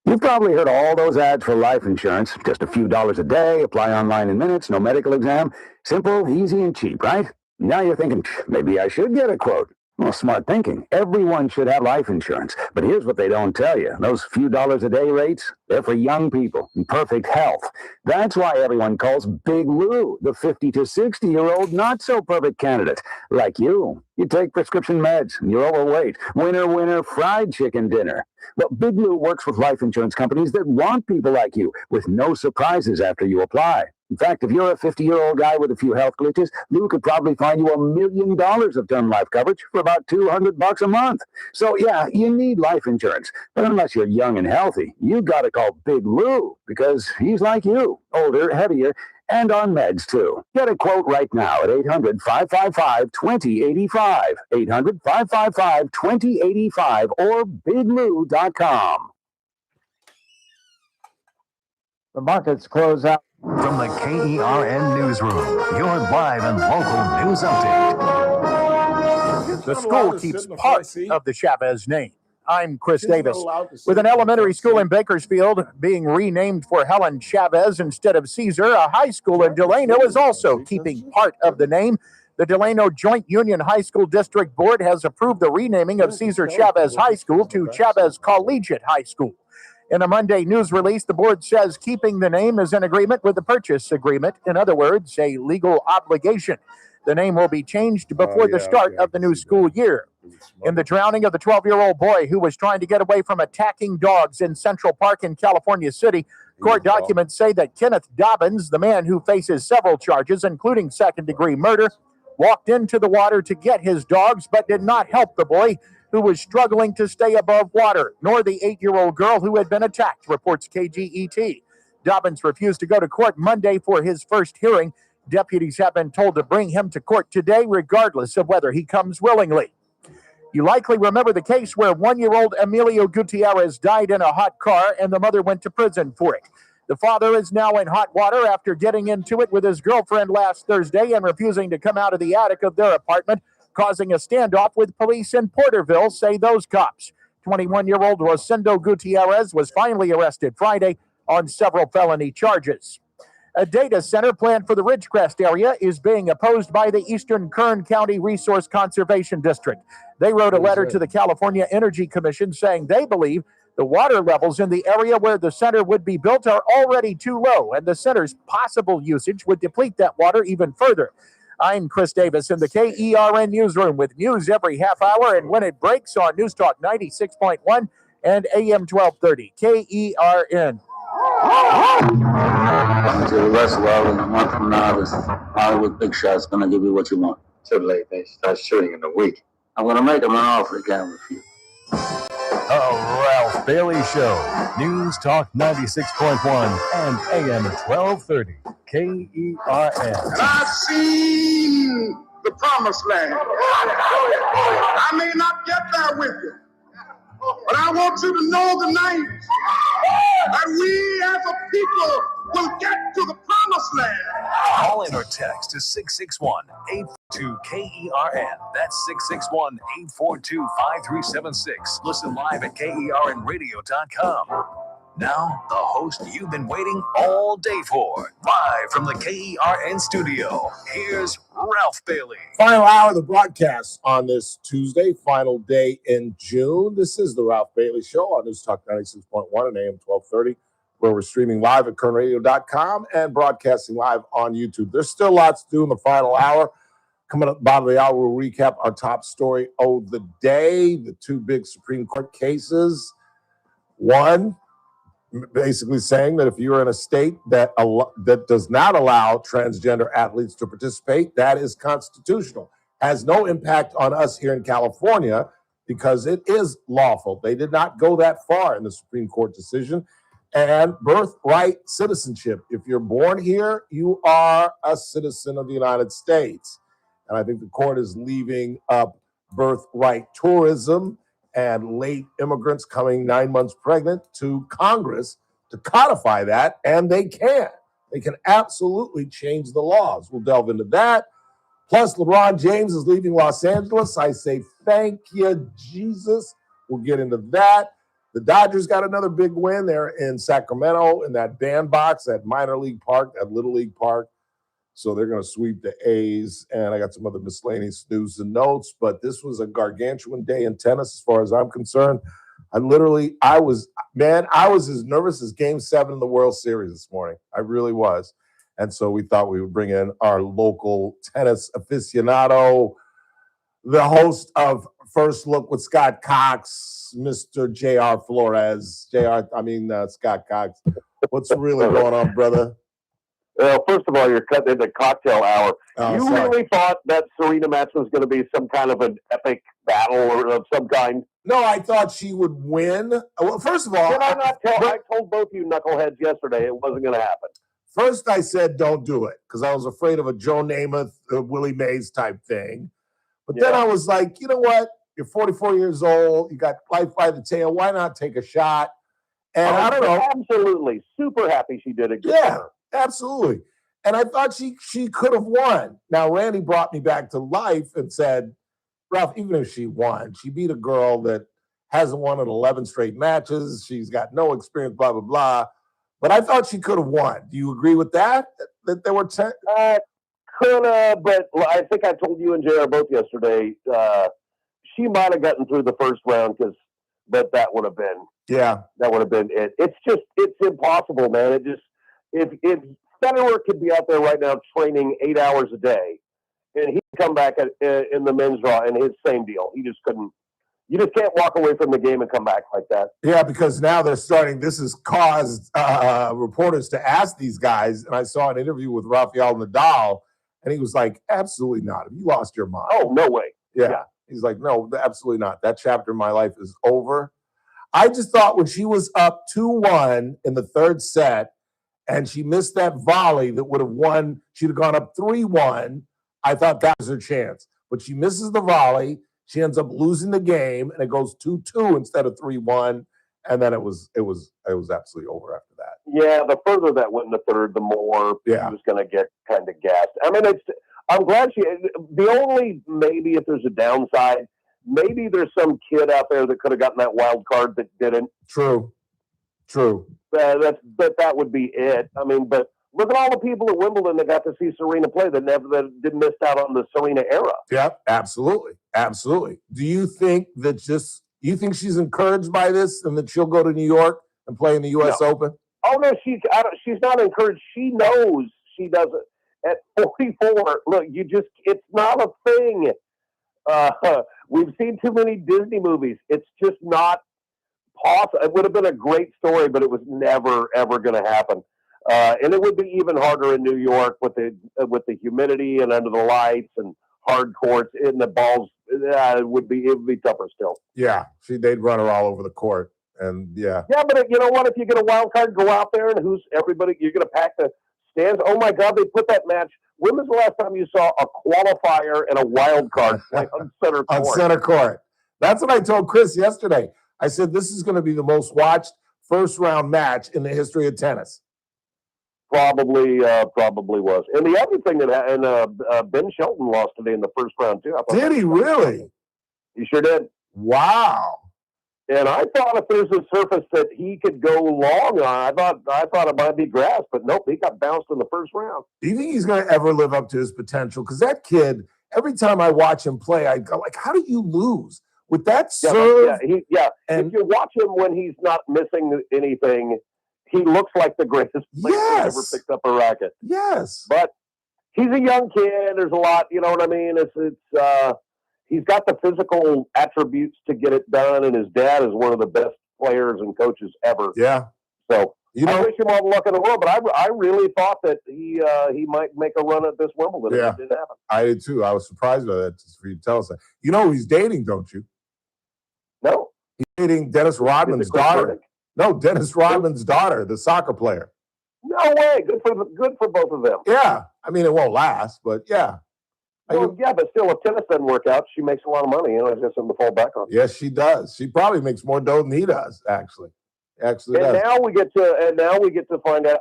You've probably heard all those ads for life insurance. Just a few dollars a day, apply online in minutes, no medical exam. Simple, easy, and cheap, right? Now you're thinking, maybe I should get a quote. Well, smart thinking. Everyone should have life insurance. But here's what they don't tell you. Those few dollars a day rates, they're for young people in perfect health. That's why everyone calls Big Lou the 50 to 60-year-old not-so-perfect candidate. Like you. You take prescription meds, and you're overweight. Winner, winner, fried chicken dinner. But Big Lou works with life insurance companies that want people like you, with no surprises after you apply. In fact, if you're a 50-year-old guy with a few health glitches, Lou could probably find you $1 million of term life coverage for about $200 a month. So yeah, you need life insurance. But unless you're young and healthy, you got to call Big Lou, because he's like you, older, heavier, and on meds too. Get a quote right now at 800-555-2085, 800-555-2085, or biglou.com. The markets close out. From the KERN Newsroom, your live and local news update. The school keeps part of the Chavez name. I'm Chris Davis. With an elementary school in Bakersfield being renamed for Helen Chavez instead of Caesar, a high school in Delano is also keeping part of the name. The Delano Joint Union High School District Board has approved the renaming of Caesar Chavez High School to Chavez Collegiate High School. In a Monday news release, the board says keeping the name is in agreement with the purchase agreement. In other words, a legal obligation. The name will be changed before the start of the new school year. In the drowning of the 12-year-old boy who was trying to get away from attacking dogs in Central Park in California City, court documents say that Kenneth Dobbins, the man who faces several charges, including second-degree murder, walked into the water to get his dogs, but did not help the boy who was struggling to stay above water, nor the 8-year-old girl who had been attacked, reports KGET. Dobbins refused to go to court Monday for his first hearing. Deputies have been told to bring him to court today, regardless of whether he comes willingly. You likely remember the case where 1-year-old Emilio Gutierrez died in a hot car and the mother went to prison for it. The father is now in hot water after getting into it with his girlfriend last Thursday and refusing to come out of the attic of their apartment, causing a standoff with police in Porterville, say those cops. 21-year-old Rosendo Gutierrez was finally arrested Friday on several felony charges. A data center planned for the Ridgecrest area is being opposed by the Eastern Kern County Resource Conservation District. They wrote a letter to the California Energy Commission saying they believe the water levels in the area where the center would be built are already too low, and the center's possible usage would deplete that water even further. I'm Chris Davis in the KERN newsroom with news every half hour and when it breaks on News Talk 96.1 and AM 1230. KERN. To the rest of all in a month from now, this Hollywood big shot's gonna give you what you want. Too late. They start shooting in a week. I'm gonna make them an offer again with you. The Ralph Bailey Show. News Talk 96.1 and AM 1230. KERN. And I've seen the promised land. I may not get there with you, but I want you to know tonight that we as a people will get to the promised land. Call in or text to 661-842-KERN. That's 661-842-5376. Listen live at KERNradio.com. Now, the host you've been waiting all day for. Live from the KERN studio, here's Ralph Bailey. Final hour of the broadcast on this Tuesday, final day in June. This is the Ralph Bailey Show on News Talk 96.1 and AM 1230, where we're streaming live at kernradio.com and broadcasting live on YouTube. There's still lots to do in the final hour. Coming up at the bottom of the hour, we'll recap our top story of the day, the two big Supreme Court cases. One, basically saying that if you're in a state that does not allow transgender athletes to participate, that is constitutional. Has no impact on us here in California because it is lawful. They did not go that far in the Supreme Court decision. And birthright citizenship. If you're born here, you are a citizen of the United States. And I think the court is leaving up birthright tourism and late immigrants coming 9 months pregnant to Congress to codify that, and they can. They can absolutely change the laws. We'll delve into that. Plus, LeBron James is leaving Los Angeles. I say thank you, Jesus. We'll get into that. The Dodgers got another big win. They're in Sacramento in that bandbox at minor league park, at Little League Park. So they're going to sweep the A's, and I got some other miscellaneous news and notes, but this was a gargantuan day in tennis as far as I'm concerned. I was as nervous as Game 7 in the World Series this morning. I really was. And so we thought we would bring in our local tennis aficionado, the host of First Look with Scott Cox, Mr. J.R. Flores. Scott Cox. What's really going on, brother? Well, first of all, you're cutting into cocktail hour. You sorry. really thought that Serena match was going to be some kind of an epic battle or of some kind? No, I thought she would win. Well, first of all, I told both you knuckleheads yesterday it wasn't going to happen. First, I said don't do it because I was afraid of a Joe Namath, Willie Mays type thing. But then I was like, you know what? You're 44 years old. You got life by the tail. Why not take a shot? And I don't know. Absolutely. Super happy she did it. Yeah, absolutely. And I thought she could have won. Now, Randy brought me back to life and said, Ralph, even if she won, she beat a girl that hasn't won in 11 straight matches. She's got no experience, blah, blah, blah. But I thought she could have won. Do you agree with that? That there were 10? Could have, but I think I told you and JR both yesterday, she might have gotten through the first round but that would have been. Yeah. That would have been it. It's impossible, man. If Federer could be out there right now training 8 hours a day, and he'd come back in the men's draw and his same deal. He just couldn't. You just can't walk away from the game and come back like that. Yeah, because now they're starting. This has caused reporters to ask these guys, and I saw an interview with Rafael Nadal, and he was like, absolutely not. Have you lost your mind? Oh, no way. Yeah. He's like, no, absolutely not. That chapter in my life is over. I just thought when she was up 2-1 in the third set, and she missed that volley that would have won, she'd have gone up 3-1. I thought that was her chance. But she misses the volley. She ends up losing the game, and it goes 2-2 instead of 3-1. And then it was absolutely over after that. Yeah, the further that went in the third, the more he was going to get kind of gassed. I mean, I'm glad the only, maybe if there's a downside, maybe there's some kid out there that could have gotten that wild card that didn't. True. That would be it. I mean, but look at all the people at Wimbledon that got to see Serena play that didn't miss out on the Serena era. Yep, absolutely. Do you think she's encouraged by this and that she'll go to New York and play in the U.S. Open? Oh no, she's not encouraged. She knows she doesn't. At 44, look, it's not a thing. We've seen too many Disney movies. It's just not possible. It would have been a great story, but it was never ever going to happen. And it would be even harder in New York with the humidity and under the lights and hard courts and the balls. It would be tougher still. Yeah, they'd run her all over the court, and yeah. Yeah, but you know what? If you get a wild card, go out there and everybody? You're going to pack the stands. Oh my God, they put that match. When was the last time you saw a qualifier and a wild card play on center court? On center court. That's what I told Chris yesterday. I said this is going to be the most watched first round match in the history of tennis. Probably was. And the other thing Ben Shelton lost today in the first round too. Did he really? He sure did. Wow. And I thought if there's a surface that he could go long on, I thought it might be grass, but nope, he got bounced in the first round. Do you think he's going to ever live up to his potential? Because that kid, every time I watch him play, I go like, how do you lose with that serve? If you watch him when he's not missing anything, he looks like the greatest player that ever picked up a racket. Yes. But he's a young kid. There's a lot, you know what I mean? He's got the physical attributes to get it done, and his dad is one of the best players and coaches ever. Yeah. So I wish him all the luck in the world, but I really thought that he might make a run at this Wimbledon. Yeah. It didn't happen. I did too. I was surprised by that, just for you to tell us that. You know who he's dating, don't you? No. He's dating Dennis Rodman's daughter. No, Dennis Rodman's daughter, the soccer player. No way. Good for both of them. Yeah. I mean, it won't last, but yeah. Well, yeah, but still, if tennis doesn't work out, she makes a lot of money. You know, it's just something to fall back on. Yes, she does. She probably makes more dough than he does, actually. Now we get to find out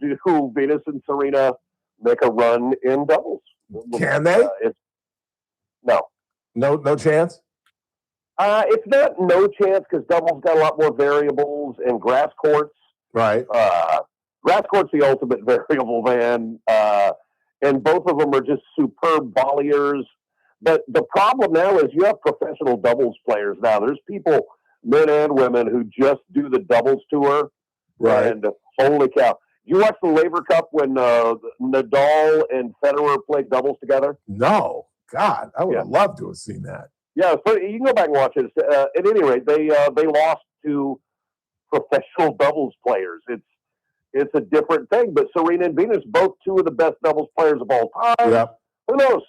do Venus and Serena make a run in doubles? Can they? No chance. It's not no chance because doubles got a lot more variables and grass courts. Right. Grass court's the ultimate variable, man. And both of them are just superb volleyers. But the problem now is you have professional doubles players now. There's people, men and women, who just do the doubles tour. Right. And holy cow. You watch the Labor Cup when Nadal and Federer played doubles together? No. God, I would have loved to have seen that. Yeah, so you can go back and watch it. At any rate, they lost to professional doubles players. It's a different thing. But Serena and Venus, both two of the best doubles players of all time. Yep. Who knows?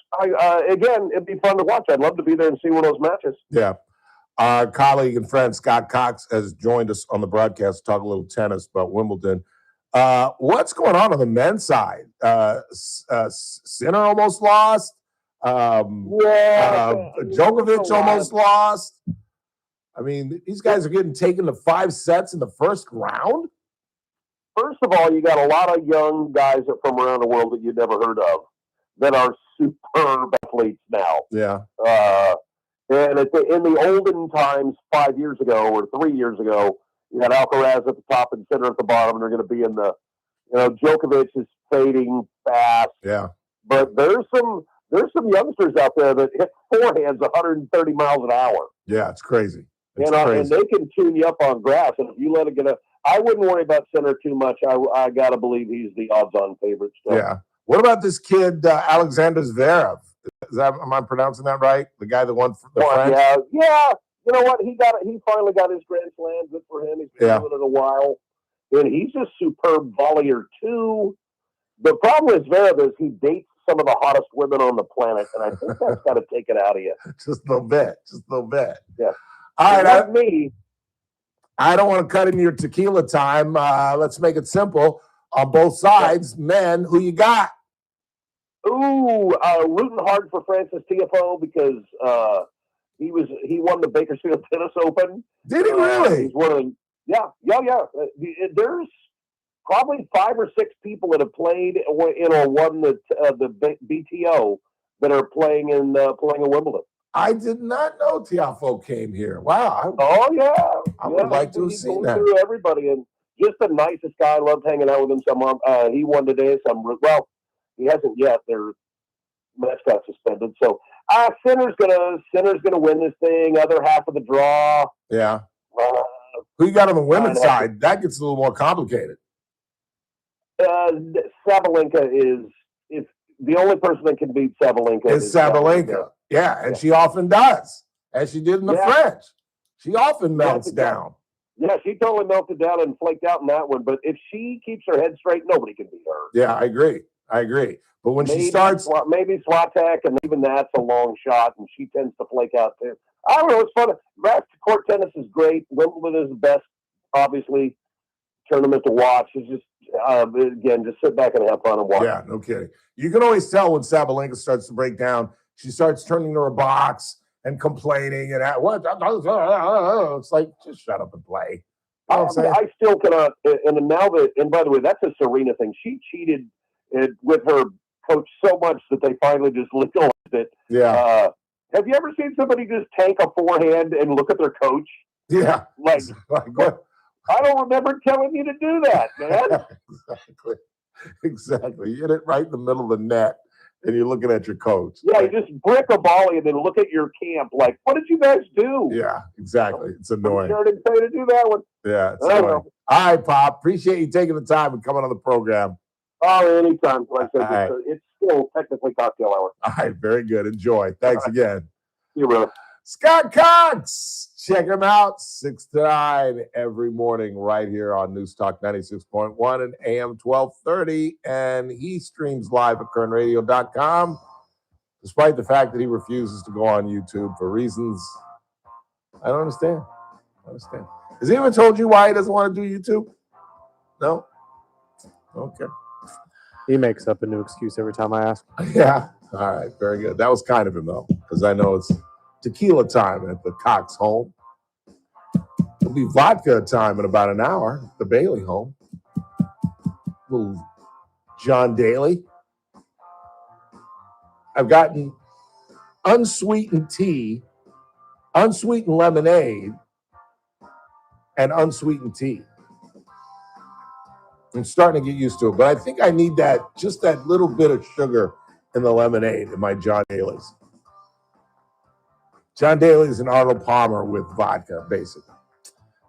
Again, it'd be fun to watch. I'd love to be there and see one of those matches. Yeah. Our colleague and friend Scott Cox has joined us on the broadcast to talk a little tennis about Wimbledon. What's going on the men's side? Sinner almost lost. Djokovic almost lost. I mean, these guys are getting taken to 5 sets in the first round. First of all, you got a lot of young guys from around the world that you'd never heard of that are superb athletes now. Yeah. And in the olden times, 5 years ago or 3 years ago, you had Alcaraz at the top and Sinner at the bottom, and they're going to be in the, Djokovic is fading fast. Yeah. But there's some youngsters out there that hit forehands 130 miles an hour. Yeah, it's crazy. And they can tune you up on grass. And if you let it get up, I wouldn't worry about Sinner too much. I got to believe he's the odds-on favorite still. Yeah. What about this kid, Alexander Zverev? Am I pronouncing that right? The guy that won the French? Yeah. You know what? He finally got his Grand Slam. Good for him. He's been doing it a while. And he's a superb volleyer, too. The problem with Zverev is he dates some of the hottest women on the planet, and I think that's got to take it out of you. Just a little bit. Yeah. All right. Me. I don't want to cut into your tequila time. Let's make it simple. On both sides, men, who you got? Ooh, rooting hard for Francis Tiafoe because he won the Bakersfield Tennis Open. Did he really? He's one of the Yeah. There's probably 5 or 6 people that have played or won the BTO that are playing in Wimbledon. I did not know Tiafoe came here. Wow. I would like to have seen that. Through everybody, and just the nicest guy. I loved hanging out with him. He won today. He hasn't yet. Their match got suspended. So Sinner's gonna win this thing. Other half of the draw. Yeah. Who you got on the women's side? That gets a little more complicated. Sabalenka is the only person that can beat Sabalenka. Is Sabalenka. Yeah, and she often does, as she did in the French. She often melts down. Yeah, she totally melted down and flaked out in that one. But if she keeps her head straight, nobody can beat her. Yeah, I agree. But when she starts, maybe Swiatek, and even that's a long shot, and she tends to flake out too. I don't know. It's fun. Grass court tennis is great. Wimbledon is the best, obviously, tournament to watch. It's just again, just sit back and have fun and watch. Yeah, no kidding. You can always tell when Sabalenka starts to break down. She starts turning to her box and complaining and what? It's like, just shut up and play. I still cannot. And now and by the way, that's a Serena thing. She cheated with her coach so much that they finally just legalized it. Yeah. Have you ever seen somebody just tank a forehand and look at their coach? Yeah. Like what? I don't remember telling you to do that, man. Exactly. You hit it right in the middle of the net, and you're looking at your coach. Yeah, you just brick a volley and then look at your camp like, what did you guys do? Yeah, exactly. It's annoying. Sure didn't say to do that one. Yeah, it's annoying. All right, Pop. Appreciate you taking the time and coming on the program. Oh, anytime. Like I said, it's still technically cocktail hour. All right, very good. Enjoy. Thanks again. See you, brother. Scott Cox. Check him out 6 to 9 every morning right here on News Talk 96.1 and AM 1230. And he streams live at kernradio.com, despite the fact that he refuses to go on YouTube for reasons I don't understand. Has he ever told you why he doesn't want to do YouTube? No? Okay. He makes up a new excuse every time I ask. Yeah. All right. Very good. That was kind of him, though, because I know it's tequila time at the Cox home. It'll be vodka time in about an hour at the Bailey home. Little John Daly. I've gotten unsweetened tea, unsweetened lemonade, and unsweetened tea. I'm starting to get used to it, but I think I need just that little bit of sugar in the lemonade in my John Daly's. John Daly's and Arnold Palmer with vodka, basically.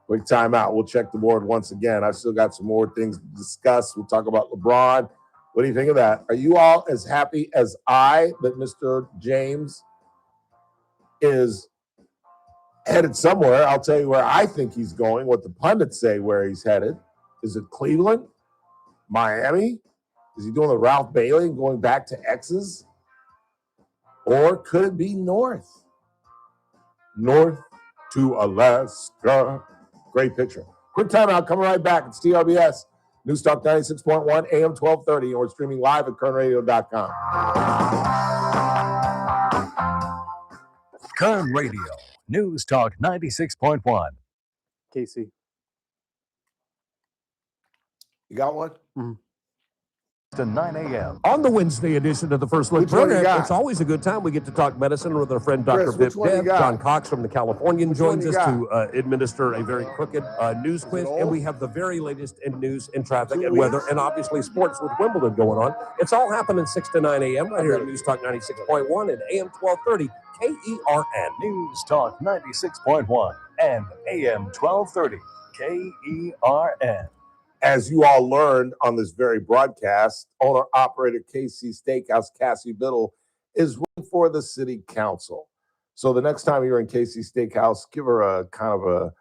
Quick timeout. We'll check the board once again. I've still got some more things to discuss. We'll talk about LeBron. What do you think of that? Are you all as happy as I that Mr. James is headed somewhere? I'll tell you where I think he's going, what the pundits say where he's headed. Is it Cleveland? Miami? Is he doing the Ralph Bailey and going back to X's? Or could it be north? North to Alaska. Great picture. Quick timeout. Coming right back. It's TRBS. News Talk 96.1, AM 1230, or streaming live at kernradio.com. Kern Radio. News Talk 96.1. Casey. You got one? Mm-hmm. To 9 a.m. On the Wednesday edition of the First Look program, it's always a good time. We get to talk medicine with our friend Dr. Biff Dev. John Cox from the Californian joins us to administer a very crooked news quiz. And we have the very latest in news and traffic and weather and obviously sports with Wimbledon going on. It's all happening 6 to 9 a.m. right here at News Talk 96.1 and AM 1230 KERN. News Talk 96.1 and AM 1230 KERN. As you all learned on this very broadcast, owner-operator KC Steakhouse, Cassie Biddle, is running for the city council. So the next time you're in KC Steakhouse, give her a kind of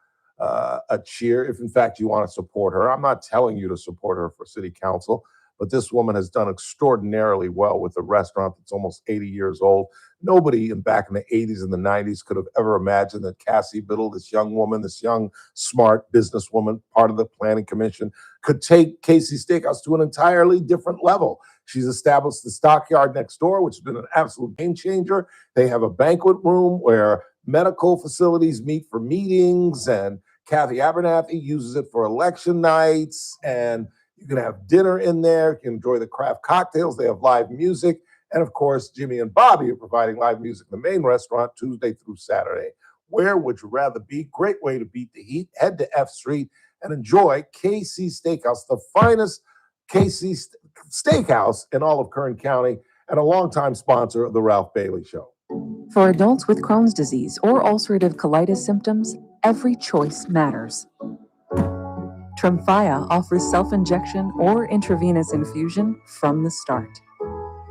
a cheer if, in fact, you want to support her. I'm not telling you to support her for city council, but this woman has done extraordinarily well with a restaurant that's almost 80 years old. Nobody back in the 80s and the 90s could have ever imagined that Cassie Biddle, this young woman, this young, smart businesswoman, part of the planning commission, could take KC Steakhouse to an entirely different level. She's established the Stockyard next door, which has been an absolute game changer. They have a banquet room where medical facilities meet for meetings, and Kathy Abernathy uses it for election nights, and you can have dinner in there. You can enjoy the craft cocktails. They have live music. And of course, Jimmy and Bobby are providing live music in the main restaurant Tuesday through Saturday. Where would you rather be? Great way to beat the heat. Head to F Street and enjoy KC Steakhouse, the finest KC Steakhouse in all of Kern County and a longtime sponsor of the Ralph Bailey Show. For adults with Crohn's disease or ulcerative colitis symptoms, every choice matters. Tremfya offers self-injection or intravenous infusion from the start.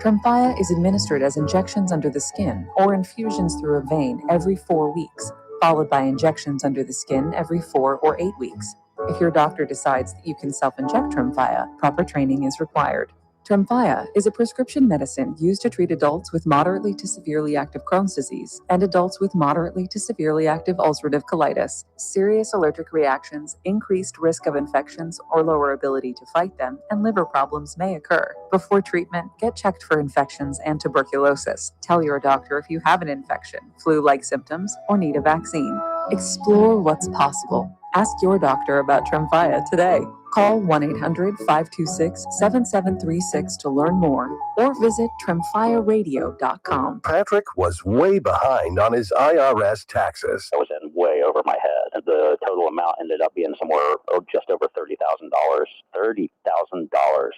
Tremfya is administered as injections under the skin or infusions through a vein every 4 weeks, followed by injections under the skin every 4 or 8 weeks. If your doctor decides that you can self-inject Tremfya, proper training is required. Tremfya is a prescription medicine used to treat adults with moderately to severely active Crohn's disease and adults with moderately to severely active ulcerative colitis. Serious allergic reactions, increased risk of infections or lower ability to fight them, and liver problems may occur. Before treatment, get checked for infections and tuberculosis. Tell your doctor if you have an infection, flu-like symptoms, or need a vaccine. Explore what's possible. Ask your doctor about Tremfya today. Call 1-800-526-7736 to learn more or visit tremfyaradio.com. Patrick was way behind on his IRS taxes. I was in way over my head. The total amount ended up being somewhere just over $30,000. $30,000.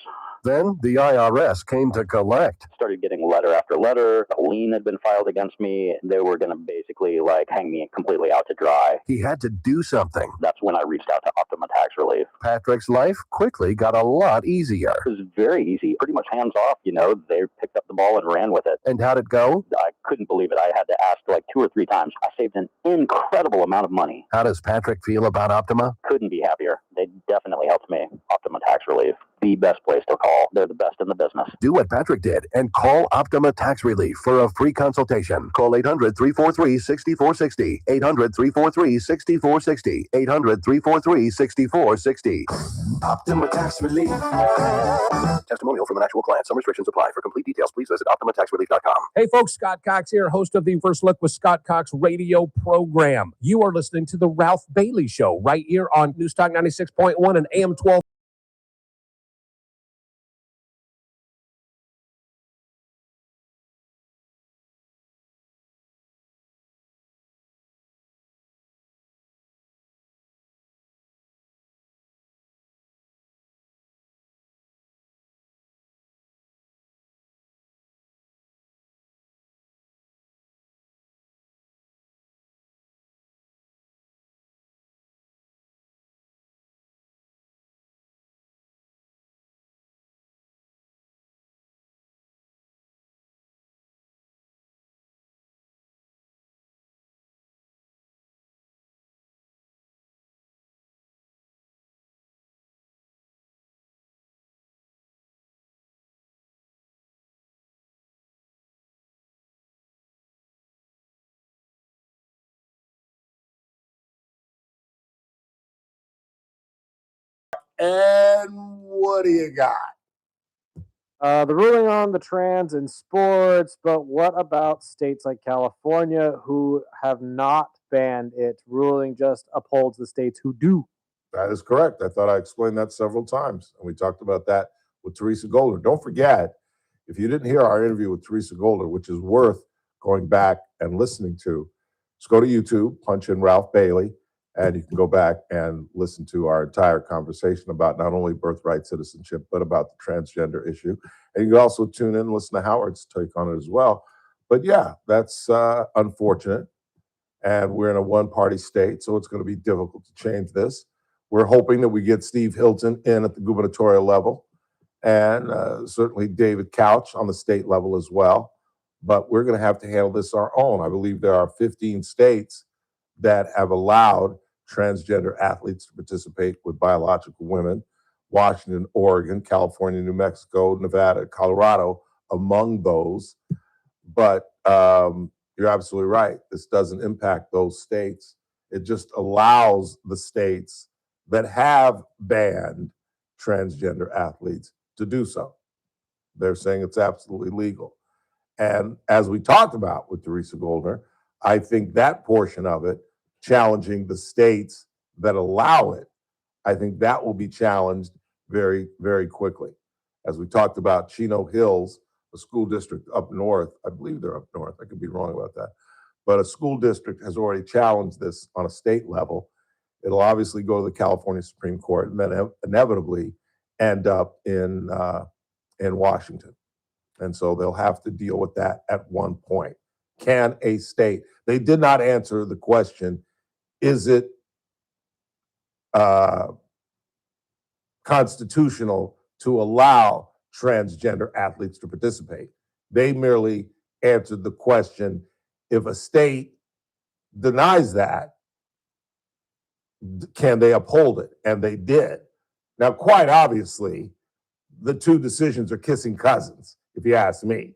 Then the IRS came to collect. Started getting letter after letter. A lien had been filed against me. They were going to basically hang me completely out to dry. He had to do something. That's when I reached out to Optima Tax Relief. Patrick's life quickly got a lot easier. It was very easy, pretty much hands off. They picked up the ball and ran with it. And how'd it go? I couldn't believe it. I had to ask 2 or 3 times. I saved an incredible amount of money. How does Patrick feel about Optima? Couldn't be happier. They definitely helped me. Optima Tax Relief, the best place to call. They're the best in the business. Do what Patrick did and call Optima Tax Relief for a free consultation. Call 800-343-6460. 800-343-6460. 800-343-6460. Optima Tax Relief. Testimonial from an actual client. Some restrictions apply. For complete details, please visit OptimaTaxRelief.com. Hey folks, Scott Cox here, host of the First Look with Scott Cox radio program. You are listening to the Ralph Bailey Show right here on News Talk 96.1 and AM 12. And what do you got? The ruling on the trans in sports, but what about states like California who have not banned it? Ruling just upholds the states who do. That is correct. I thought I explained that several times, and we talked about that with Teresa Goldner. Don't forget, if you didn't hear our interview with Teresa Goldner, which is worth going back and listening to, just go to YouTube, punch in Ralph Bailey, and you can go back and listen to our entire conversation about not only birthright citizenship, but about the transgender issue. And you can also tune in and listen to Howard's take on it as well. But yeah, that's unfortunate. And we're in a one-party state, so it's going to be difficult to change this. We're hoping that we get Steve Hilton in at the gubernatorial level, and certainly David Couch on the state level as well. But we're going to have to handle this our own. I believe there are 15 states that have allowed transgender athletes to participate with biological women. Washington, Oregon, California, New Mexico, Nevada, Colorado, among those. But you're absolutely right. This doesn't impact those states. It just allows the states that have banned transgender athletes to do so. They're saying it's absolutely legal. And as we talked about with Teresa Goldner, I think that portion of it, challenging the states that allow it, I think that will be challenged very, very quickly. As we talked about Chino Hills, a school district up north, I believe they're up north, I could be wrong about that, but a school district has already challenged this on a state level. It'll obviously go to the California Supreme Court and then inevitably end up in Washington. And so they'll have to deal with that at one point. Can a state, they did not answer the question, is it constitutional to allow transgender athletes to participate? They merely answered the question, if a state denies that, can they uphold it? And they did. Now, quite obviously, the two decisions are kissing cousins, if you ask me.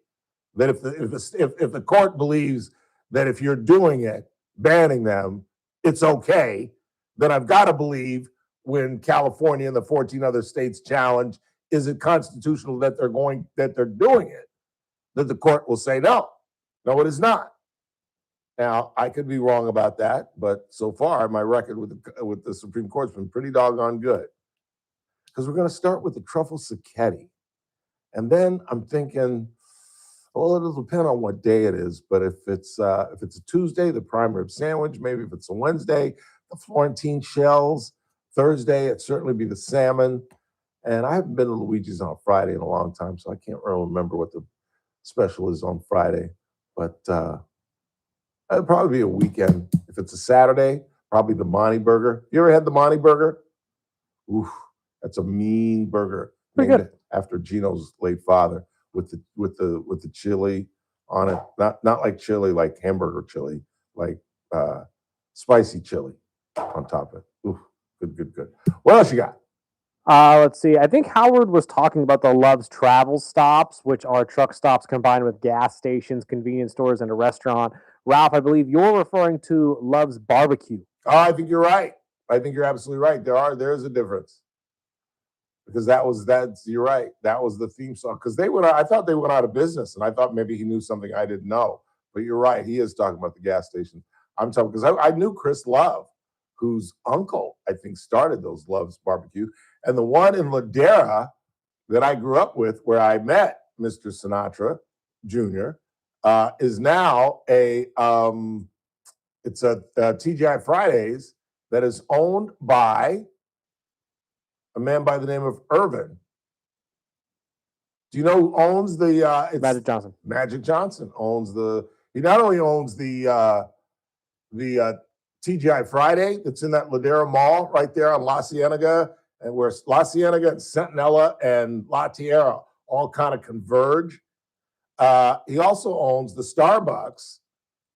That if the court believes that if you're doing it, banning them, it's okay, then I've got to believe when California and the 14 other states challenge, is it constitutional that they're doing it, that the court will say no, it is not. Now, I could be wrong about that, but so far my record with the Supreme Court's been pretty doggone good. Because we're going to start with the truffle cicchetti. And then I'm thinking, well, it'll depend on what day it is, but if it's a Tuesday, the prime rib sandwich, maybe if it's a Wednesday, the Florentine shells, Thursday, it'd certainly be the salmon. And I haven't been to Luigi's on Friday in a long time, so I can't really remember what the special is on Friday, but it'd probably be a weekend. If it's a Saturday, probably the Monty Burger. You ever had the Monty Burger? Oof, that's a mean burger. Pretty named good. After Gino's late father, with the chili on it. Not like chili, like hamburger chili, like spicy chili on top of it. Oof, good. What else you got? Let's see. I think Howard was talking about the Love's Travel Stops, which are truck stops combined with gas stations, convenience stores, and a restaurant. Ralph, I believe you're referring to Love's Barbecue. Oh, I think you're right. I think you're absolutely right. There is a difference. Because you're right. That was the theme song. Because I thought they went out of business, and I thought maybe he knew something I didn't know. But you're right. He is talking about the gas station. I'm talking because I knew Chris Love, whose uncle, I think, started those Love's Barbecue. And the one in Ladera that I grew up with, where I met Mr. Sinatra Jr., is now it's a TGI Fridays that is owned by a man by the name of Irvin. Do you know who owns the Magic Johnson? Magic Johnson owns he not only owns the TGI Friday that's in that Ladera Mall right there on La Cienega, and where La Cienega and Centinela and La Tierra all kind of converge. He also owns the Starbucks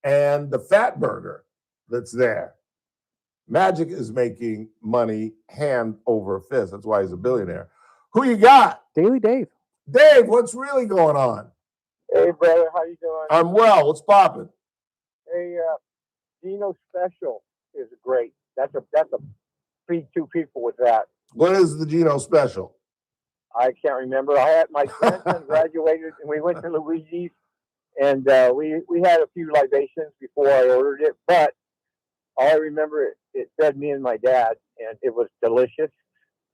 and the Fat Burger that's there. Magic is making money hand over fist. That's why he's a billionaire. Who you got? Daily Dave. Dave, what's really going on? Hey, brother, how you doing? I'm well. What's popping? Hey, Gino Special is great. That's a feed two people with that. What is the Gino Special? I can't remember. I had my grandson graduated, and we went to Luigi's, and we had a few libations before I ordered it. But all I remember, it fed me and my dad, and it was delicious.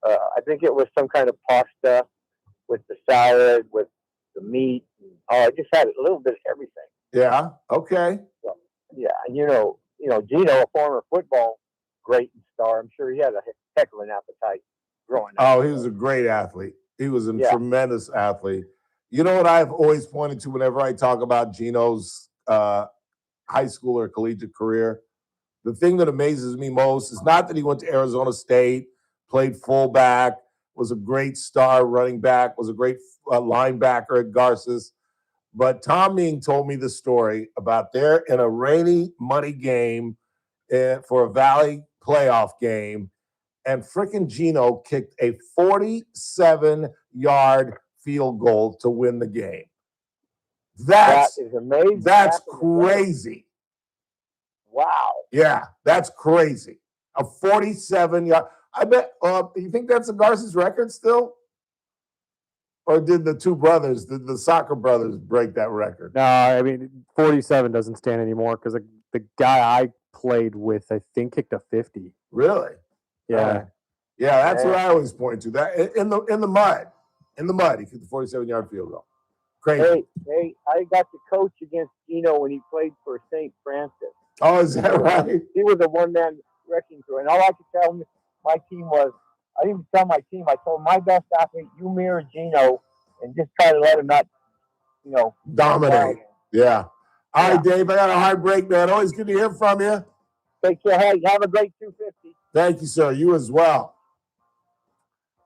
I think it was some kind of pasta with the salad, with the meat. I just had a little bit of everything. Yeah. Okay. So, yeah, and you know, Gino, a former football great and star. I'm sure he had a heck of an appetite growing up. Oh, he was a great athlete. He was a tremendous athlete. You know what I've always pointed to whenever I talk about Gino's high school or collegiate career? The thing that amazes me most is not that he went to Arizona State, played fullback, was a great star running back, was a great linebacker at Garces. But Tom Meang told me the story about there in a rainy, muddy game for a Valley playoff game, and frickin' Gino kicked a 47-yard field goal to win the game. That is amazing. That's crazy. Wow. Yeah, that's crazy. A 47-yard. I bet. You think that's a Garces record still? Or did the two brothers, the soccer brothers, break that record? No, I mean 47 doesn't stand anymore because the guy I played with, I think, kicked a 50. Really? Yeah. Yeah, that's what I always point to. That in the mud. In the mud, he kicked the 47-yard field goal. Crazy. Hey, I got to coach against Gino when he played for St. Francis. Oh, is that right? He was a one-man wrecking crew. And all I could tell my team was, I didn't tell my team, I told my best athlete, you mirror Gino and just try to let him not, Dominate. Yeah. All right, Dave, I got a hard break, man. Always good to hear from you. Take care. Hey, have a great 250. Thank you, sir. You as well.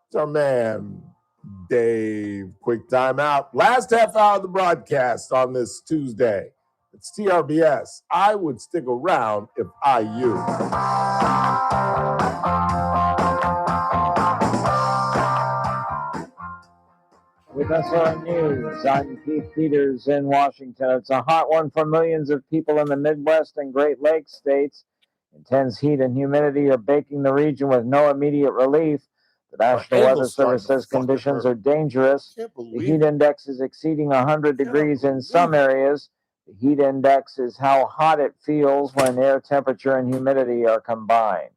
It's our man, Dave. Quick timeout. Last half hour of the broadcast on this Tuesday. It's TRBS. I would stick around if I you. With SRN News, I'm Keith Peters in Washington. It's a hot one for millions of people in the Midwest and Great Lakes states. Intense heat and humidity are baking the region with no immediate relief. The National Weather Service says conditions are dangerous. The heat index is exceeding 100 degrees in some areas. The heat index is how hot it feels when air temperature and humidity are combined.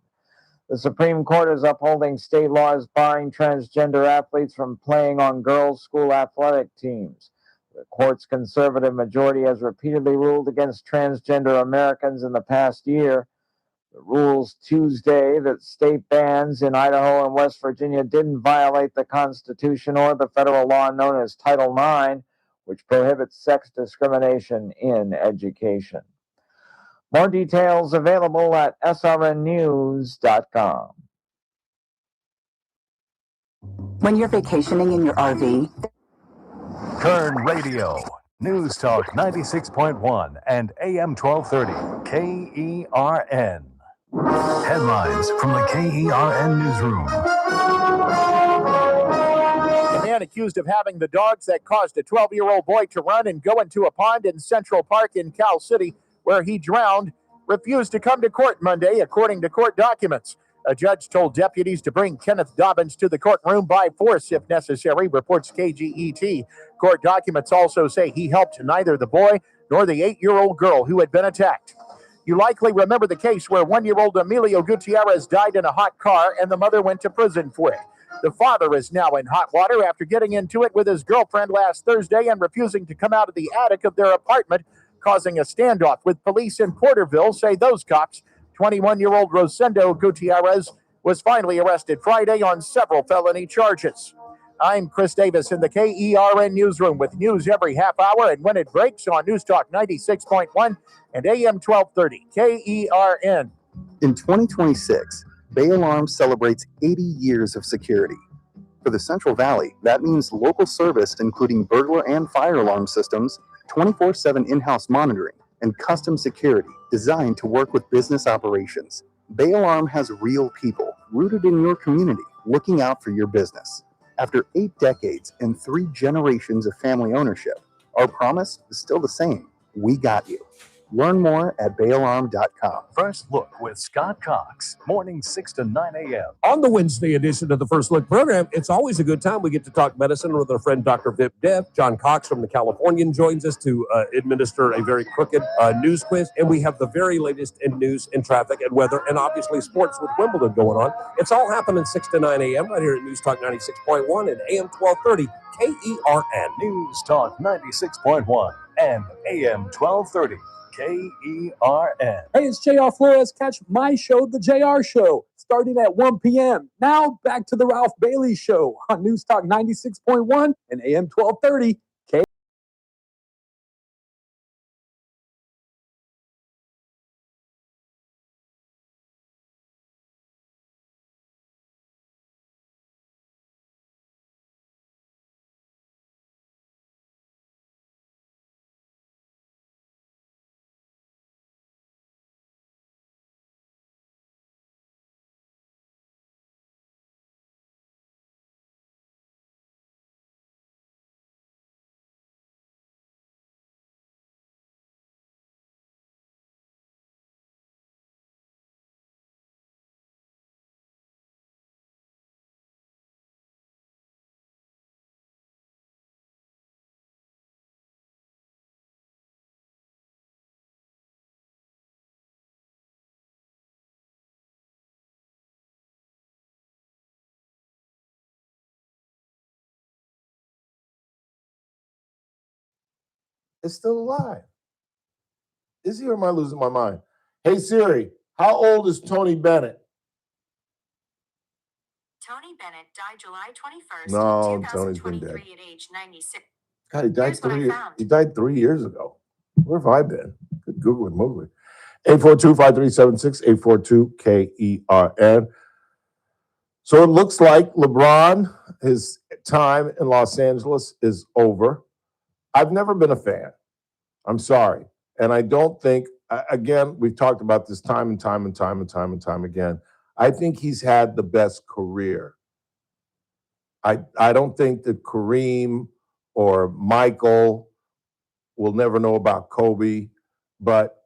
The Supreme Court is upholding state laws barring transgender athletes from playing on girls' school athletic teams. The court's conservative majority has repeatedly ruled against transgender Americans in the past year. The rules Tuesday that state bans in Idaho and West Virginia didn't violate the Constitution or the federal law known as Title IX, which prohibits sex discrimination in education. More details available at srnnews.com. When you're vacationing in your RV, Kern Radio, News Talk 96.1 and AM 1230, KERN. Headlines from the KERN newsroom. A man accused of having the dogs that caused a 12-year-old boy to run and go into a pond in Central Park in Cal City, where he drowned, refused to come to court Monday, according to court documents. A judge told deputies to bring Kenneth Dobbins to the courtroom by force if necessary, reports KGET. Court documents also say he helped neither the boy nor the 8-year-old girl who had been attacked. You likely remember the case where 1-year-old Emilio Gutierrez died in a hot car and the mother went to prison for it. The father is now in hot water after getting into it with his girlfriend last Thursday and refusing to come out of the attic of their apartment, causing a standoff with police in Porterville, say those cops. 21-year-old Rosendo Gutierrez was finally arrested Friday on several felony charges. I'm Chris Davis in the KERN newsroom with news every half hour and when it breaks on News Talk 96.1 and AM 1230 KERN. In 2026, Bay Alarm celebrates 80 years of security. For the Central Valley, that means local service including burglar and fire alarm systems, 24/7 in-house monitoring, and custom security designed to work with business operations. Bay Alarm has real people rooted in your community looking out for your business. After 8 decades and 3 generations of family ownership, our promise is still the same. We got you. Learn more at bayalarm.com. First Look with Scott Cox, mornings 6 to 9 a.m. On the Wednesday edition of the First Look program, it's always a good time. We get to talk medicine with our friend Dr. Vip Dev. John Cox from the Californian joins us to administer a very crooked news quiz. And we have the very latest in news and traffic and weather and obviously sports with Wimbledon going on. It's all happening 6 to 9 a.m. right here at News Talk 96.1 and AM 1230 KERN. News Talk 96.1 and AM 1230. KERN. Hey, it's JR Flores. Catch my show, The JR Show, starting at 1 p.m. Now back to the Ralph Bailey Show on News Talk 96.1 and AM 1230. is still alive. Is he, or am I losing my mind? Hey, Siri, how old is Tony Bennett? Tony Bennett died July 21st, No, Tony's been dead. 2023 at age 96. God, he died Here's what I found. He died 3 years ago. Where have I been? Good Google and movie. 842-5376, 842-KERN. So it looks like LeBron, his time in Los Angeles is over. I've never been a fan. I'm sorry. And I don't think, again, we've talked about this time and time again. I think he's had the best career. I don't think that Kareem or Michael will never know about Kobe, but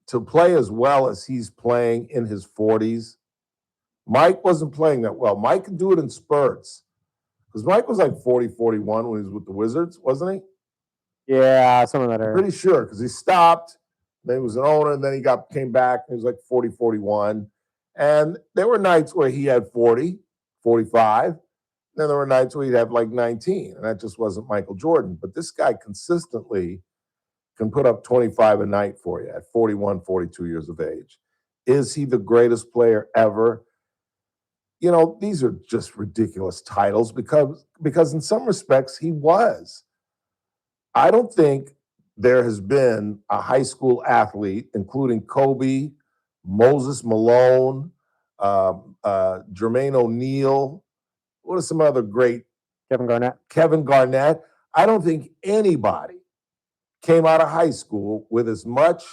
to play as well as he's playing in his 40s, Mike wasn't playing that well. Mike could do it in spurts. Because Mike was like 40, 41 when he was with the Wizards, wasn't he? Yeah, some of that era. Pretty sure, because he stopped, then he was an owner, and then he came back, and he was like 40, 41. And there were nights where he had 40, 45. Then there were nights where he'd have like 19, and that just wasn't Michael Jordan. But this guy consistently can put up 25 a night for you at 41, 42 years of age. Is he the greatest player ever? You know, these are just ridiculous titles because in some respects he was. I don't think there has been a high school athlete, including Kobe, Moses Malone, Jermaine O'Neal. What are some other great? Kevin Garnett. I don't think anybody came out of high school with as much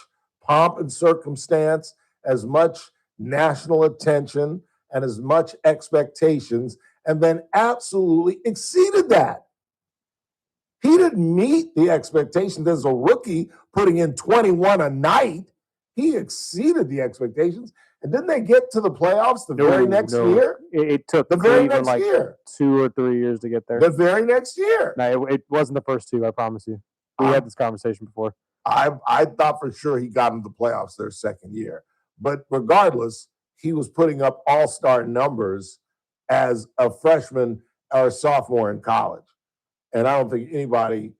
pomp and circumstance, as much national attention, and as much expectations, and then absolutely exceeded that. He didn't meet the expectations as a rookie, putting in 21 a night. He exceeded the expectations. And didn't they get to the playoffs the very next year? It took the very Cleveland next year. 2 or 3 years to get there. The very next year. No, it wasn't the first 2, I promise you. We had this conversation before. I thought for sure he got into the playoffs their second year. But regardless, he was putting up all-star numbers as a freshman or a sophomore in college. And I don't think anybody,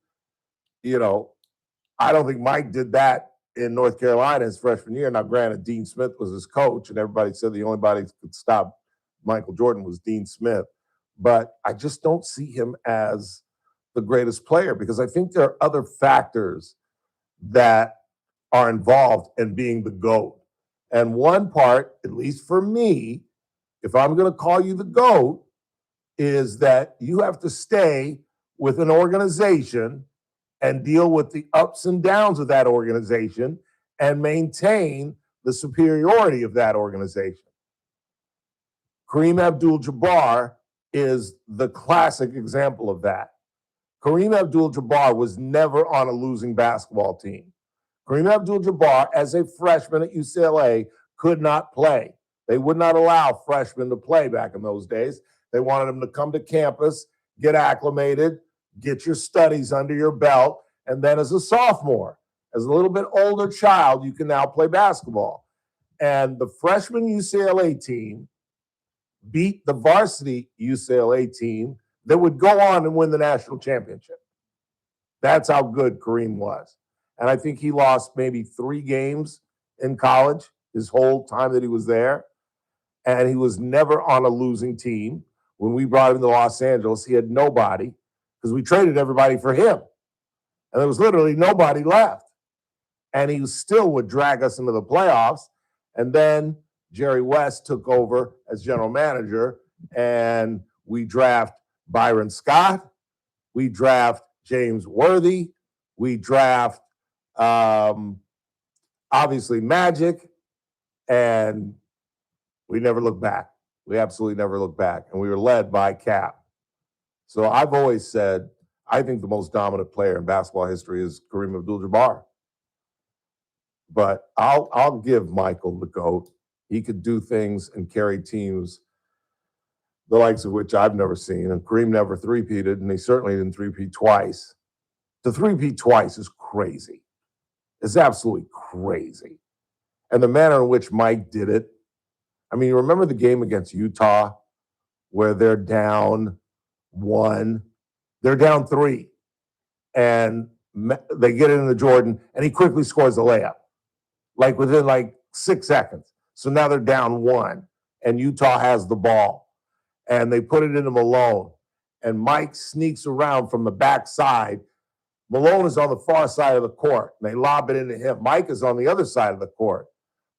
I don't think Mike did that in North Carolina his freshman year. Now, granted, Dean Smith was his coach, and everybody said the only body that could stop Michael Jordan was Dean Smith. But I just don't see him as the greatest player because I think there are other factors that are involved in being the GOAT. And one part, at least for me, if I'm going to call you the GOAT, is that you have to stay with an organization and deal with the ups and downs of that organization and maintain the superiority of that organization. Kareem Abdul-Jabbar is the classic example of that. Kareem Abdul-Jabbar was never on a losing basketball team. Kareem Abdul-Jabbar, as a freshman at UCLA, could not play. They would not allow freshmen to play back in those days. They wanted them to come to campus, get acclimated, get your studies under your belt, and then as a sophomore, as a little bit older child, you can now play basketball. And the freshman UCLA team beat the varsity UCLA team that would go on and win the national championship. That's how good Kareem was. And I think he lost maybe 3 games in college his whole time that he was there. And he was never on a losing team. When we brought him to Los Angeles, he had nobody because we traded everybody for him. And there was literally nobody left. And he still would drag us into the playoffs. And then Jerry West took over as general manager, and we draft Byron Scott. We draft James Worthy. We draft, obviously, Magic. And we never looked back. We absolutely never looked back. And we were led by Cap. So I've always said, I think the most dominant player in basketball history is Kareem Abdul-Jabbar. But I'll give Michael the GOAT. He could do things and carry teams, the likes of which I've never seen. And Kareem never three-peated, and he certainly didn't three-peat twice. To three-peat twice is crazy. It's absolutely crazy. And the manner in which Mike did it, I mean, you remember the game against Utah where they're down 1, they're down 3, and They get it into Jordan, and he quickly scores a layup, like within like 6 seconds. So now they're down 1, and Utah has the ball, and they put it into Malone, and Mike sneaks around from the backside. Malone is on the far side of the court, and they lob it into him. Mike is on the other side of the court,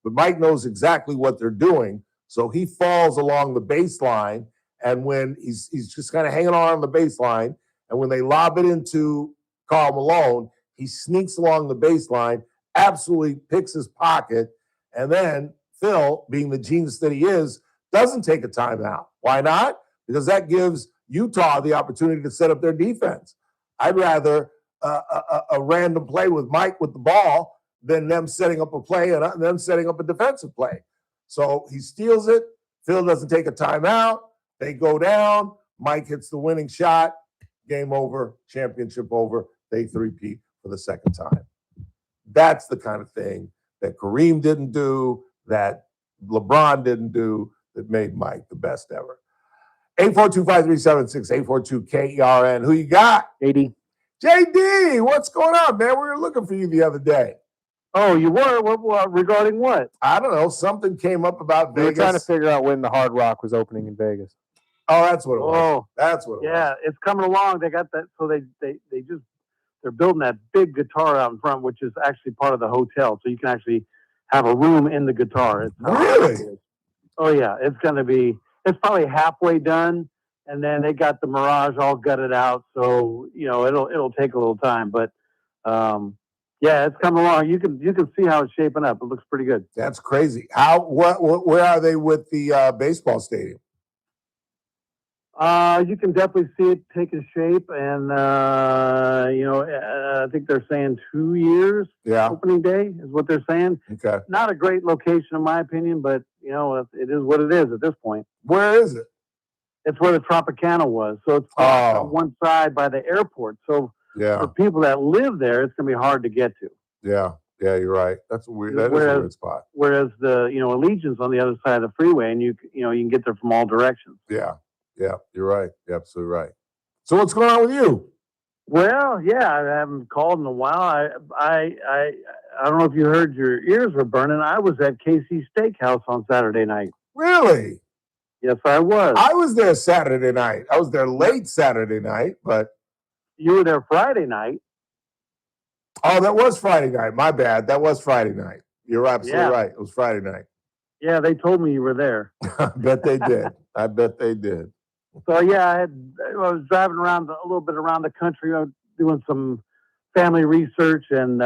but Mike knows exactly what they're doing, so he falls along the baseline, and when he's just kind of hanging on the baseline, and when they lob it into Karl Malone, he sneaks along the baseline, absolutely picks his pocket, and then Phil, being the genius that he is, doesn't take a timeout. Why not? Because that gives Utah the opportunity to set up their defense. I'd rather a random play with Mike with the ball than them setting up a play and them setting up a defensive play. So he steals it. Phil doesn't take a timeout. They go down. Mike hits the winning shot. Game over. Championship over. They three-peat for the second time. That's the kind of thing that Kareem didn't do, that LeBron didn't do, that made Mike the best ever. 842-5376, 842-KERN. Who you got? JD. JD, what's going on, man? We were looking for you the other day. Oh, you were? What regarding what? I don't know. Something came up about We Vegas. were trying to figure out when the Hard Rock was opening in Vegas. Oh, that's what it was. Oh, that's what it was. yeah, it's coming along. They got that. So they're building that big guitar out in front, which is actually part of the hotel. So you can actually have a room in the guitar. It's really? Oh, yeah. It's probably halfway done. And then they got the Mirage all gutted out. So, it'll take a little time. But, yeah, it's coming along. You can see how it's shaping up. It looks pretty good. That's crazy. Where are they with the baseball stadium? You can definitely see it taking shape, and I think they're saying 2 years. Yeah. Opening day is what they're saying. Okay. Not a great location in my opinion, but it is what it is at this point. Where is it? It's where the Tropicana was, so it's on one side by the airport. So for people that live there, it's going to be hard to get to. Yeah, you're right. That's weird. That is a weird spot. Whereas the Allegiant's on the other side of the freeway, and you can get there from all directions. Yeah, you're right. You're absolutely right. So what's going on with you? Well, yeah, I haven't called in a while. I don't know if you heard, your ears were burning. I was at KC Steakhouse on Saturday night. Really? Yes, I was. I was there Saturday night. I was there late Saturday night, but you were there Friday night. Oh, that was Friday night. My bad. That was Friday night. You're absolutely right. It was Friday night. Yeah, they told me you were there. I bet they did. I bet they did. So yeah, I was driving around a little bit around the country, doing some family research, and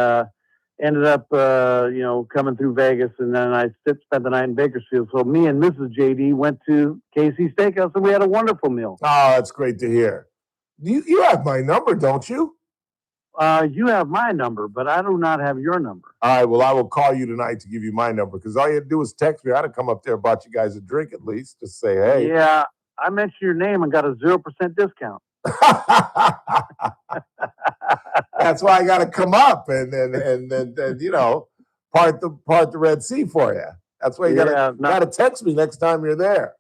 ended up, coming through Vegas, and then I spent the night in Bakersfield. So me and Mrs. JD went to KC Steakhouse, and we had a wonderful meal. Oh, that's great to hear. You have my number, don't you? You have my number, but I do not have your number. All right, well, I will call you tonight to give you my number, because all you had to do was text me. I'd have come up there and bought you guys a drink at least, to say, hey. Yeah, I mentioned your name and got a 0% discount. That's why I got to come up and part the Red Sea for you. That's why you got to text me next time you're there.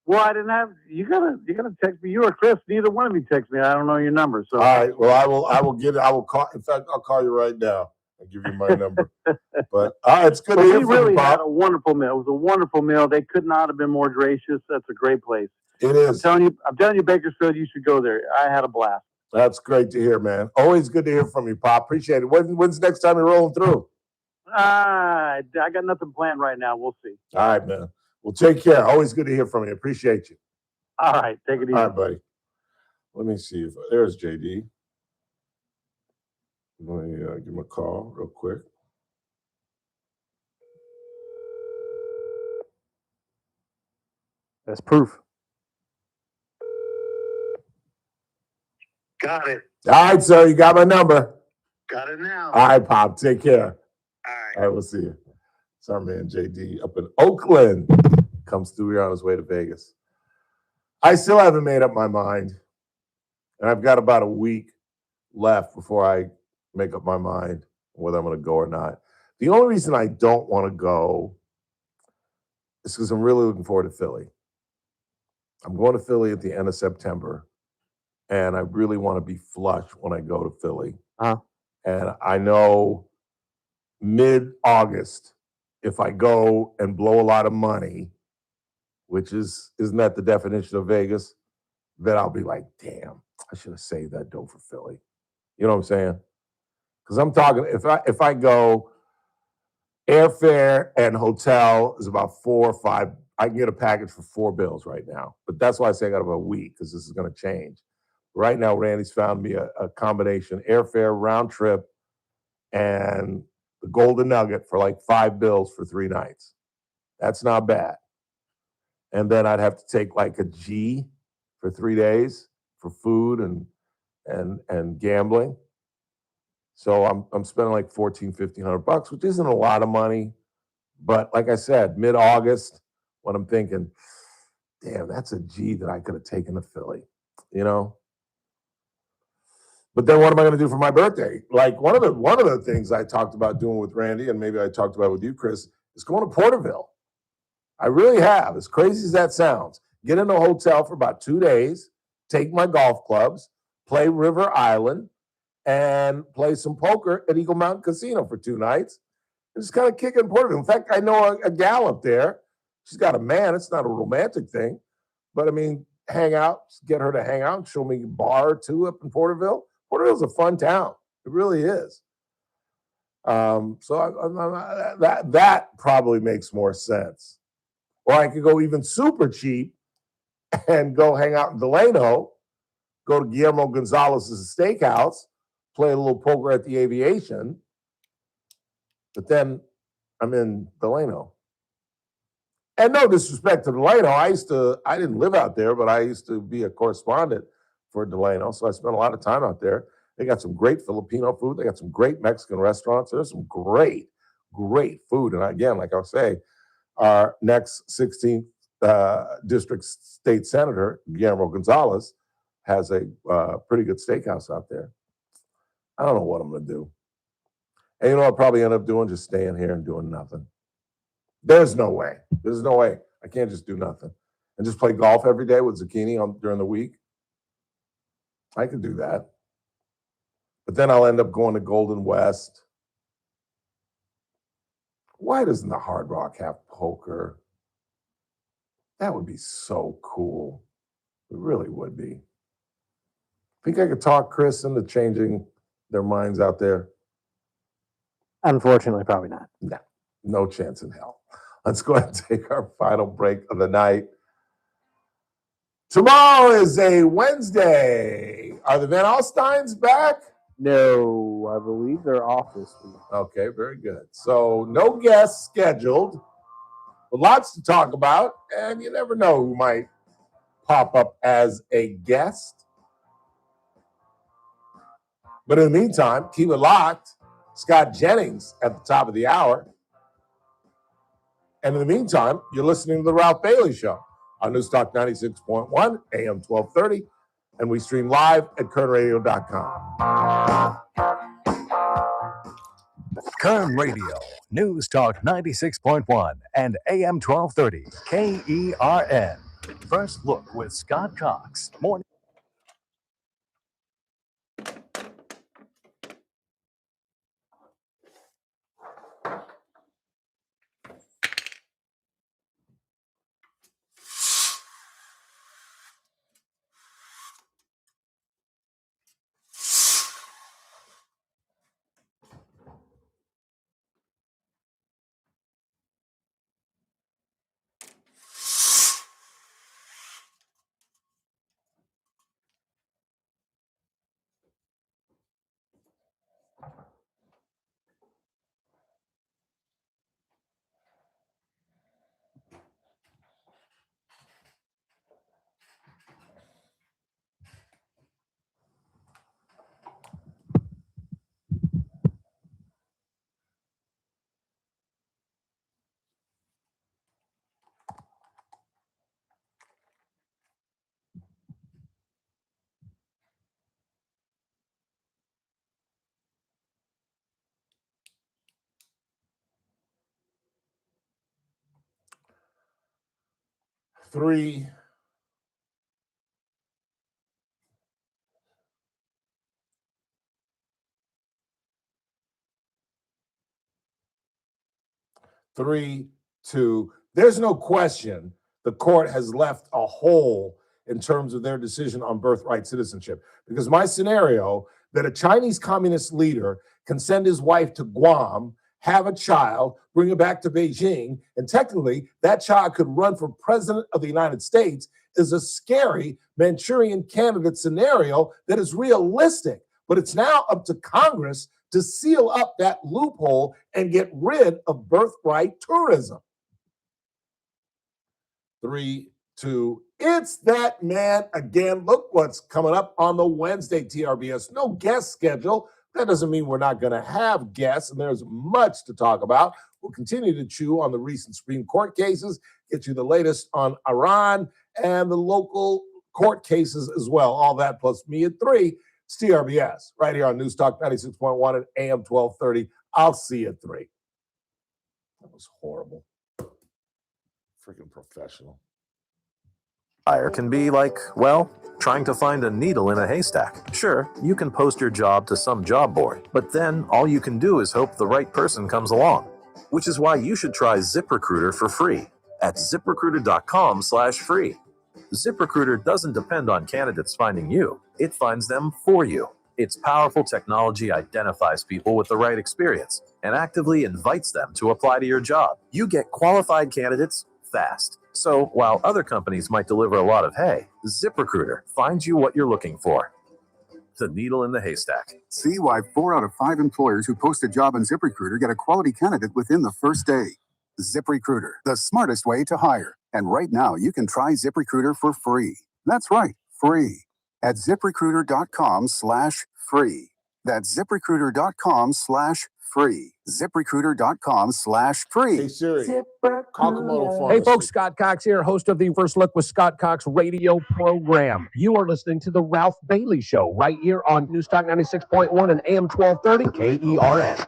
Well, I didn't have. You gotta text me. You or Chris. Neither one of you text me. I don't know your number. So all right. Well, I will get it. I will call. In fact, I'll call you right now and give you my number. But it's good to hear from you, really Bob. had a wonderful meal. It was a wonderful meal. They could not have been more gracious. That's a great place. It is. I'm telling you, Bakersfield. You should go there. I had a blast. That's great to hear, man. Always good to hear from you, Pop. Appreciate it. When's the next time you're rolling through? I got nothing planned right now. We'll see. All right, man. Well, take care. Always good to hear from you. Appreciate you. All right. Take it easy. All right, buddy. Let me see if there's JD. Let me give him a call real quick. That's proof. Got it. All right, sir. You got my number. Got it now. All right, Pop. Take care. All right. All right, we'll see you. It's our man JD up in Oakland. Comes through here on his way to Vegas. I still haven't made up my mind. And I've got about a week left before I make up my mind whether I'm going to go or not. The only reason I don't want to go is because I'm really looking forward to Philly. I'm going to Philly at the end of September. And I really want to be flush when I go to Philly. Uh-huh. And I know mid-August, if I go and blow a lot of money, which isn't that the definition of Vegas, then I'll be like, damn, I should have saved that dough for Philly. You know what I'm saying? Because I'm talking, if I go, airfare and hotel is about 4 or 5. I can get a package for $4 right now. But that's why I say I got about a week, because this is going to change. Right now, Randy's found me a combination airfare, round trip, and the Golden Nugget for like $5 for 3 nights. That's not bad. And then I'd have to take like a G for 3 days for food and gambling. So I'm spending like $1,400-$1,500, which isn't a lot of money. But like I said, mid-August, when I'm thinking, damn, that's a G that I could have taken to Philly, you know? But then what am I going to do for my birthday? Like one of the things I talked about doing with Randy, and maybe I talked about with you, Chris, is going to Porterville. I really have, as crazy as that sounds. Get in a hotel for about 2 days, take my golf clubs, play River Island, and play some poker at Eagle Mountain Casino for 2 nights. And just kind of kick it in Porterville. In fact, I know a gal up there. She's got a man. It's not a romantic thing. But, I mean, hang out, get her to hang out, show me a bar or 2 up in Porterville. Porterville's a fun town. It really is. So that probably makes more sense. Or I could go even super cheap and go hang out in Delano, go to Guillermo Gonzalez's steakhouse, play a little poker at the Aviation, but then I'm in Delano. And no disrespect to Delano, I didn't live out there, but I used to be a correspondent for Delano, so I spent a lot of time out there. They got some great Filipino food. They got some great Mexican restaurants. There's some great, great food. And again, like I was saying, our next 16th district state senator, Guillermo Gonzalez, has a pretty good steakhouse out there. I don't know what I'm going to do. And you know what I'll probably end up doing? Just staying here and doing nothing. There's no way. There's no way. I can't just do nothing. And just play golf every day with Zucchini during the week. I could do that. But then I'll end up going to Golden West. Why doesn't the Hard Rock have poker? That would be so cool. It really would be. Think I could talk Chris into changing their minds out there? Unfortunately, probably not. No, no chance in hell. Let's go ahead and take our final break of the night. Tomorrow is a Wednesday. Are the Van Alstynes back? No, I believe they're off this week. Okay, very good. So no guests scheduled, but lots to talk about, and you never know who might pop up as a guest. But in the meantime, keep it locked. Scott Jennings at the top of the hour. And in the meantime, you're listening to The Ralph Bailey Show on Newstalk 96.1, AM 1230, and we stream live at kernradio.com. Kern Radio, News Talk 96.1 and AM 1230, KERN. First Look with Scott Cox. Morning. Three. 3-2. There's no question the court has left a hole in terms of their decision on birthright citizenship. Because my scenario that a Chinese communist leader can send his wife to Guam, have a child, bring it back to Beijing, and technically that child could run for president of the United States is a scary Manchurian candidate scenario that is realistic. But it's now up to Congress to seal up that loophole and get rid of birthright tourism. 3-2. It's that man again. Look what's coming up on the Wednesday TRBS. No guest schedule. That doesn't mean we're not going to have guests, and there's much to talk about. We'll continue to chew on the recent Supreme Court cases, get you the latest on Iran and the local court cases as well. All that plus me at 3. It's TRBS right here on News Talk 96.1 and AM 1230. I'll see you at 3. That was horrible. Freaking professional. Hire can be like, well, trying to find a needle in a haystack. Sure, you can post your job to some job board, but then all you can do is hope the right person comes along. Which is why you should try ZipRecruiter for free at ZipRecruiter.com/free. ZipRecruiter doesn't depend on candidates finding you. It finds them for you. Its powerful technology identifies people with the right experience and actively invites them to apply to your job. You get qualified candidates fast. So while other companies might deliver a lot of hay, ZipRecruiter finds you what you're looking for. The needle in the haystack. See why 4 out of 5 employers who post a job on ZipRecruiter get a quality candidate within the first day. ZipRecruiter, the smartest way to hire. And right now, you can try ZipRecruiter for free. That's right, free. At ZipRecruiter.com/free. That's ZipRecruiter.com/free. ZipRecruiter.com/free. Hey, Siri. Hey, folks, Scott Cox here, host of the First Look with Scott Cox radio program. You are listening to The Ralph Bailey Show right here on News Talk 96.1 and AM 1230 KERN.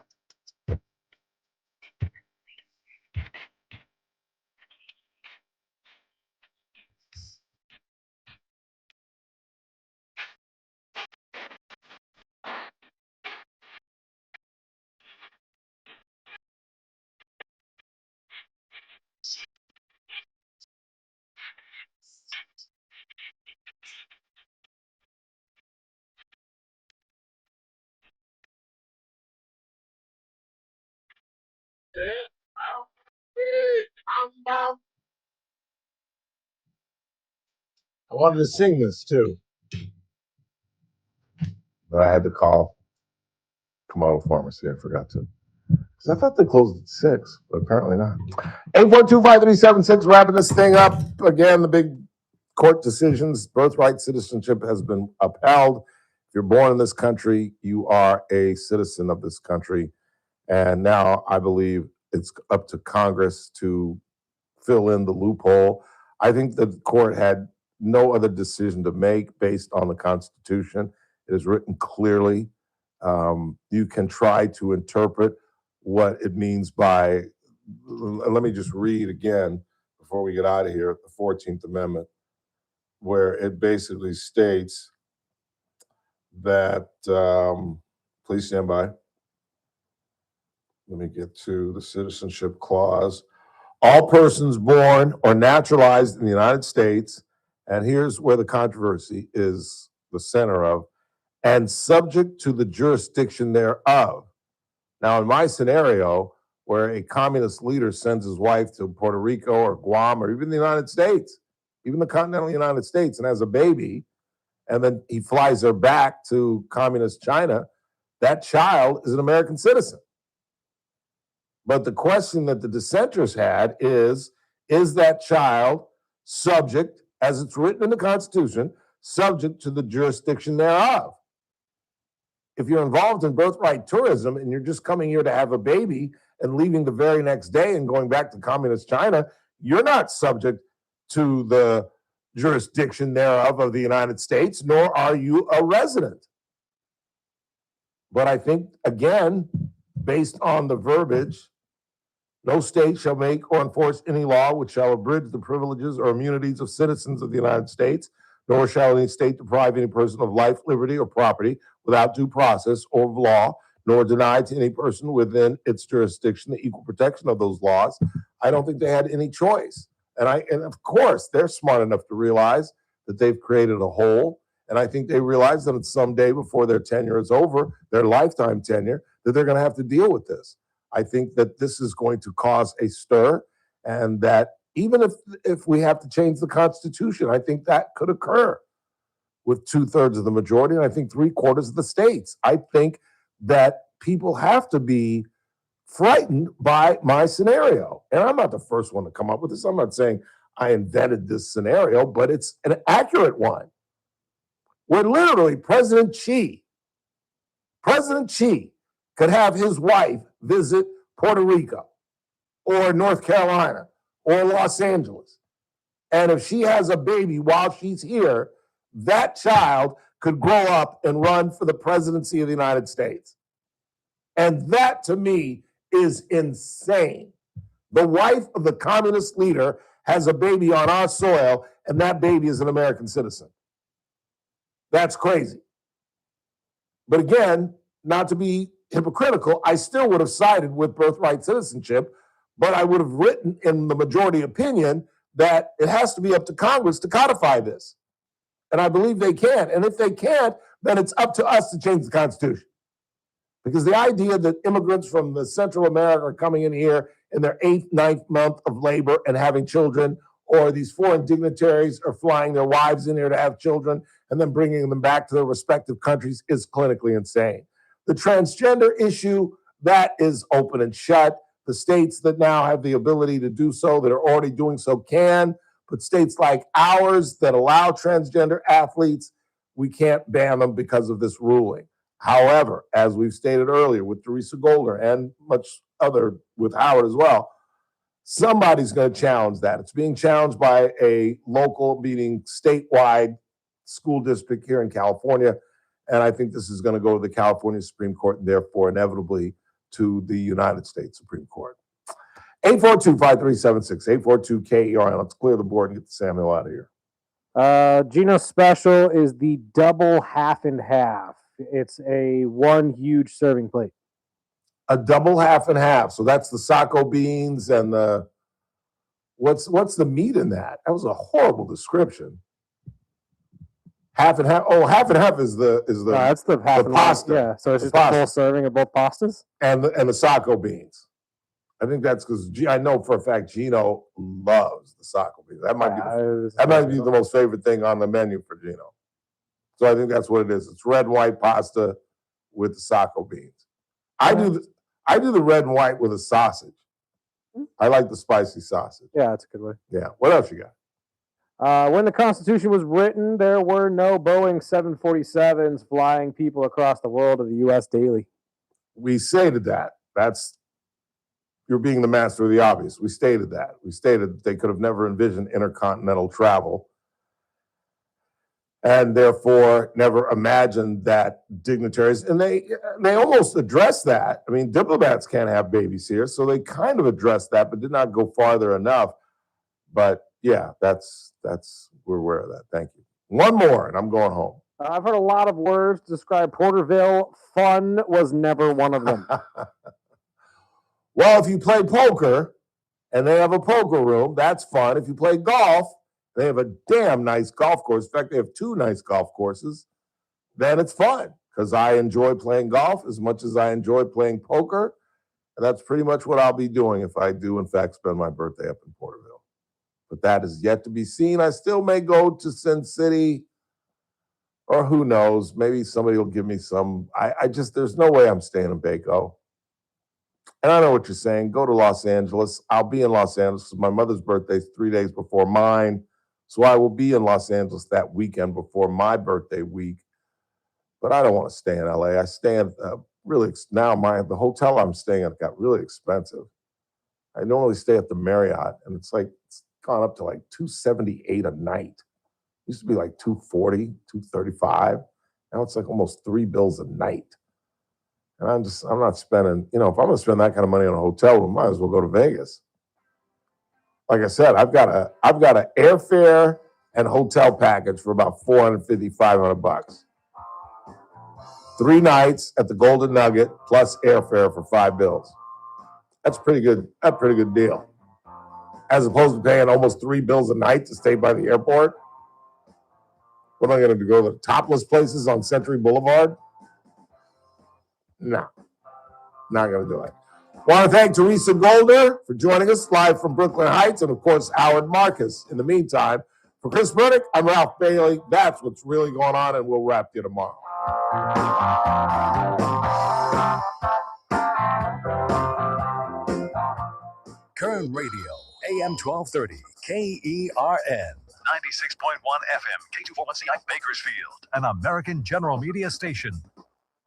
I wanted to sing this too, but I had to call Komodo Pharmacy. I forgot to. Because I thought they closed at 6, but apparently not. 842-5376, wrapping this thing up. Again, the big court decisions. Birthright citizenship has been upheld. If you're born in this country, you are a citizen of this country. And now I believe it's up to Congress to fill in the loophole. I think the court had no other decision to make based on the Constitution. It is written clearly. You can try to interpret what it means by, let me just read again before we get out of here, the 14th Amendment, where it basically states that, please stand by. Let me get to the citizenship clause. All persons born or naturalized in the United States, and here's where the controversy is the center of, and subject to the jurisdiction thereof. Now, in my scenario, where a communist leader sends his wife to Puerto Rico or Guam or even the United States, even the continental United States, and has a baby, and then he flies her back to communist China, that child is an American citizen. But the question that the dissenters had is that child subject, as it's written in the Constitution, subject to the jurisdiction thereof? If you're involved in birthright tourism and you're just coming here to have a baby and leaving the very next day and going back to communist China, you're not subject to the jurisdiction thereof of the United States, nor are you a resident. But I think, again, based on the verbiage, no state shall make or enforce any law which shall abridge the privileges or immunities of citizens of the United States, nor shall any state deprive any person of life, liberty, or property without due process or of law, nor deny to any person within its jurisdiction the equal protection of those laws. I don't think they had any choice. And of course, they're smart enough to realize that they've created a hole. And I think they realize that someday before their tenure is over, their lifetime tenure, that they're going to have to deal with this. I think that this is going to cause a stir, and that even if we have to change the Constitution, I think that could occur with 2/3 of the majority, and I think 3/4 of the states. I think that people have to be frightened by my scenario. And I'm not the first one to come up with this. I'm not saying I invented this scenario, but it's an accurate one. Where literally President Xi could have his wife visit Puerto Rico or North Carolina or Los Angeles. And if she has a baby while she's here, that child could grow up and run for the presidency of the United States. And that, to me, is insane. The wife of the communist leader has a baby on our soil, and that baby is an American citizen. That's crazy. But again, not to be hypocritical, I still would have sided with birthright citizenship, but I would have written in the majority opinion that it has to be up to Congress to codify this. And I believe they can. And if they can't, then it's up to us to change the Constitution. Because the idea that immigrants from the Central America are coming in here in their 8th, 9th month of labor and having children, or these foreign dignitaries are flying their wives in here to have children and then bringing them back to their respective countries is clinically insane. The transgender issue, that is open and shut. The states that now have the ability to do so, that are already doing so, can. But states like ours that allow transgender athletes, we can't ban them because of this ruling. However, as we've stated earlier with Teresa Goldner and much other with Howard as well, somebody's going to challenge that. It's being challenged by a local, meaning statewide school district here in California. And I think this is going to go to the California Supreme Court and therefore inevitably to the United States Supreme Court. 842-5376, 842-KERN. Let's clear the board and get the Samuel out of here. Gino's special is the double half and half. It's a one huge serving plate. A double half and half. So that's the saco beans and the what's the meat in that? That was a horrible description. Half and half. Oh, half and half is the that's the half and pasta. Yeah, so it's just a full serving of both pastas and the saco beans. I think that's because I know for a fact Gino loves the saco beans. That might be the most favorite thing on the menu for Gino. So I think that's what it is. It's red and white pasta with the saco beans. I do the red and white with a sausage. I like the spicy sausage. Yeah, that's a good way. Yeah. What else you got? When the Constitution was written, there were no Boeing 747s flying people across the world of the U.S. daily. We stated that. You're being the master of the obvious. We stated that. We stated that they could have never envisioned intercontinental travel and therefore never imagined that dignitaries, and they almost addressed that. I mean, diplomats can't have babies here, so they kind of addressed that, but did not go farther enough. But yeah, we're aware of that. Thank you. One more, and I'm going home. I've heard a lot of words to describe Porterville. Fun was never one of them. Well, if you play poker and they have a poker room, that's fun. If you play golf, they have a damn nice golf course. In fact, they have 2 nice golf courses. Then it's fun because I enjoy playing golf as much as I enjoy playing poker. And that's pretty much what I'll be doing if I do, in fact, spend my birthday up in Porterville. But that is yet to be seen. I still may go to Sin City, or who knows, maybe somebody will give me some. There's no way I'm staying in Baco. And I know what you're saying. Go to Los Angeles. I'll be in Los Angeles. My mother's birthday is 3 days before mine. So I will be in Los Angeles that weekend before my birthday week. But I don't want to stay in LA. I stay in the hotel I'm staying at got really expensive. I normally stay at the Marriott, and it's gone up to like $278 a night. It used to be like $240, $235. Now it's like almost $3 a night. And I'm not spending, if I'm going to spend that kind of money on a hotel room, might as well go to Vegas. Like I said, I've got an airfare and hotel package for about $450, $500. 3 nights at the Golden Nugget plus airfare for $5. That's pretty good. That's a pretty good deal. As opposed to paying almost $3 a night to stay by the airport. What am I going to go to the topless places on Century Boulevard? No, not going to do it. Want to thank Teresa Goldner for joining us live from Brooklyn Heights, and of course, Howard Marcus. In the meantime, for Chris Burdick, I'm Ralph Bailey. That's what's really going on, and we'll wrap you tomorrow. Kern Radio, AM 1230, KERN. 96.1 FM, K241CI Bakersfield, an American General Media station.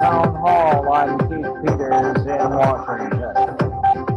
Town Hall, I'm Keith Peters in Washington.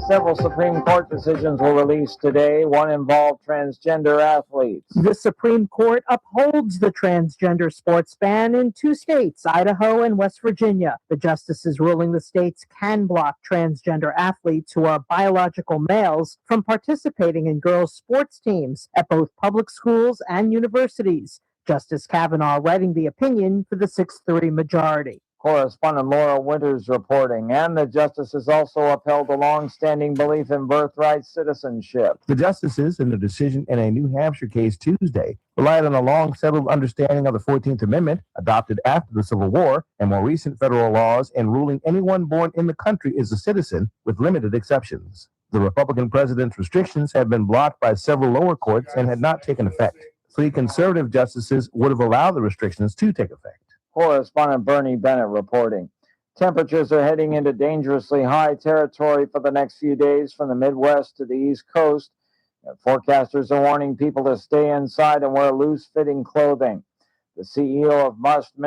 Several Supreme Court decisions were released today. One involved transgender athletes. The Supreme Court upholds the transgender sports ban in 2 states, Idaho and West Virginia. The justices ruling the states can block transgender athletes who are biological males from participating in girls' sports teams at both public schools and universities. Justice Kavanaugh writing the opinion for the 6-3 majority. Correspondent Laura Winters reporting, and the justices also upheld a long-standing belief in birthright citizenship. The justices, in a decision in a New Hampshire case Tuesday, relied on a long-settled understanding of the 14th Amendment, adopted after the Civil War, and more recent federal laws, in ruling anyone born in the country is a citizen, with limited exceptions. The Republican president's restrictions have been blocked by several lower courts and had not taken effect. 3 conservative justices would have allowed the restrictions to take effect. Correspondent Bernie Bennett reporting. Temperatures are heading into dangerously high territory for the next few days from the Midwest to the East Coast. Forecasters are warning people to stay inside and wear loose-fitting clothing. The CEO of Must